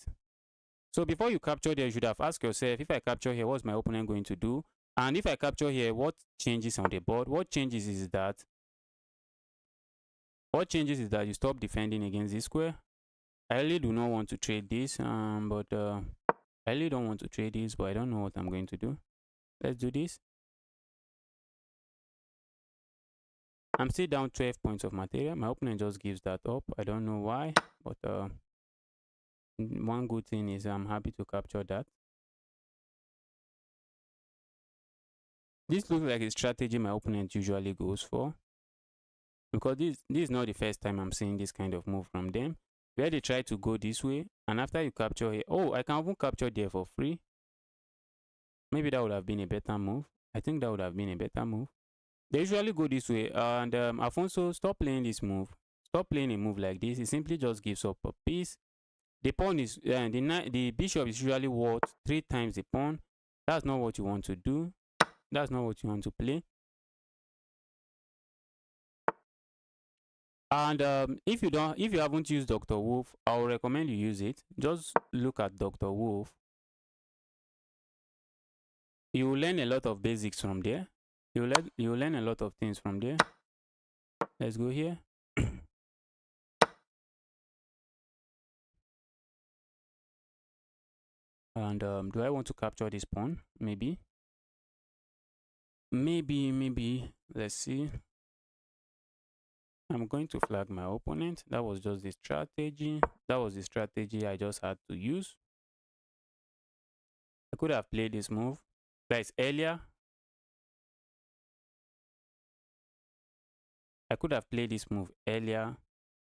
A: So before you capture there, you should have asked yourself, if I capture here, what's my opponent going to do? And if I capture here, what changes on the board? What changes is that you stop defending against this square. I really do not want to trade this, but I really don't want to trade this, but I don't know what I'm going to do. Let's do this. I'm still down 12 points of material. My opponent just gives that up. I don't know why, but one good thing is I'm happy to capture that. This looks like a strategy my opponent usually goes for, because this is not the first time I'm seeing this kind of move from them, where they try to go this way, and after you capture here, oh, I can even capture there for free. Maybe that would have been a better move. I think that would have been a better move. They usually go this way, and Alfonso, stop playing this move. Stop playing a move like this. It simply just gives up a piece. The pawn is the bishop is usually worth 3 times the pawn. That's not what you want to do. That's not what you want to play. And if you haven't used Dr. Wolf, I would recommend you use it. Just look at Dr. Wolf. You will learn a lot of basics from there. You will learn a lot of things from there. Let's go here. And do I want to capture this pawn? Maybe. Let's see. I'm going to flag my opponent. That was just the strategy. That was the strategy I just had to use. I could have played this move. That is earlier. I could have played this move earlier.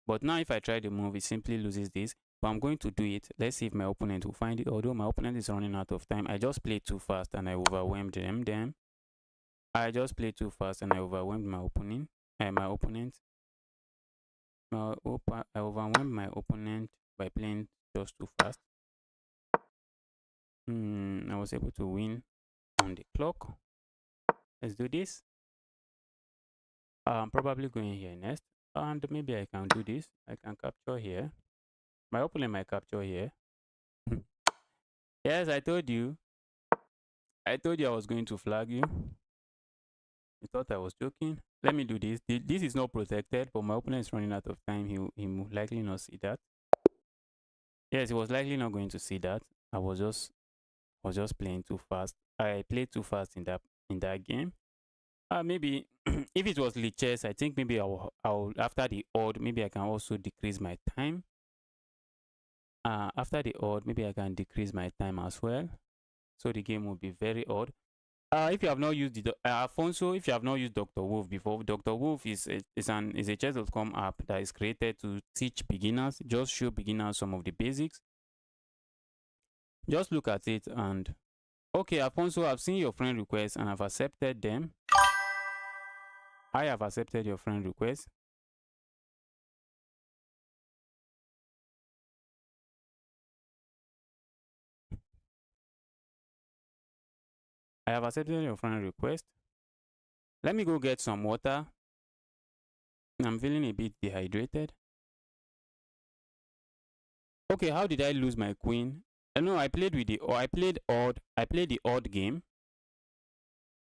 A: But now if I try the move, it simply loses this. But I'm going to do it. Let's see if my opponent will find it. Although my opponent is running out of time, I just played too fast and I overwhelmed them. I just played too fast and I overwhelmed my opponent. My opponent. I overwhelmed my opponent by playing just too fast. I was able to win on the clock. Let's do this. I'm probably going here next. And maybe I can do this. I can capture here. My opponent might capture here. Yes, I told you. I told you I was going to flag you. You thought I was joking. Let me do this. This is not protected, but my opponent is running out of time. He will likely not see that. Yes, he was likely not going to see that. I was just playing too fast. I played too fast in that game. Maybe if it was chess, I think maybe I'll after the odd, maybe I can also decrease my time. After the odd, maybe I can decrease my time as well. So the game will be very odd. If you have not used the Alfonso, if you have not used Dr. Wolf before, Dr. Wolf is a chess.com app that is created to teach beginners, just show beginners some of the basics. Just look at it and okay, Alfonso, I've seen your friend requests and I've accepted them. I have accepted your friend request. I have accepted your friend request. Let me go get some water. I'm feeling a bit dehydrated. Okay, how did I lose my queen? No, I played with the I played odd. I played the odd game.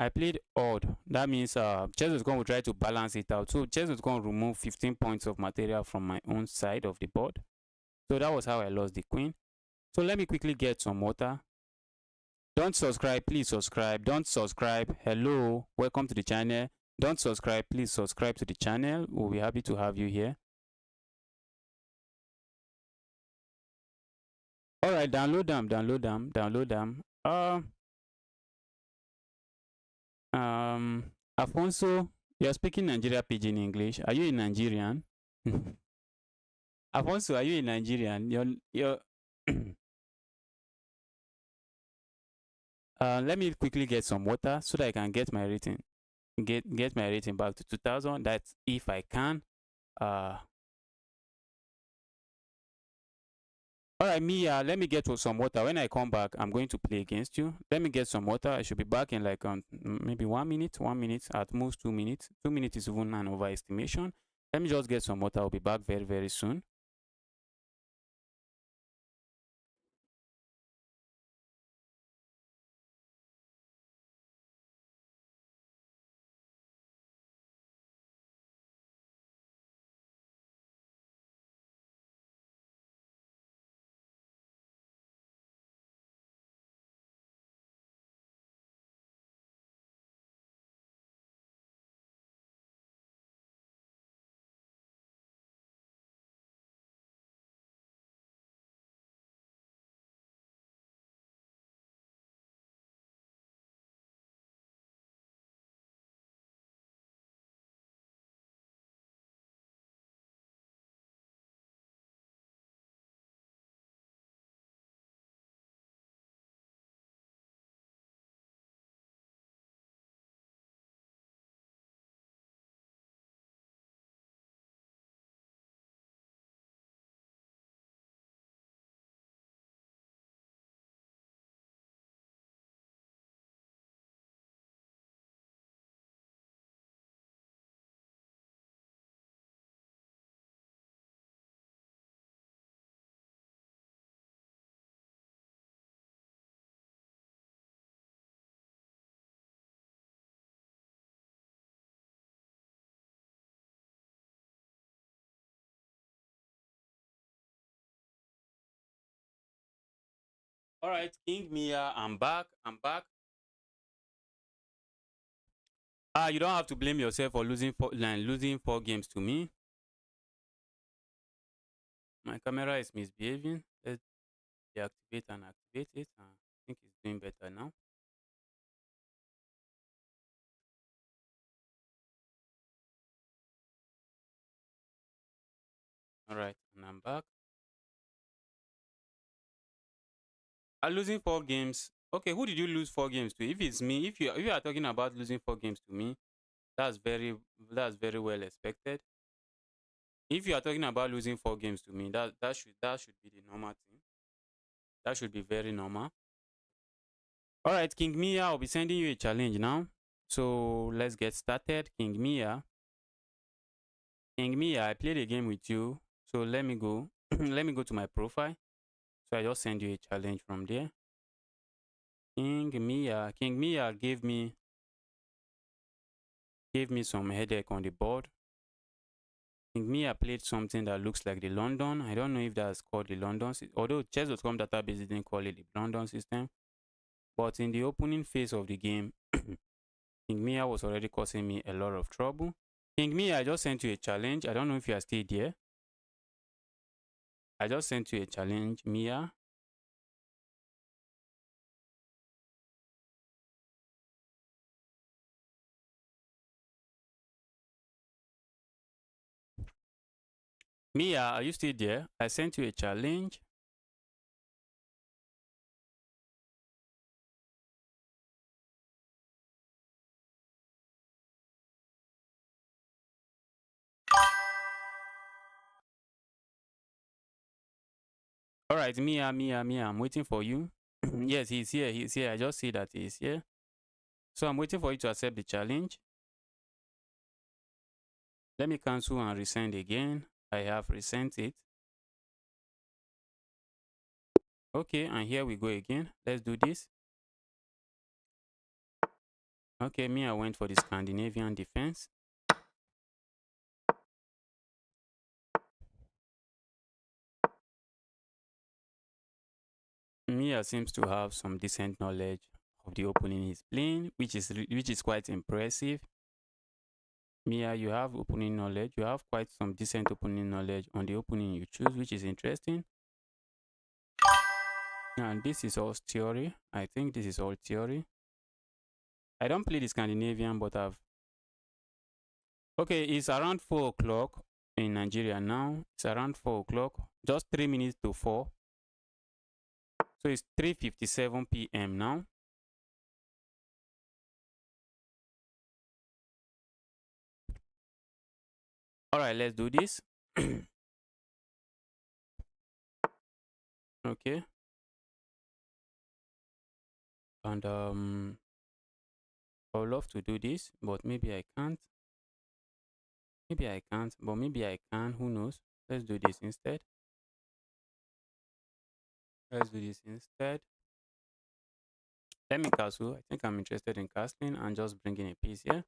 A: I played odd. That means chess.com will try to balance it out. So chess.com will remove 15 points of material from my own side of the board. So that was how I lost the queen. So let me quickly get some water. Don't subscribe, please subscribe. Don't subscribe. Hello, welcome to the channel. Don't subscribe, please subscribe to the channel. We'll be happy to have you here. All right, download them. Afonso, you're speaking Nigeria Pidgin English. Are you a Nigerian? Afonso, are you a Nigerian? You're let me quickly get some water so that I can get my rating. Get my rating back to 2000. That's if I can. All right, Mia, let me get some water. When I come back, I'm going to play against you. Let me get some water. I should be back in like maybe 1 minute, at most 2 minutes. 2 minutes is even an overestimation. Let me just get some water. I'll be back very, very soon. All right, King Mia, I'm back. I'm back. You don't have to blame yourself for losing 4 games to me. My camera is misbehaving. Let's deactivate and activate it. I think it's doing better now. All right, and I'm back. Losing 4 games. Okay, who did you lose 4 games to? If it's me, if you are talking about losing 4 games to me, that's very well expected. If you are talking about losing 4 games to me, that should be the normal thing. That should be very normal. All right, King Mia, I'll be sending you a challenge now. So let's get started. King Mia, I played a game with you. So let me go. Let me go to my profile. So I just send you a challenge from there. King Mia gave me some headache on the board. King Mia played something that looks like the London. I don't know if that's called the London. Although chess.com database didn't call it the London system. But in the opening phase of the game, King Mia was already causing me a lot of trouble. King Mia, I just sent you a challenge. I don't know if you are still there. I just sent you a challenge, Mia. Mia, are you still there? I sent you a challenge. All right, Mia, I'm waiting for you. Yes, he's here. He's here. I just see that he's here. So I'm waiting for you to accept the challenge. Let me cancel and resend again. I have resent it. Okay, and here we go again. Let's do this. Okay, Mia went for the Scandinavian defense. Mia seems to have some decent knowledge of the opening he's playing, which is quite impressive. Mia, you have opening knowledge. You have quite some decent opening knowledge on the opening you choose, which is interesting. And this is all theory. I think this is all theory. I don't play the Scandinavian, but I've... Okay, it's around 4 o'clock in Nigeria now. It's around 4 o'clock. Just 3 minutes to 4. So it's 3:57 p.m. now. All right, let's do this. Okay. And I would love to do this, but maybe I can't. Maybe I can't, but maybe I can. Who knows? Let's do this instead. Let's do this instead. Let me castle. I think I'm interested in castling and just bringing a piece here.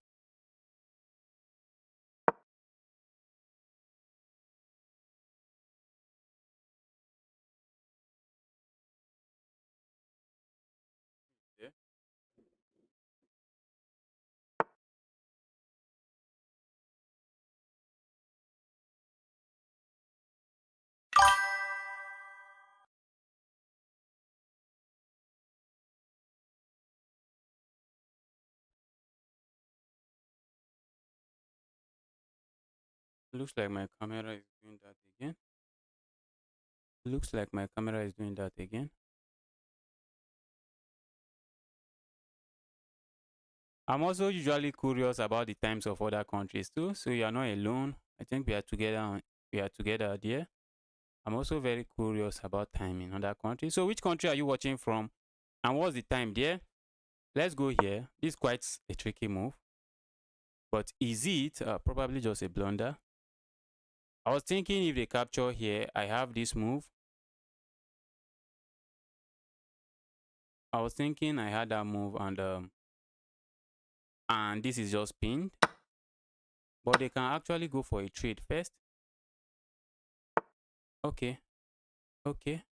A: Yeah. Looks like my camera is doing that again. Looks like my camera is doing that again. I'm also usually curious about the times of other countries too, so you are not alone. I think we are together. We are together there. I'm also very curious about time in other countries. So, which country are you watching from, and what's the time there? Let's go here. This is quite a tricky move, but is it probably just a blunder? I was thinking if they capture here, I have this move. I was thinking I had that move, and this is just pinned. But they can actually go for a trade first. Okay. Okay.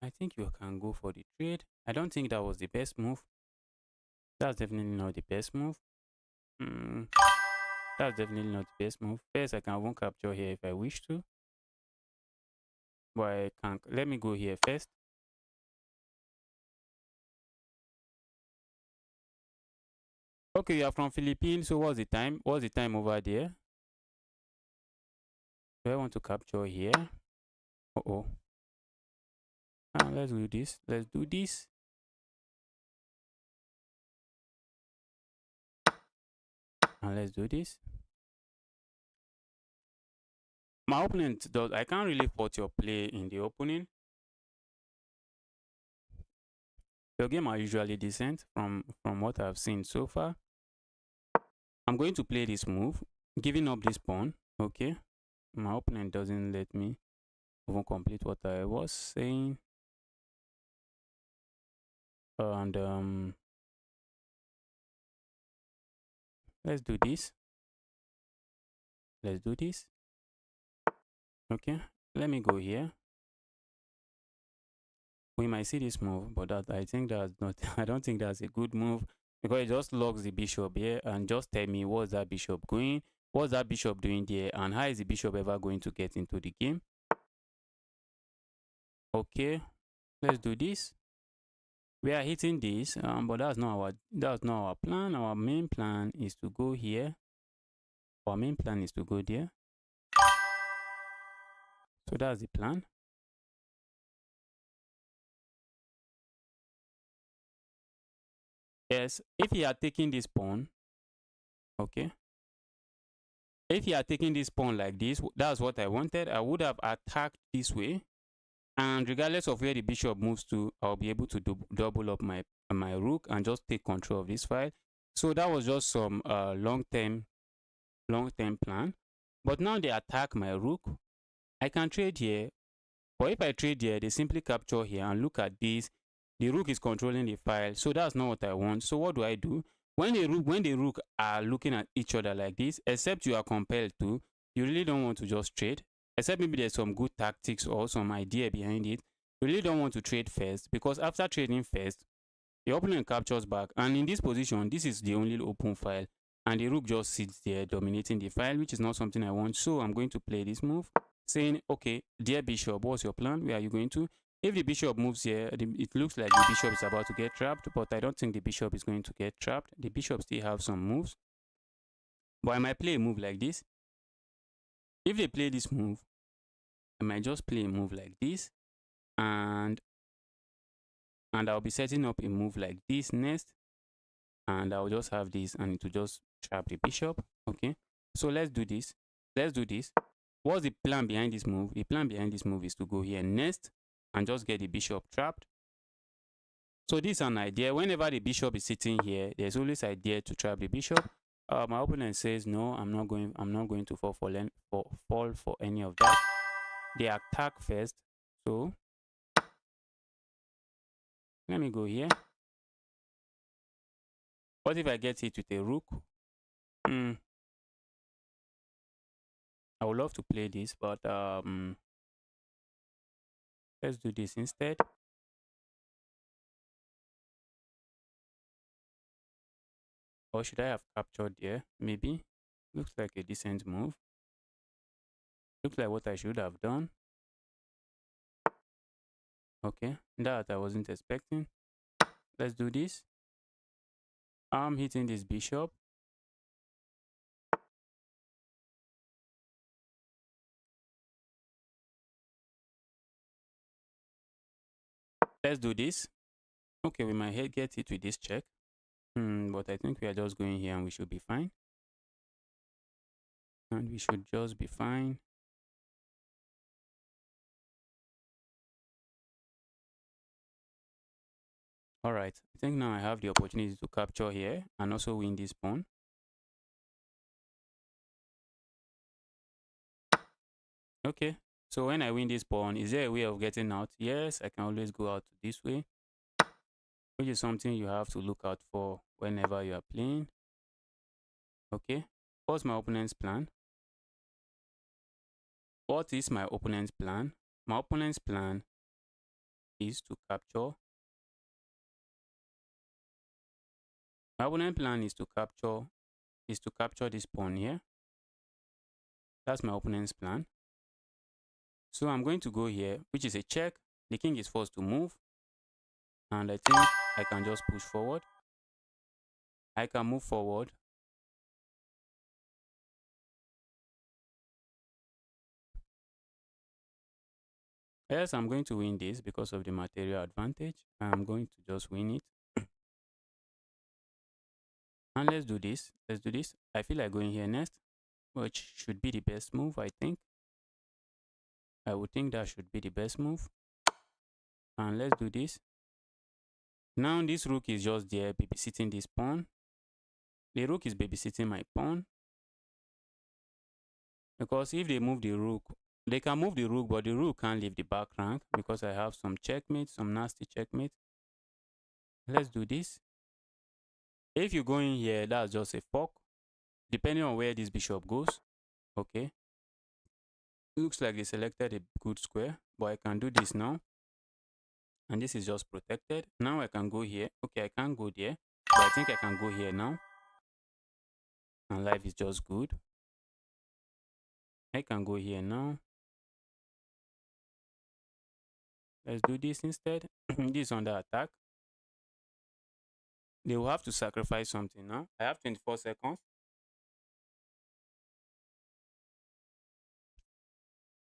A: I think you can go for the trade. I don't think that was the best move. That's definitely not the best move. Mm, that's definitely not the best move. First, I can even capture here if I wish to. But I can't. Let me go here first. Okay, you are from Philippines. So what's the time? What's the time over there? Do I want to capture here? Uh-oh. Let's do this. Let's do this. And let's do this. My opponent does. I can't really fault your play in the opening. Your game are usually decent from what I've seen so far. I'm going to play this move, giving up this pawn. Okay. My opponent doesn't let me even complete what I was saying. And let's do this. Let's do this. Okay. Let me go here. We might see this move, but that I think that's not. I don't think that's a good move because it just locks the bishop here and just tell me what's that bishop going, what's that bishop doing there, and how is the bishop ever going to get into the game? Okay, let's do this. We are hitting this, but that's not our plan. Our main plan is to go here. Our main plan is to go there. So that's the plan. Yes, if you are taking this pawn, okay. If you are taking this pawn like this, that's what I wanted. I would have attacked this way, and regardless of where the bishop moves to, I'll be able to double up my rook and just take control of this file. So that was just some long-term plan. But now they attack my rook. I can trade here, but if I trade here, they simply capture here and look at this. The rook is controlling the file, so that's not what I want. So what do I do? When the rook are looking at each other like this, except you are compelled to, you really don't want to just trade. Except maybe there's some good tactics or some idea behind it. You really don't want to trade first, because after trading first, the opponent captures back, and in this position, this is the only open file, and the rook just sits there dominating the file, which is not something I want. So I'm going to play this move, saying, okay, dear bishop, what's your plan? Where are you going to? If the bishop moves here, it looks like the bishop is about to get trapped, but I don't think the bishop is going to get trapped. The bishop still have some moves, but I might play a move like this. If they play this move, I might just play a move like this, and I'll be setting up a move like this next, and I'll just have this, and it will just trap the bishop. Okay, so let's do this. Let's do this. What's the plan behind this move? The plan behind this move is to go here next and just get the bishop trapped. So this is an idea. Whenever the bishop is sitting here, there's always idea to trap the bishop. My opponent says no, I'm not going to fall for any of that. They attack first. So let me go here. What if I get hit with a rook? I would love to play this, but let's do this instead. Or should I have captured there? Maybe. Looks like a decent move. Looks like what I should have done. Okay, that I wasn't expecting. Let's do this. I'm hitting this bishop. Let's do this. Okay, we might get it with this check. But I think we are just going here and we should be fine. And we should just be fine. All right, I think now I have the opportunity to capture here and also win this pawn. Okay, so when I win this pawn, is there a way of getting out? Yes, I can always go out this way, which is something you have to look out for whenever you are playing. Okay, what's my opponent's plan? What is my opponent's plan? My opponent's plan is to capture. My opponent plan is to capture this pawn here. That's my opponent's plan. So I'm going to go here, which is a check. The king is forced to move. And I think I can just push forward. I can move forward. Yes, I'm going to win this because of the material advantage. I'm going to just win it. And let's do this. Let's do this. I feel like going here next, which should be the best move, I think. I would think that should be the best move. And let's do this. Now this rook is just there babysitting this pawn. The rook is babysitting my pawn. Because if they move the rook, they can move the rook, but the rook can't leave the back rank because I have some checkmate, some nasty checkmate. Let's do this. If you go in here, that's just a fork. Depending on where this bishop goes. Okay. Looks like they selected a good square, but I can do this now. And this is just protected. Now I can go here. Okay, I can't go there, but I think I can go here now. And life is just good. I can go here now. Let's do this instead. This is under attack. They will have to sacrifice something now. I have 24 seconds.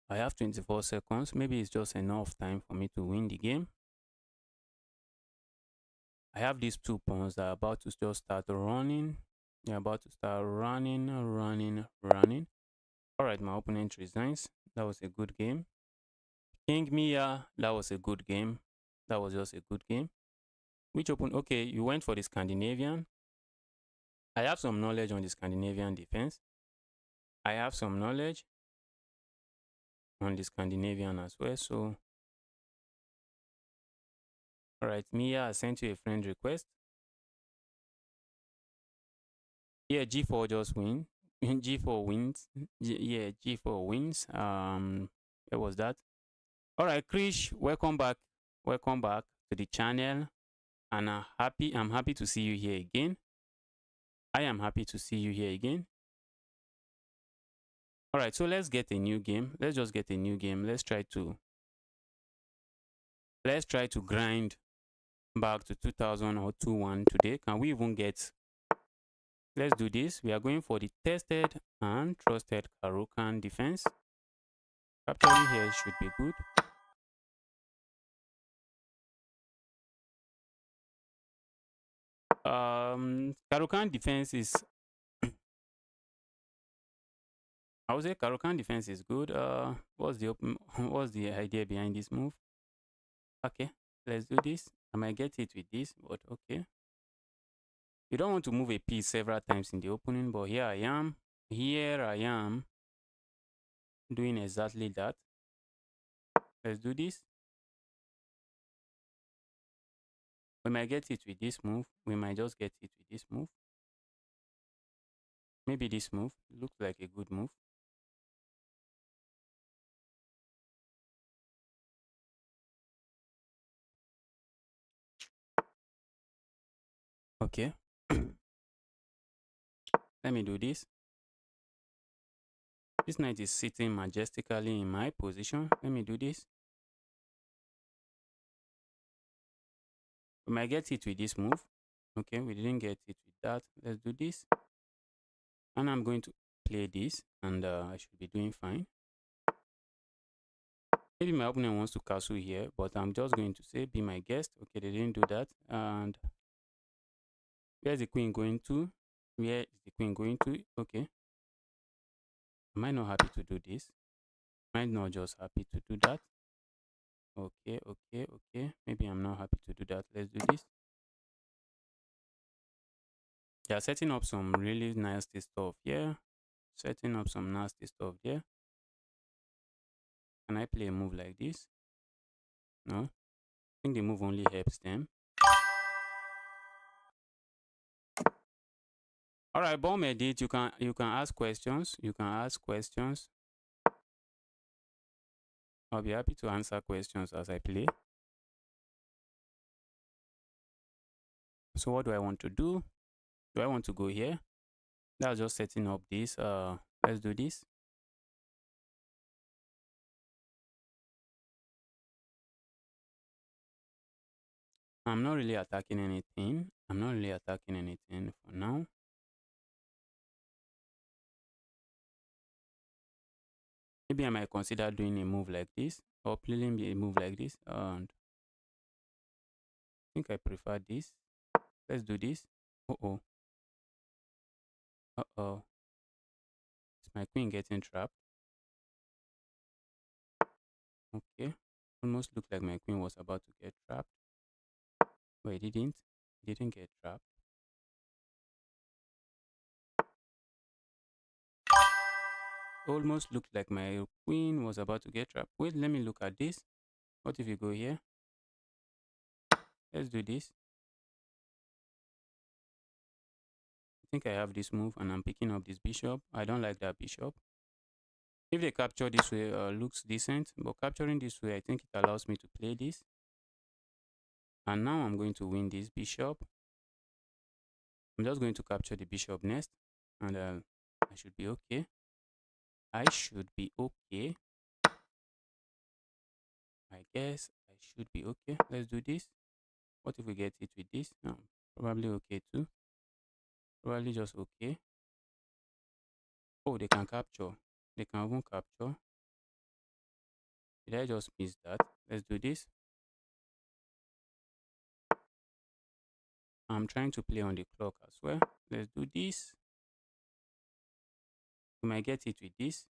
A: I have 24 seconds. Maybe it's just enough time for me to win the game. I have these two pawns that are about to just start running. They're about to start running. All right, my opponent resigns. That was a good game. King Mia, that was a good game. That was just a good game. Which open? Okay, you went for the Scandinavian. I have some knowledge on the Scandinavian defense. I have some knowledge on the Scandinavian as well. So, all right, Mia, I sent you a friend request. Yeah, G4 just win. G4 wins. Yeah, G4 wins. Where was that? All right, Krish, welcome back. Welcome back to the channel. And I'm happy to see you here again. I am happy to see you here again. All right, so let's get a new game. Let's just get a new game. Let's try to grind back to 2000 or 21 today. Can we even get? Let's do this. We are going for the tested and trusted Caro-Kann defense. Capturing here should be good. Caro-Kann defense is I would say Caro-Kann defense is good. What's the idea behind this move? Okay, let's do this. I might get it with this, but okay. You don't want to move a piece several times in the opening, but here I am. Here I am doing exactly that. Let's do this. We might get it with this move. We might just get it with this move. Maybe this move looks like a good move. Okay. Let me do this. This knight is sitting majestically in my position. Let me do this. We might get it with this move. Okay, we didn't get it with that. Let's do this. And I'm going to play this, and I should be doing fine. Maybe my opponent wants to castle here, but I'm just going to say, be my guest. Okay, they didn't do that. And where's the queen going to? Where is the queen going to? Okay. Am I not happy to do this? Am I not just happy to do that? Okay. Maybe I'm not happy to do that. Let's do this. They are setting up some really nasty stuff here. Setting up some nasty stuff there. Can I play a move like this? No. I think the move only helps them. All right, bomb edit. You can ask questions. You can ask questions. I'll be happy to answer questions as I play. So what do I want to do? Do I want to go here? That's just setting up this. Let's do this. I'm not really attacking anything. I'm not really attacking anything for now. Maybe I might consider doing a move like this or playing a move like this. And I think I prefer this. Let's do this. Uh-oh. Uh-oh. Is my queen getting trapped? Okay. Almost looked like my queen was about to get trapped. But it didn't. It didn't get trapped. Almost looked like my queen was about to get trapped. Wait, let me look at this. What if you go here? Let's do this. I think I have this move and I'm picking up this bishop. I don't like that bishop. If they capture this way, looks decent. But capturing this way, I think it allows me to play this. And now I'm going to win this bishop. I'm just going to capture the bishop next. And I should be okay. I should be okay. I guess I should be okay. Let's do this. What if we get it with this? No, probably okay too. Probably just okay. Oh, they can capture. They can even capture. Did I just miss that? Let's do this. I'm trying to play on the clock as well. Let's do this. We might get it with this.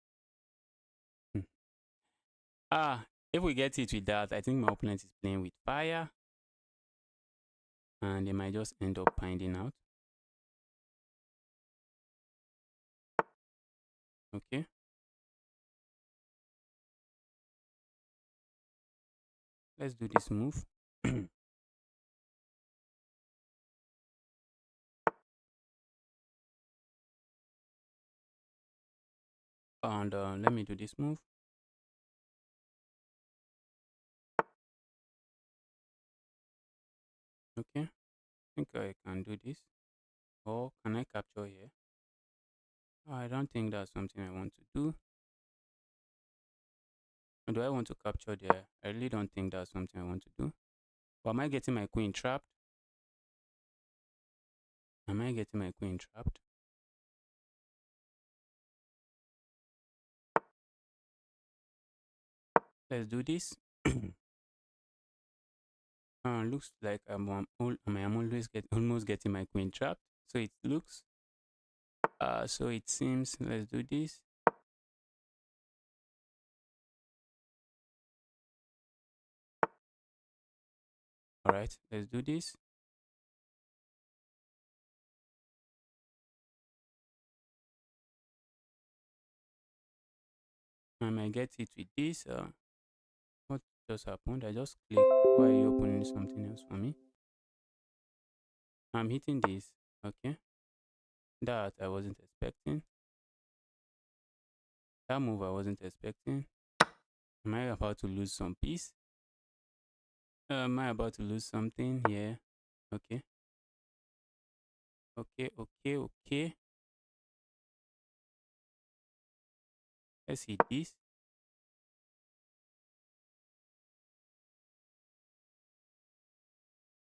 A: If we get it with that, I think my opponent is playing with fire. And they might just end up finding out. Okay. Let's do this move. And let me do this move. Okay. I think I can do this. Or can I capture here? I don't think that's something I want to do. Or do I want to capture there? I really don't think that's something I want to do. Or am I getting my queen trapped? Am I getting my queen trapped? Let's do this. Looks like I'm almost getting my queen trapped. So it looks. So it seems. Let's do this. All right. Let's do this. I might get it with this. What just happened? I just clicked. Why are you opening something else for me? I'm hitting this. Okay. That I wasn't expecting. That move I wasn't expecting. Am I about to lose some piece? Am I about to lose something? Yeah. Okay. Okay. Let's hit this.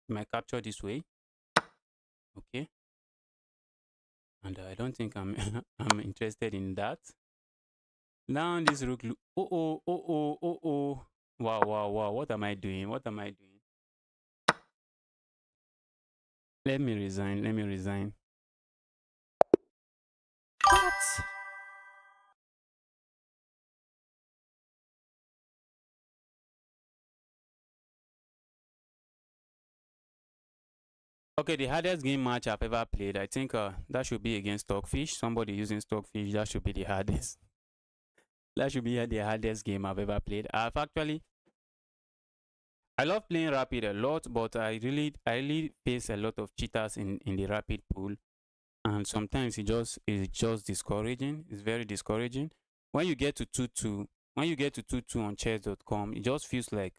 A: Am I capture this way? Okay. And I don't think I'm I'm interested in that. Now this rook look. Oh. Wow. What am I doing? What am I doing? Let me resign. What? Okay, the hardest game match I've ever played. I think that should be against Stockfish. Somebody using Stockfish. That should be the hardest. That should be the hardest game I've ever played. I love playing Rapid a lot, but I really face a lot of cheaters in the Rapid pool, and sometimes it's just discouraging. It's very discouraging. When you get to 2-2, when you get to 2-2 on chess.com, it just feels like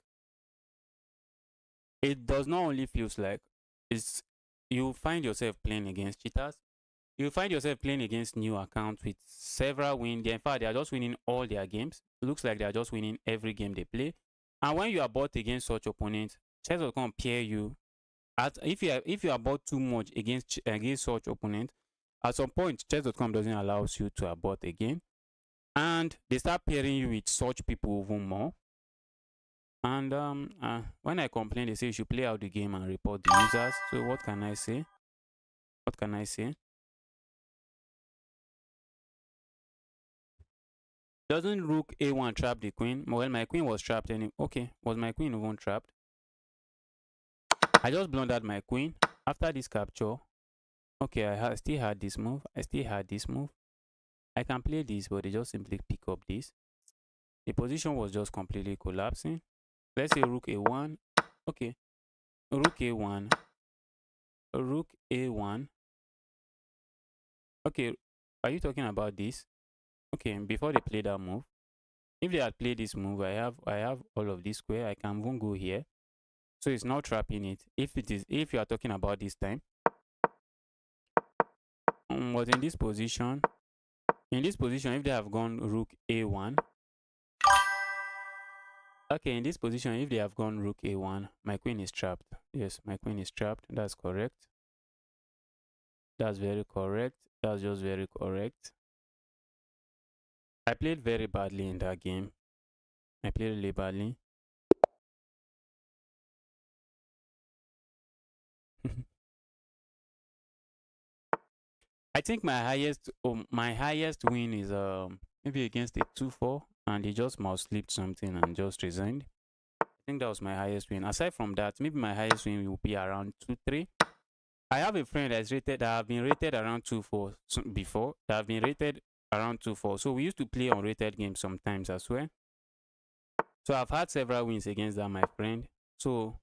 A: it does not only feels like it's you find yourself playing against cheaters. You find yourself playing against new accounts with several wins. In fact, they are just winning all their games. It looks like they are just winning every game they play. And when you are bought against such opponents, chess.com pair you. If you are bought too much against such opponents, at some point chess.com doesn't allow you to abort again, and they start pairing you with such people even more. And when I complain, they say you should play out the game and report the users. So what can I say? What can I say? Doesn't rook a1 trap the queen? Well, my queen was trapped anyway. Okay, was my queen even trapped? I just blundered my queen after this capture. Okay, still had this move. I still had this move. I can play this, but they just simply pick up this. The position was just completely collapsing. Let's say rook a1. Okay, rook a1. Rook a1. Okay, are you talking about this? Okay, before they play that move, if they had played this move, I have all of this square. I can even go here, so it's not trapping it. If you are talking about this time, but in this position, if they have gone rook a1, okay, in this position, if they have gone rook a1, my queen is trapped. Yes, my queen is trapped. That's correct. That's very correct. That's just very correct. I played very badly in that game. I played really badly. I think my highest win is maybe against a 2-4, and he just mouse slipped something and just resigned. I think that was my highest win. Aside from that, maybe my highest win will be around 2-3. I have a friend that have been rated around 2-4 before. That have been rated around 2-4. So we used to play on rated games sometimes as well. So I've had several wins against that, my friend. So,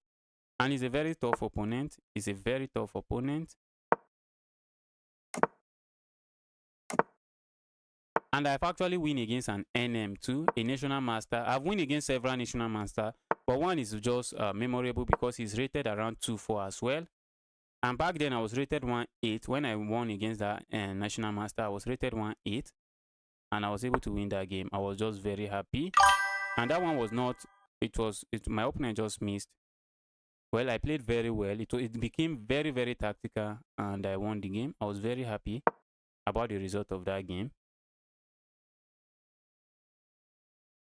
A: and he's a very tough opponent. He's a very tough opponent. And I've actually win against an NM too, a national master. I've won against several national master, but one is just memorable because he's rated around 2-4 as well. And back then I was rated 1-8 when I won against that national master. I was rated 1-8, and I was able to win that game. I was just very happy. And that one was not. My opponent just missed. Well, I played very well. It became very, very tactical, and I won the game. I was very happy about the result of that game.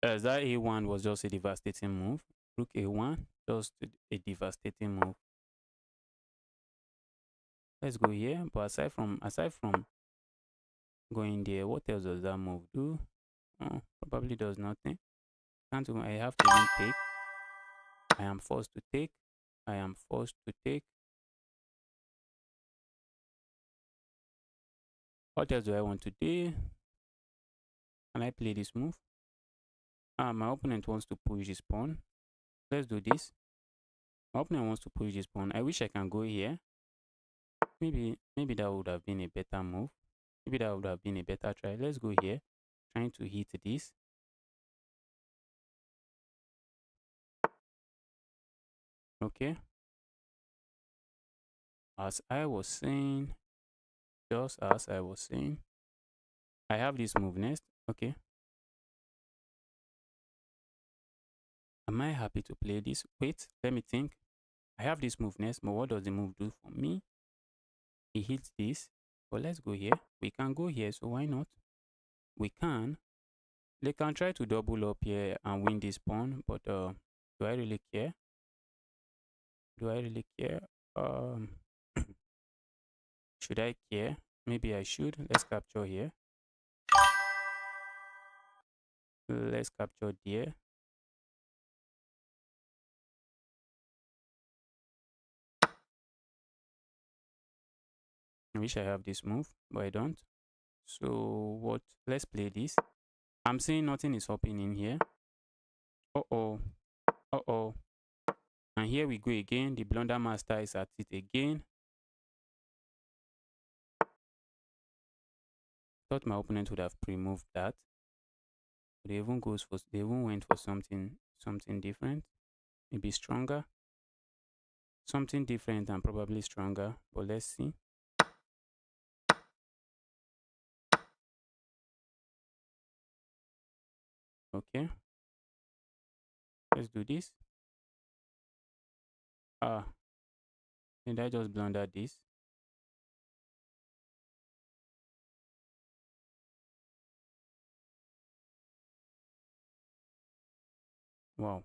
A: That a1 was just a devastating move. Rook a1, just a devastating move. Let's go here. But aside from going there, what else does that move do? Oh, probably does nothing. Can't I have to even take. I am forced to take. I am forced to take. What else do I want to do? Can I play this move? My opponent wants to push this pawn. Let's do this. My opponent wants to push this pawn. I wish I can go here. Maybe that would have been a better move. Maybe that would have been a better try. Let's go here. Trying to hit this. Okay. As I was saying, just as I was saying, I have this move next. Okay. Am I happy to play this? Wait, let me think. I have this move next, but what does the move do for me? He hits this. But let's go here. We can go here, so why not? We can. They can try to double up here and win this pawn, but do I really care? Do I really care? Um, should I care? Maybe I should. Let's capture here. Let's capture there. I wish I have this move, but I don't. So what? Let's play this. I'm seeing nothing is happening here. Uh-oh. Uh-oh. And here we go again. The blunder master is at it again. Thought my opponent would have pre-moved that. But they even went for something different. Maybe stronger. something different and probably stronger, but let's see. Okay, let's do this. Ah, did I just blunder this? Wow.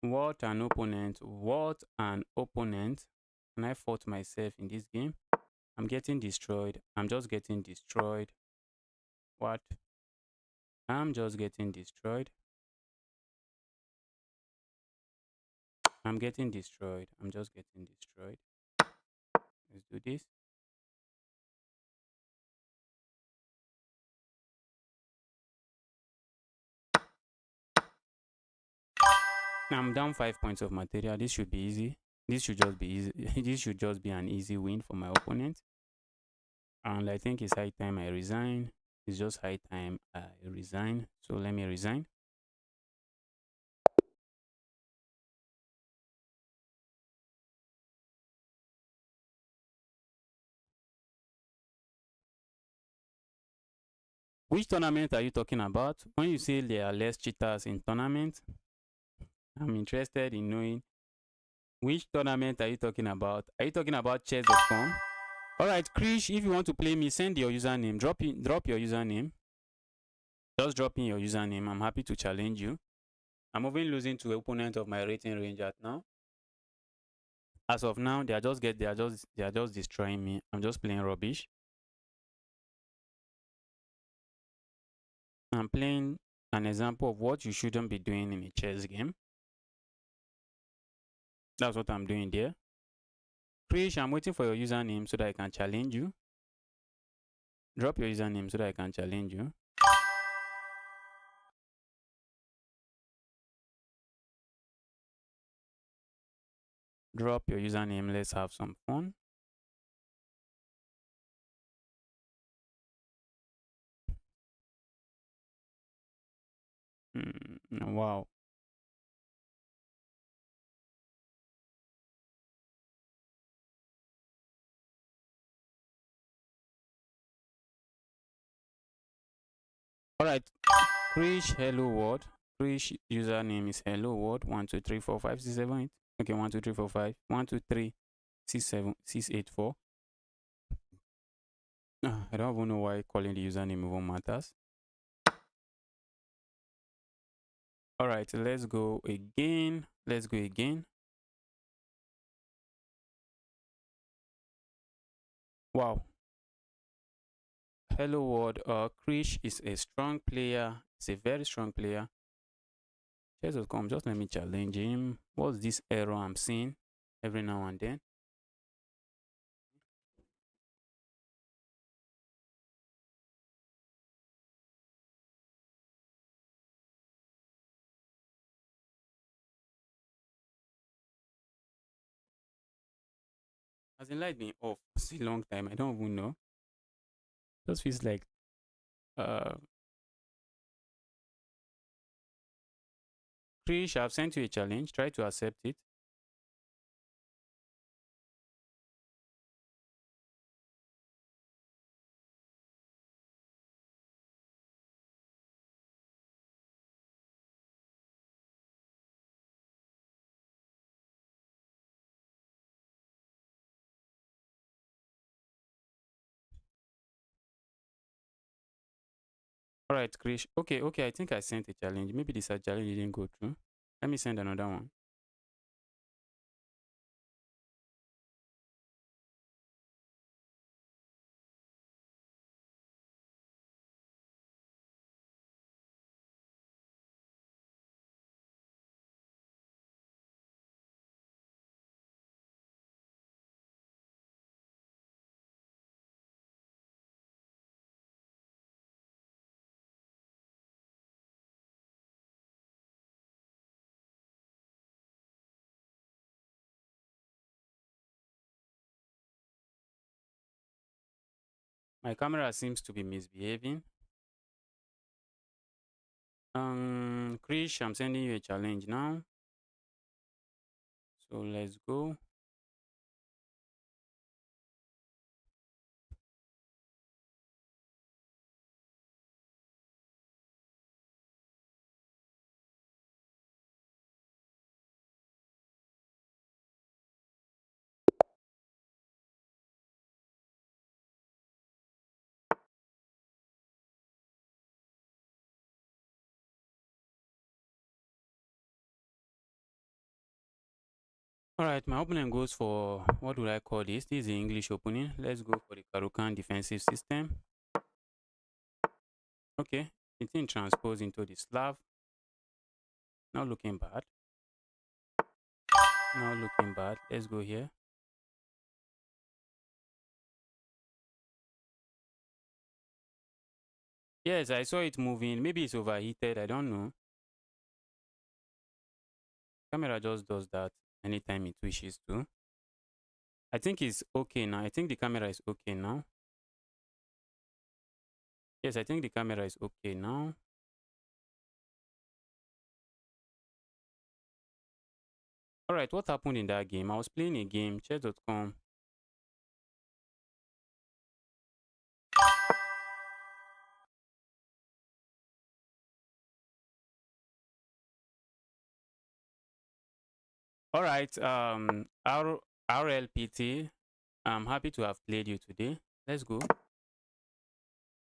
A: What an opponent. What an opponent. And I fought myself in this game. I'm getting destroyed. I'm just getting destroyed. What? I'm just getting destroyed. I'm getting destroyed. I'm just getting destroyed. Let's do this. I'm down 5 points of material. This should be easy. This should just be easy. This should just be an easy win for my opponent. And I think it's high time I resign. It's just high time I resign. So let me resign. Which tournament are you talking about? When you say there are less cheaters in tournament, I'm interested in knowing which tournament are you talking about? Are you talking about chess.com? Alright, Krish, if you want to play me, send your username. Drop your username. Just drop in your username. I'm happy to challenge you. I'm even losing to opponent of my rating range at now. As of now, they are just destroying me. I'm just playing rubbish. I'm playing an example of what you shouldn't be doing in a chess game. That's what I'm doing there. Krish, I'm waiting for your username so that I can challenge you. Drop your username so that I can challenge you. Drop your username. Let's have some fun. Wow. All right. Krish hello world. Krish username is hello world. 1 2 3 4 5 6 7 8. Okay, 1 2 3 4 5. 1 2 3 6 7 6 8 4. I don't even know why calling the username even matters. All right, let's go again. Let's go again. Wow. Hello world. Krish is a strong player. He's a very strong player. Chess.com, just let me challenge him. What's this error I'm seeing every now and then? Has the light been off? It's a long time. I don't even know. Just feels like uh Krish, I've sent you a challenge. Try to accept it. All right, Krish. Okay. I think I sent a challenge. Maybe this challenge didn't go through. Let me send another one. My camera seems to be misbehaving. Krish, I'm sending you a challenge now. So let's go. All right, my opponent goes for, what would I call this? This is the English opening. Let's go for the Karukan defensive system. Okay, it's in transpose into the Slav. Not looking bad. Not looking bad. Let's go here. Yes, I saw it moving. Maybe it's overheated. I don't know. Camera just does that anytime it wishes to. I think it's okay now. I think the camera is okay now. Yes, I think the camera is okay now. All right, what happened in that game? I was playing a game, chess.com. All right, RLPT, I'm happy to have played you today. Let's go.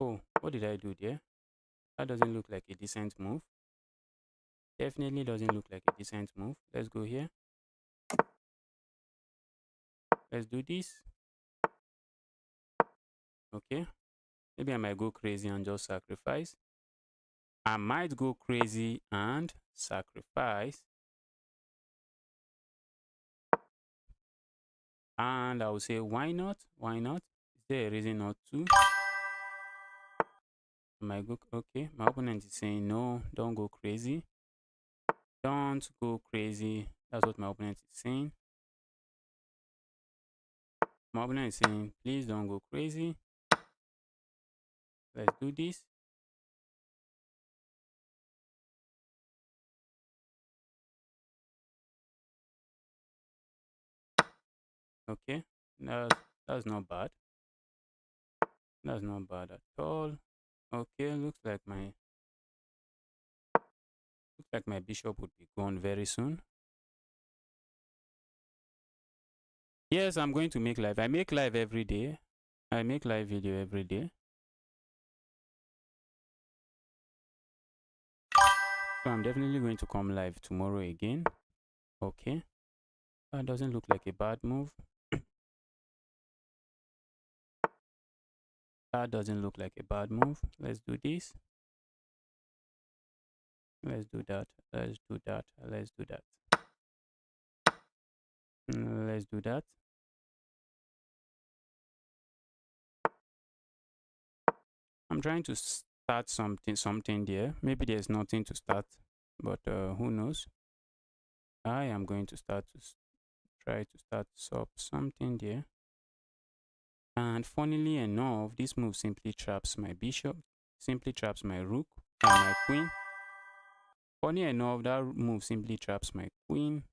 A: Oh, what did I do there? That doesn't look like a decent move. Definitely doesn't look like a decent move. Let's go here. Let's do this. Okay. Maybe I might go crazy and just sacrifice. I might go crazy and sacrifice. And I will say, why not? Why not? Is there a reason not to? My go okay. My opponent is saying no, don't go crazy. Don't go crazy. That's what my opponent is saying. My opponent is saying, please don't go crazy. Let's do this. Okay. That's not bad. That's not bad at all. Okay, looks like my bishop would be gone very soon. Yes, I'm going to make live. I make live every day. I make live video every day. So I'm definitely going to come live tomorrow again. Okay. That doesn't look like a bad move. That doesn't look like a bad move. Let's do this. Let's do that. Let's do that. Let's do that. Let's do that. I'm trying to start something there. Maybe there's nothing to start, but who knows? I am going to try to start something there. And funnily enough, this move simply traps my bishop, simply traps my rook and my queen. Funny enough, that move simply traps my queen.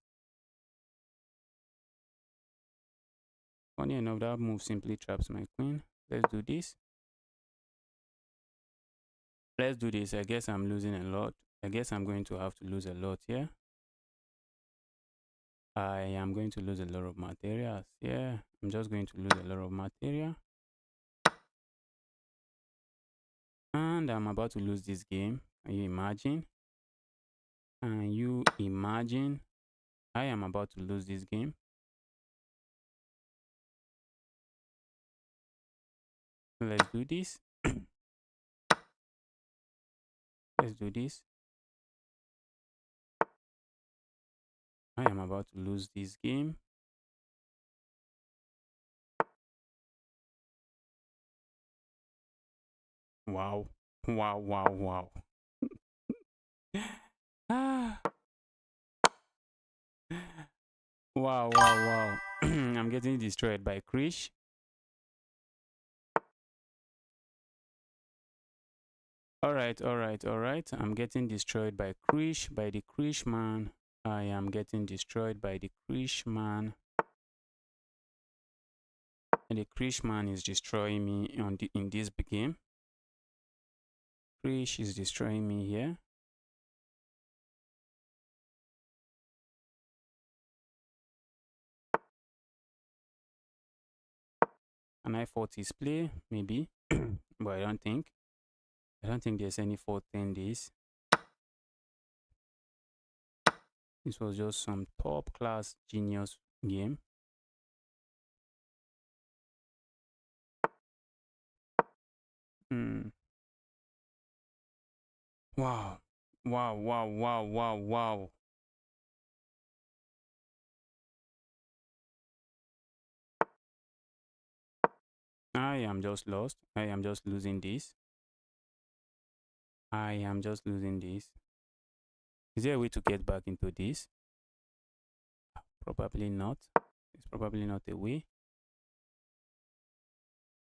A: Funny enough, that move simply traps my queen. Let's do this. Let's do this. I guess I'm losing a lot. I guess I'm going to have to lose a lot here. I am going to lose a lot of materials. Yeah, I'm just going to lose a lot of material. And I'm about to lose this game. Can you imagine? Can you imagine? I am about to lose this game. Let's do this. Let's do this. I am about to lose this game. Wow. Wow, wow, wow. Ah. Wow, wow, wow. I'm getting destroyed by Krish. All right, all right, all right. I'm getting destroyed by Krish, by the Krish man. I am getting destroyed by the Krishman. And the Krishman is destroying me in this game. Krish is destroying me here. Can I fault his play? Maybe. But I don't think. I don't think there's any fault in this. This was just some top class genius game. Hmm. Wow. Wow, wow, wow, wow, wow. I am just lost. I am just losing this. I am just losing this. Is there a way to get back into this? Probably not. It's probably not a way.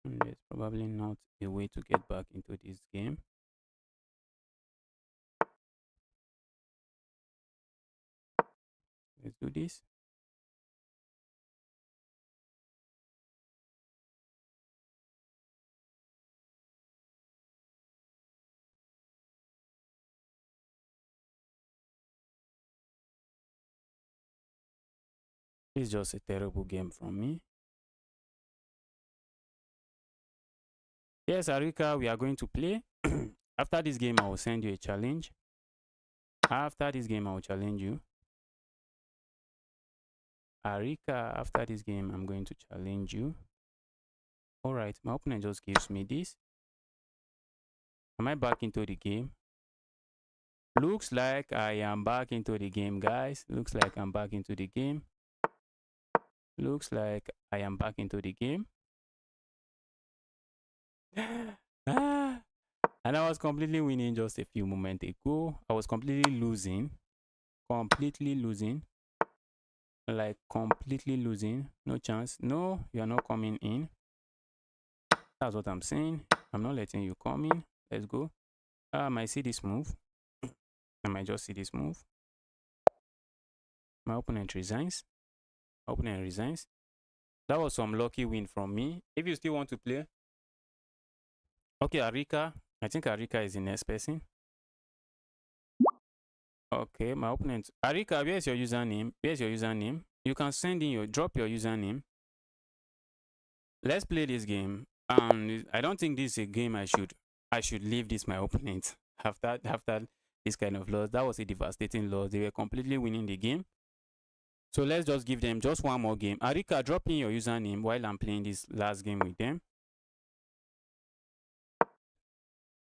A: And there's probably not a way to get back into this game. Let's do this. It's just a terrible game from me. Yes, Arika, we are going to play. After this game, I will send you a challenge. After this game, I will challenge you. Arika, after this game, I'm going to challenge you. Alright, my opponent just gives me this. Am I back into the game? Looks like I am back into the game, guys. Looks like I'm back into the game. Looks like I am back into the game. Ah, and I was completely winning just a few moments ago. I was completely losing. Completely losing. Like completely losing. No chance. No, you are not coming in. That's what I'm saying. I'm not letting you come in. Let's go. I might see this move. I might just see this move. My opponent resigns. My opponent resigns. That was some lucky win from me. If you still want to play. Okay, Arika. I think Arika is the next person. Okay, my opponent. Arika, where's your username? Where's your username? You can send in drop your username. Let's play this game. And I don't think this is a game I should leave this my opponent after this kind of loss. That was a devastating loss. They were completely winning the game. So let's just give them just one more game. Arika, drop in your username while I'm playing this last game with them.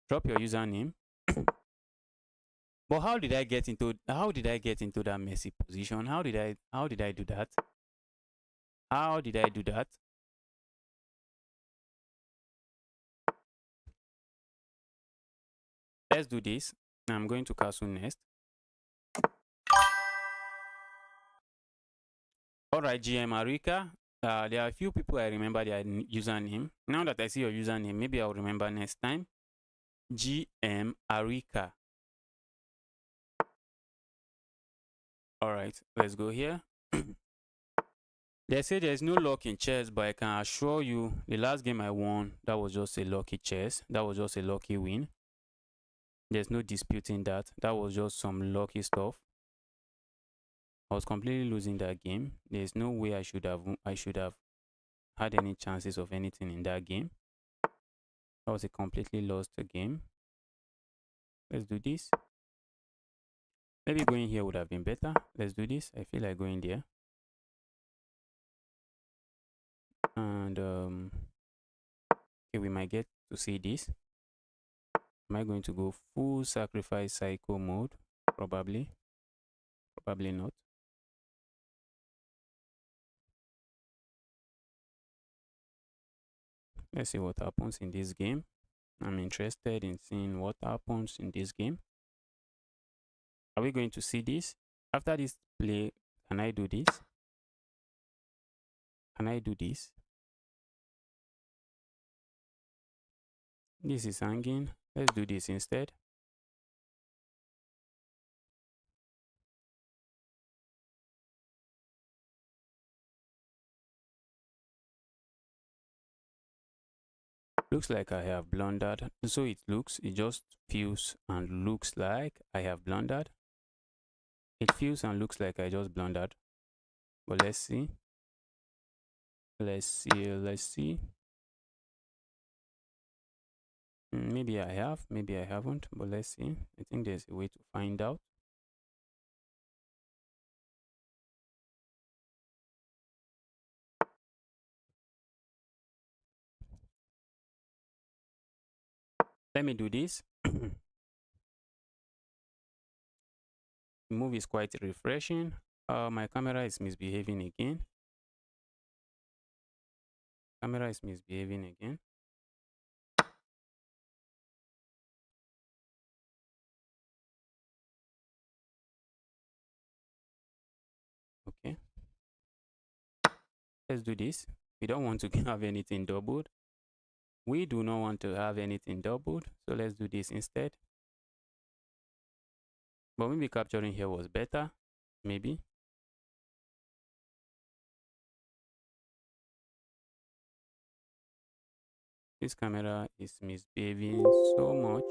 A: Drop your username. But how did I get into that messy position? How did I do that? How did I do that? Let's do this. I'm going to castle next. Alright, GM Arika. There are a few people I remember their username. Now that I see your username, maybe I'll remember next time. GM Arika. Alright, let's go here. They say there's no luck in chess, but I can assure you the last game I won, that was just a lucky chess. That was just a lucky win. There's no disputing that. That was just some lucky stuff. I was completely losing that game. There's no way I should have had any chances of anything in that game. That was a completely lost game. Let's do this. Maybe going here would have been better. Let's do this. I feel like going there. And okay, we might get to see this. Am I going to go full sacrifice cycle mode? Probably. Probably not. Let's see what happens in this game. I'm interested in seeing what happens in this game. Are we going to see this? After this play, can I do this? Can I do this? This is hanging. Let's do this instead. Looks like I have blundered. So it just feels and looks like I have blundered. It feels and looks like I just blundered. But let's see. Let's see. Maybe I have, maybe I haven't, but let's see. I think there's a way to find out. Let me do this. The movie is quite refreshing. My camera is misbehaving again. Camera is misbehaving again. Okay, let's do this. We don't want to have anything doubled. We do not want to have anything doubled. So let's do this instead. But maybe capturing here was better. Maybe. This camera is misbehaving so much.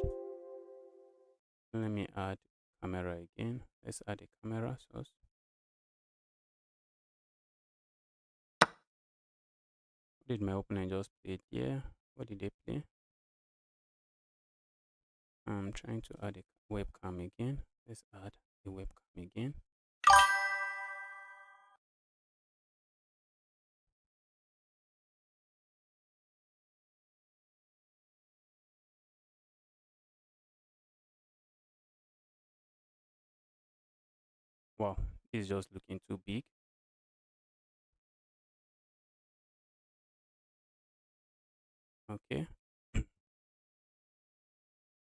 A: Let me add camera again. Let's add a camera source. What did my opponent just play here? What did they play? I'm trying to add a webcam again. Let's add a webcam again. Wow, it's just looking too big. Okay.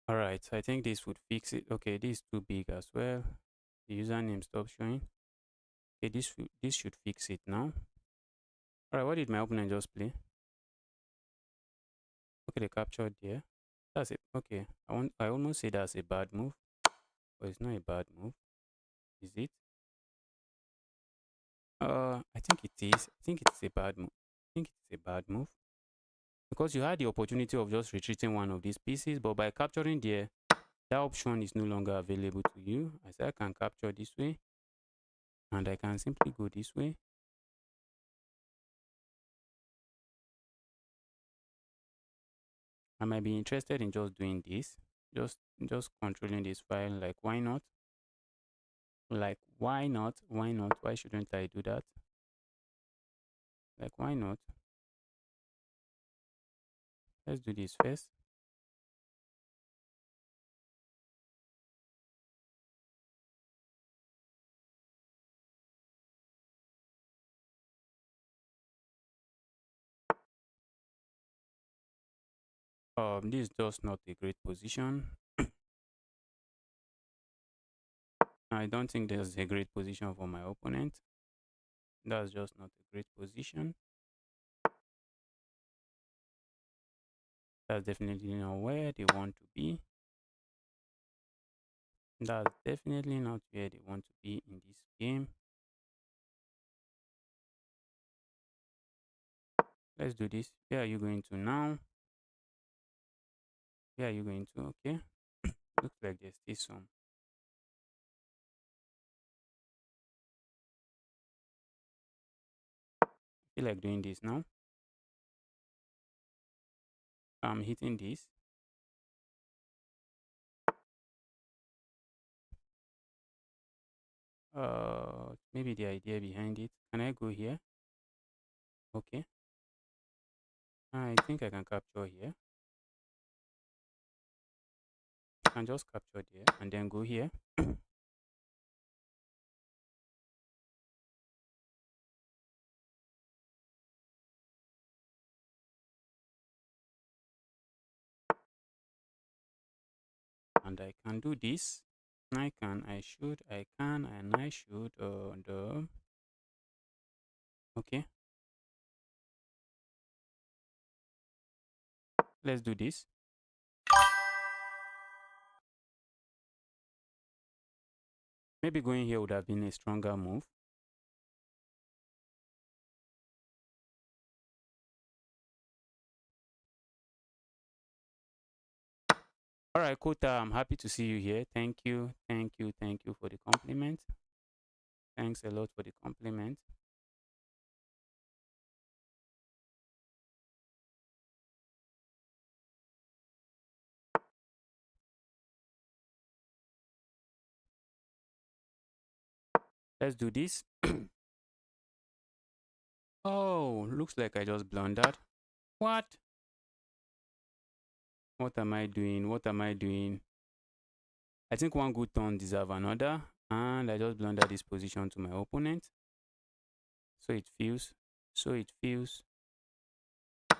A: All right, so I think this would fix it. Okay, this is too big as well. The username stopped showing. Okay, this should fix it now. All right, what did my opponent just play? Okay, they captured there. That's it. Okay, I almost say that's a bad move, but it's not a bad move, is it? I think it is. I think it's a bad move. I think it's a bad move because you had the opportunity of just retreating one of these pieces, but by capturing there, that option is no longer available to you. As I can capture this way, and I can simply go this way. I might be interested in just doing this, just controlling this file. Like, why not? Like, why not? Why not? Why shouldn't I do that? Like, why not? Let's do this first. This is just not a great position. I don't think there's a great position for my opponent. That's just not a great position. That's definitely not where they want to be. That's definitely not where they want to be in this game. Let's do this. Where are you going to now? Where are you going to? Okay. Looks like there's still some. I feel like doing this now. I'm hitting this. Maybe the idea behind it. Can I go here? Okay. I think I can capture here. I can just capture there and then go here. And I can do this. I should, I can, and I should. Okay. Let's do this. Maybe going here would have been a stronger move. All right, Kota, I'm happy to see you here. Thank you, thank you, thank you for the compliment. Thanks a lot for the compliment. Let's do this. Oh, looks like I just blundered. What? What am I doing? What am I doing? I think one good turn deserve another. And I just blundered this position to my opponent. So it feels. So it feels.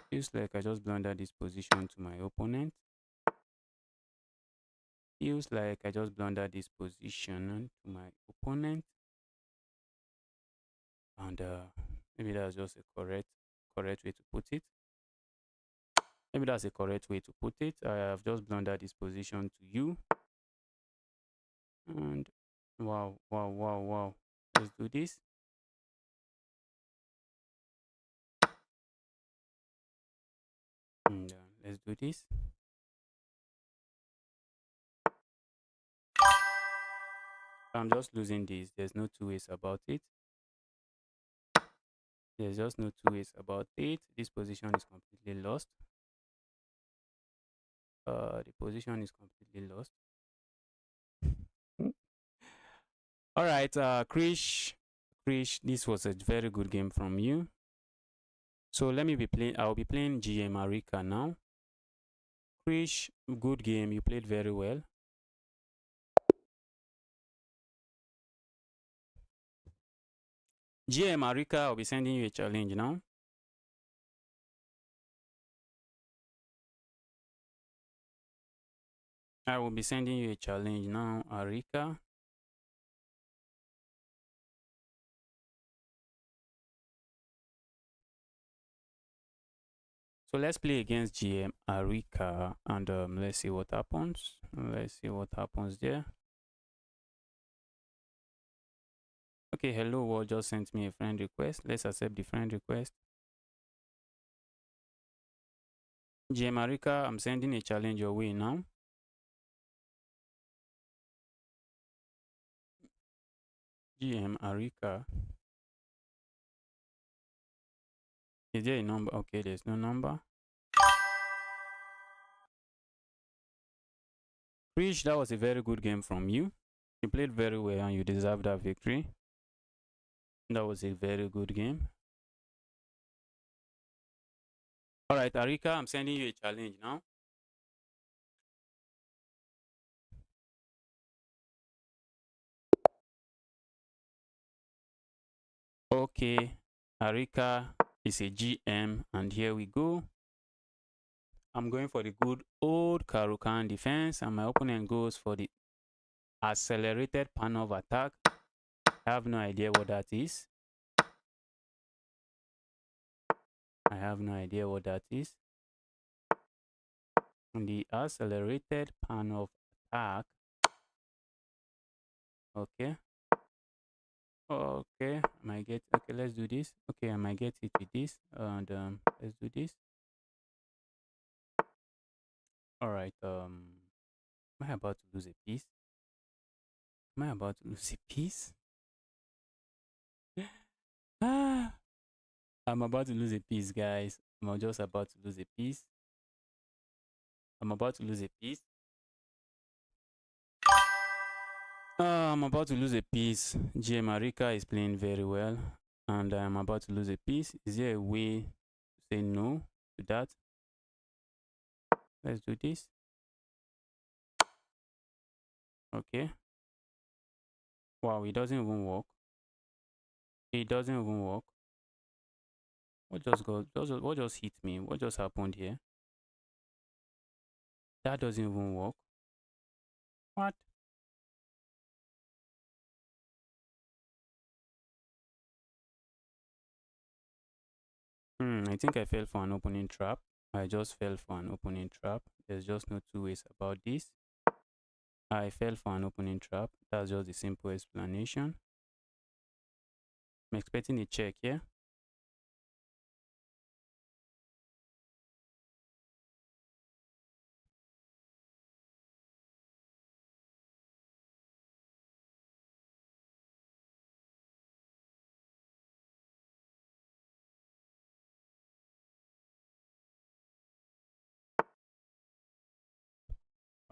A: Feels like I just blundered this position to my opponent. Feels like I just blundered this position to my opponent. And maybe that's just a correct way to put it. Maybe that's a correct way to put it. I have just blundered this position to you. And wow, wow, wow, wow. Let's do this. And let's do this. I'm just losing this. There's no two ways about it. There's just no two ways about it. This position is completely lost. The position is completely lost. All right, Krish, this was a very good game from you. So let me be playing. I'll be playing GM Arika now. Krish, good game. You played very well. GM Arika, I'll be sending you a challenge now. I will be sending you a challenge now, Arika. So let's play against GM Arika and let's see what happens. Let's see what happens there. Okay, hello world just sent me a friend request. Let's accept the friend request. GM Arika, I'm sending a challenge your way now. GM Arika. Is there a number? Okay, there's no number. Rich, that was a very good game from you. You played very well and you deserve that victory. That was a very good game. All right, Arika, I'm sending you a challenge now. Okay, Arika is a GM, and here we go. I'm going for the good old Karukan defense, and my opponent goes for the accelerated pan of attack. I have no idea what that is. I have no idea what that is. And the accelerated pan of attack. Okay. Okay, I might get. Okay, let's do this. Okay, I might get it with this, and let's do this. All right. Am I about to lose a piece? Am I about to lose a piece? Ah, I'm about to lose a piece, guys. I'm just about to lose a piece. I'm about to lose a piece. I'm about to lose a piece. J. Marika is playing very well, and I'm about to lose a piece. Is there a way to say no to that? Let's do this. Okay. Wow, it doesn't even work. It doesn't even work. What just got? What just hit me? What just happened here? That doesn't even work. What? I think I fell for an opening trap. I just fell for an opening trap. There's just no two ways about this. I fell for an opening trap. That's just the simple explanation. I'm expecting a check here.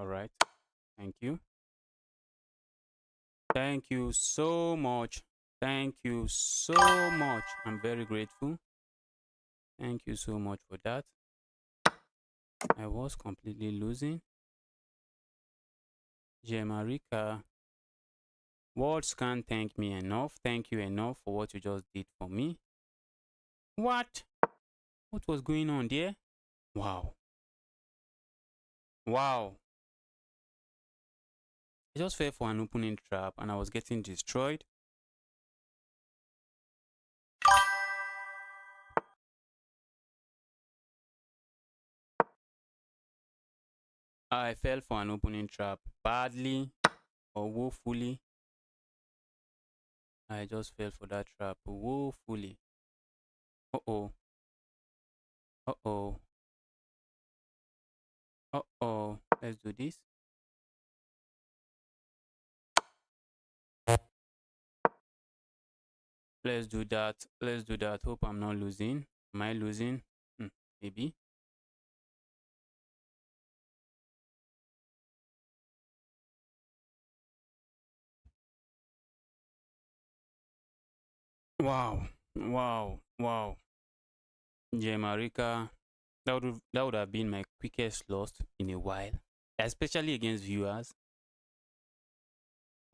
A: All right. Thank you. Thank you so much. Thank you so much. I'm very grateful. Thank you so much for that. I was completely losing. Jemarika, words can't thank me enough. Thank you enough for what you just did for me. What? What was going on there? Wow. Wow. I just fell for an opening trap and I was getting destroyed. I fell for an opening trap badly or woefully. I just fell for that trap woefully. Uh-oh. Uh-oh. Uh-oh. Let's do this. Let's do that. Let's do that. Hope I'm not losing. Am I losing? Maybe. Wow. Wow. Wow. Marika. That would have been my quickest loss in a while. Especially against viewers.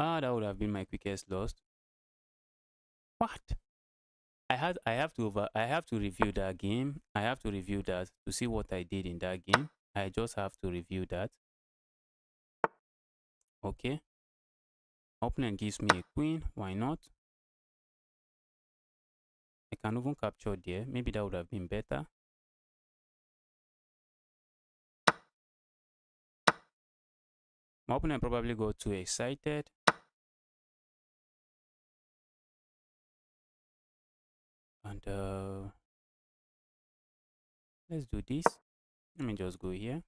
A: That would have been my quickest loss. What? I have to review that game. I have to review that to see what I did in that game. I just have to review that. Okay. Opponent gives me a queen. Why not? I can even capture there. Maybe that would have been better. My opponent probably got too excited. And let's do this. Let me just go here.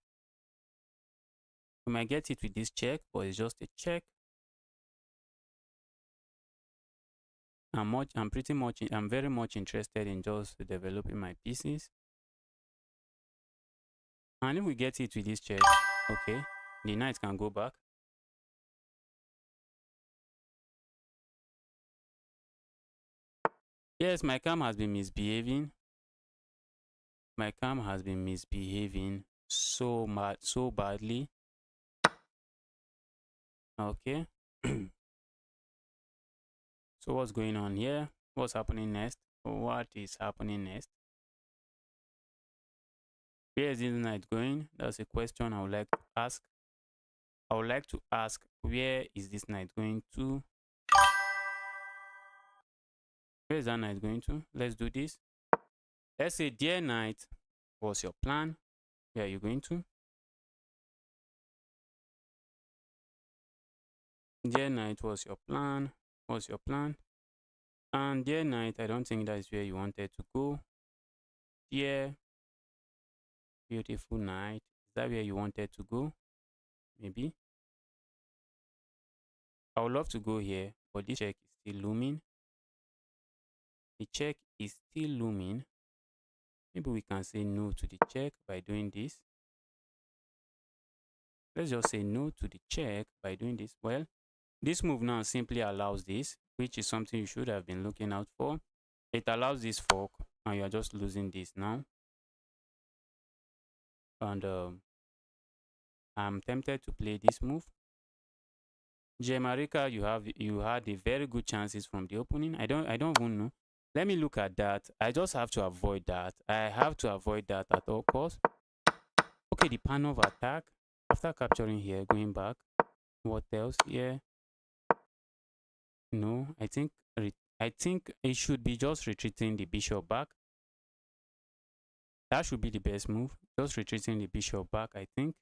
A: We might get it with this check, but it's just a check. I'm very much interested in just developing my pieces. And if we get it with this check, okay, the knight can go back. Yes, my cam has been misbehaving. My cam has been misbehaving so badly. Okay. So what's going on here? What's happening next? What is happening next? Where is this knight going? That's a question I would like to ask. I would like to ask, where is this knight going to? Where is that knight going to? Let's do this. Let's say, dear knight, what's your plan? Where are you going to? Dear knight, what's your plan? What's your plan? And dear knight, I don't think that is where you wanted to go. Dear beautiful knight, is that where you wanted to go? Maybe. I would love to go here, but this check is still looming. The check is still looming. Maybe we can say no to the check by doing this. Let's just say no to the check by doing this. Well, this move now simply allows this, which is something you should have been looking out for. It allows this fork, and you are just losing this now. And I'm tempted to play this move. Marika, you had a very good chances from the opening. I don't even know. Let me look at that. I just have to avoid that. I have to avoid that at all costs. Okay, the pan of attack. After capturing here, going back. What else here? No, I think it should be just retreating the bishop back. That should be the best move. Just retreating the bishop back, I think.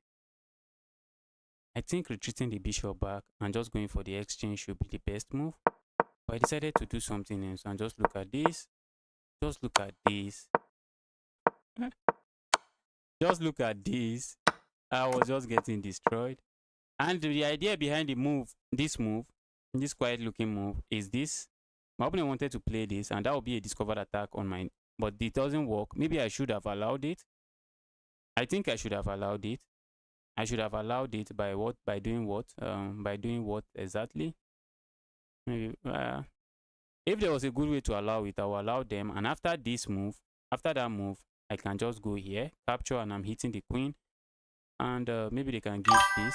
A: I think retreating the bishop back and just going for the exchange should be the best move. But I decided to do something else and just look at this. Just look at this. Just look at this. I was just getting destroyed. And the idea behind the move, this quiet looking move, is this. My opponent wanted to play this, and that would be a discovered attack on mine. But it doesn't work. Maybe I should have allowed it. I think I should have allowed it. I should have allowed it by what? By doing what? By doing what exactly? Maybe if there was a good way to allow it, I will allow them. And after this move, after that move, I can just go here, capture, and I'm hitting the queen. And maybe they can give this.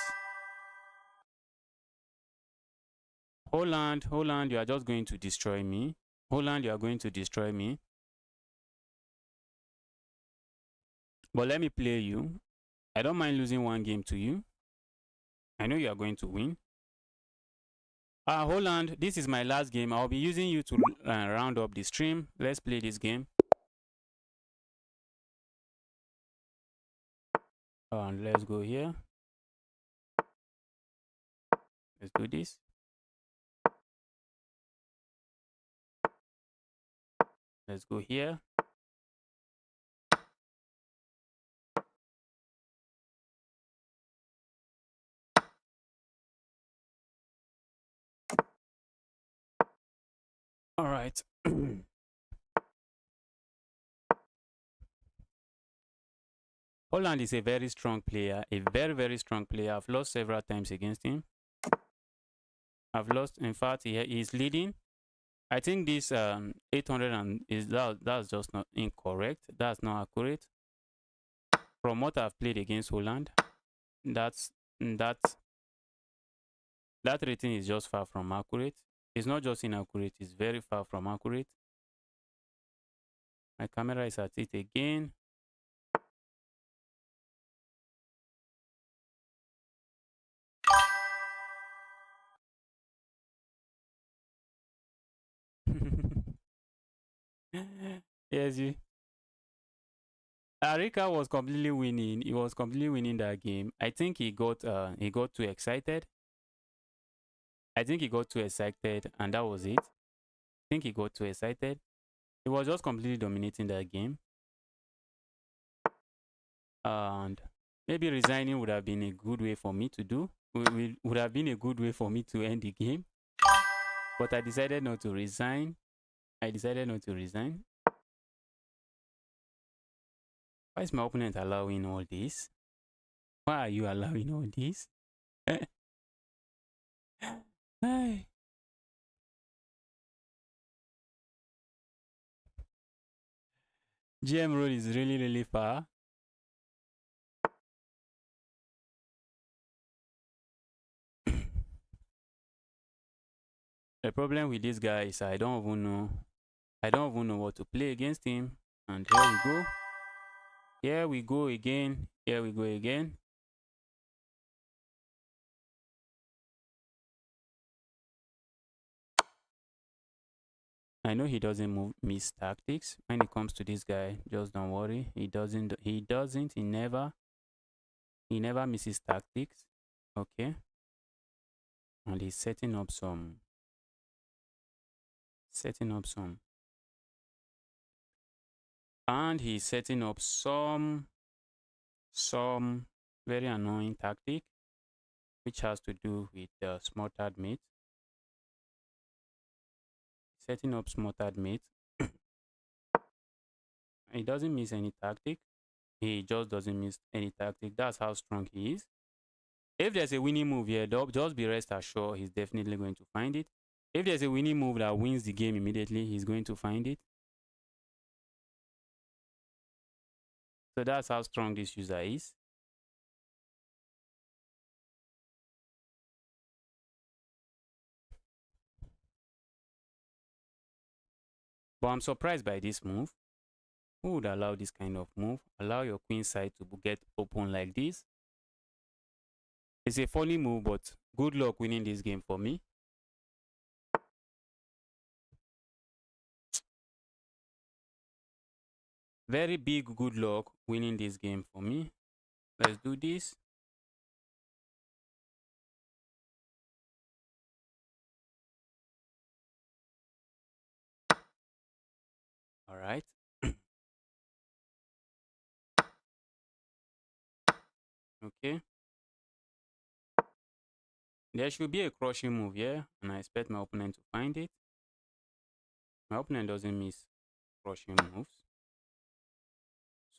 A: Holland, Holland, you are just going to destroy me. Holland, you are going to destroy me. But let me play you. I don't mind losing one game to you. I know you are going to win. Holland, this is my last game. I'll be using you to round up the stream. Let's play this game. And let's go here. Let's do this. Let's go here. All right. Holland is a very strong player, a very, very strong player. I've lost several times against him. I've lost, in fact, he's leading. I think this 800 and that's just not incorrect. That's not accurate. From what I've played against Holland, that rating is just far from accurate. It's not just inaccurate, it's very far from accurate. My camera is at it again. Yes, Arika was completely winning. He was completely winning that game. I think he got too excited. I think he got too excited, and that was it. I think he got too excited. He was just completely dominating that game. And maybe resigning would have been a good way for me to do. Would have been a good way for me to end the game. But I decided not to resign. I decided not to resign. Why is my opponent allowing all this? Why are you allowing all this? GM road is really, really far. The problem with this guy is I don't even know what to play against him. And here we go. Here we go again. Here we go again. I know he doesn't miss tactics when it comes to this guy. Just don't worry. He never misses tactics. Okay. And he's setting up some and he's setting up some very annoying tactic, which has to do with the smarter mate. Setting up smarter mate. He doesn't miss any tactic. He just doesn't miss any tactic. That's how strong he is. If there's a winning move here, just be rest assured he's definitely going to find it. If there's a winning move that wins the game immediately, he's going to find it. So that's how strong this user is. But I'm surprised by this move. Who would allow this kind of move? Allow your queen side to get open like this. It's a funny move, but good luck winning this game for me. Very big good luck winning this game for me. Let's do this. All right. Okay. There should be a crushing move here, and I expect my opponent to find it. My opponent doesn't miss crushing moves,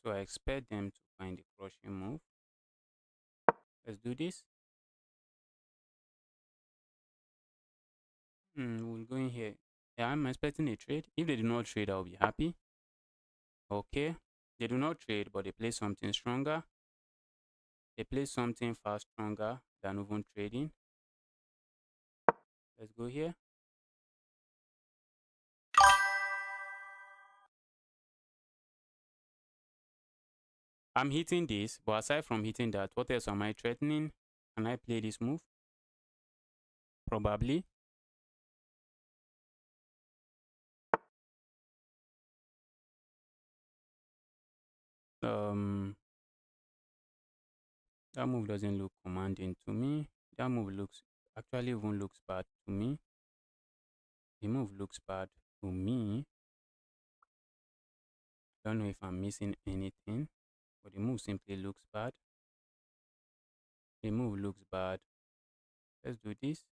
A: so I expect them to find the crushing move. Let's do this. We'll go in here. Yeah, I'm expecting a trade. If they do not trade, I'll be happy. Okay. They do not trade, but they play something stronger. They play something far stronger than even trading. Let's go here. I'm hitting this, but aside from hitting that, what else am I threatening? Can I play this move? Probably. Um, that move doesn't look commanding to me. That move looks actually even looks bad to me. The move looks bad to me. Don't know if I'm missing anything, but the move simply looks bad. The move looks bad. Let's do this.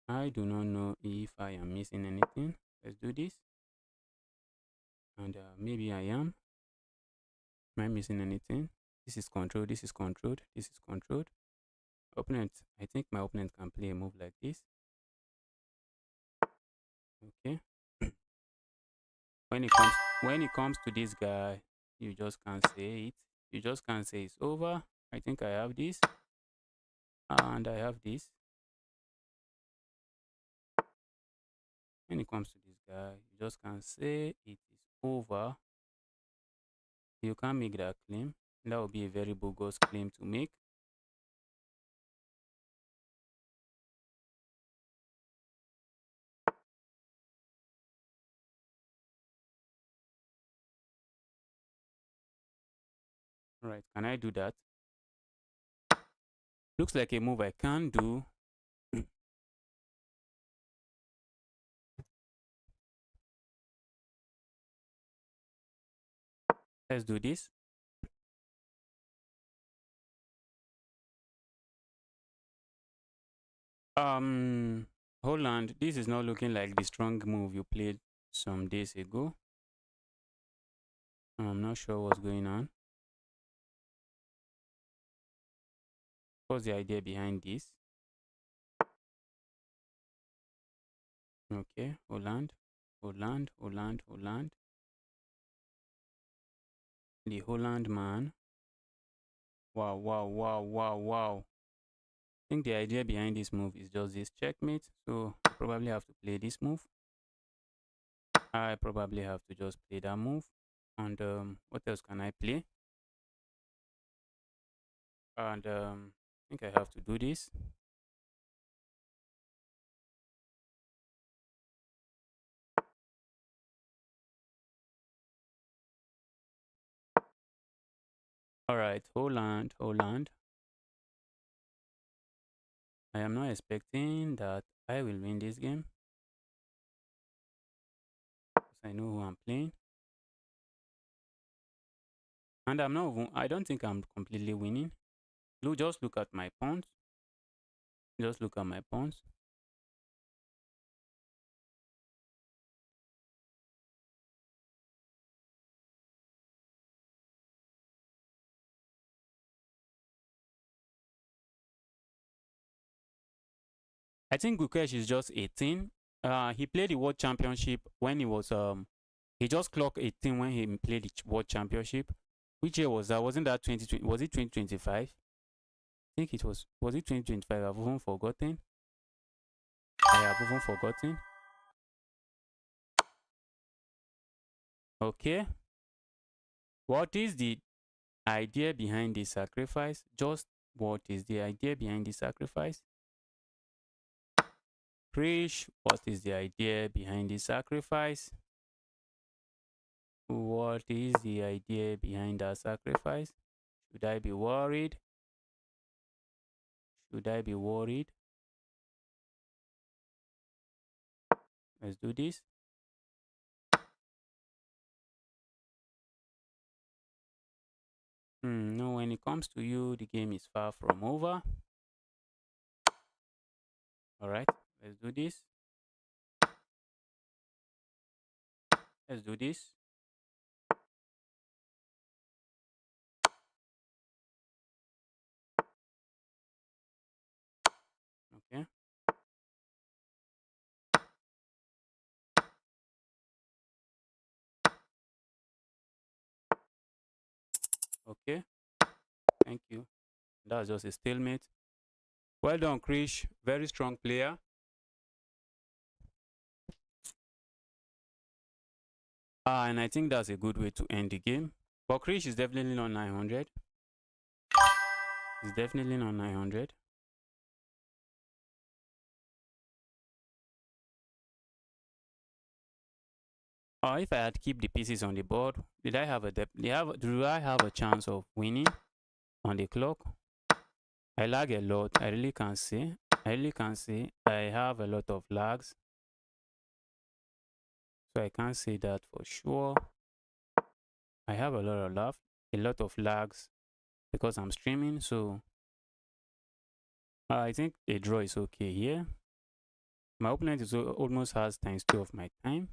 A: I do not know if I am missing anything. Let's do this. And maybe I am. Am I missing anything? This is controlled. This is controlled. This is controlled. Opponent. I think my opponent can play a move like this. Okay. When it comes to this guy, you just can't say it. You just can't say it's over. I think I have this, and I have this. When it comes to this guy, you just can't say it is over. You can't make that claim. That would be a very bogus claim to make. Right? Can I do that? Looks like a move I can do. Let's do this. Um, Holland, this is not looking like the strong move you played some days ago. I'm not sure what's going on. What's the idea behind this? Okay, Holland, Holland, Holland, Holland. The Holland man. Wow, wow, wow, wow, wow. I think the idea behind this move is just this checkmate. So I probably have to play this move. I probably have to just play that move. And what else can I play? And I think I have to do this. All right, Holland, Holland. I am not expecting that I will win this game because I know who I'm playing. And I don't think I'm completely winning. Just look at my pawns. Just look at my pawns. I think Gukesh is just 18. He played the World Championship when he just clocked 18 when he played the World Championship. Which year was that? Wasn't that 2020? Was it 2025? I think it was. Was it 2025? I've even forgotten. I have even forgotten. Okay. What is the idea behind the sacrifice? Just what is the idea behind the sacrifice? Krish, what is the idea behind the sacrifice? What is the idea behind that sacrifice? Should I be worried? Should I be worried? Let's do this. No, when it comes to you, the game is far from over. All right, let's do this. Let's do this. Okay, thank you. That's just a stalemate. Well done, Krish. Very strong player. And I think that's a good way to end the game. But Krish is definitely not 900. It's definitely not 900. Or if I had keep the pieces on the board, did I have a do I have a chance of winning on the clock? I lag a lot. I really can't see. I really can't see. I have a lot of lags, so I can't say that for sure. I have a lot of lags because I'm streaming. So I think a draw is okay here. My opponent is almost has times 2 of my time,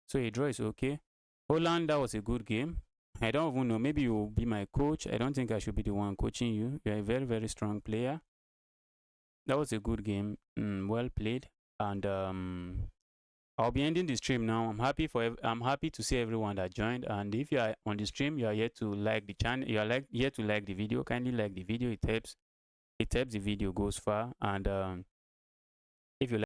A: so a draw is okay. Holland, that was a good game. I don't even know. Maybe you will be my coach. I don't think I should be the one coaching you. You're a very, very strong player. That was a good game. Well played. And I'll be ending the stream now. I'm happy to see everyone that joined. And if you are on the stream, you are yet to like the channel. You are yet to like the video. Kindly like the video. It helps. It helps the video goes far. And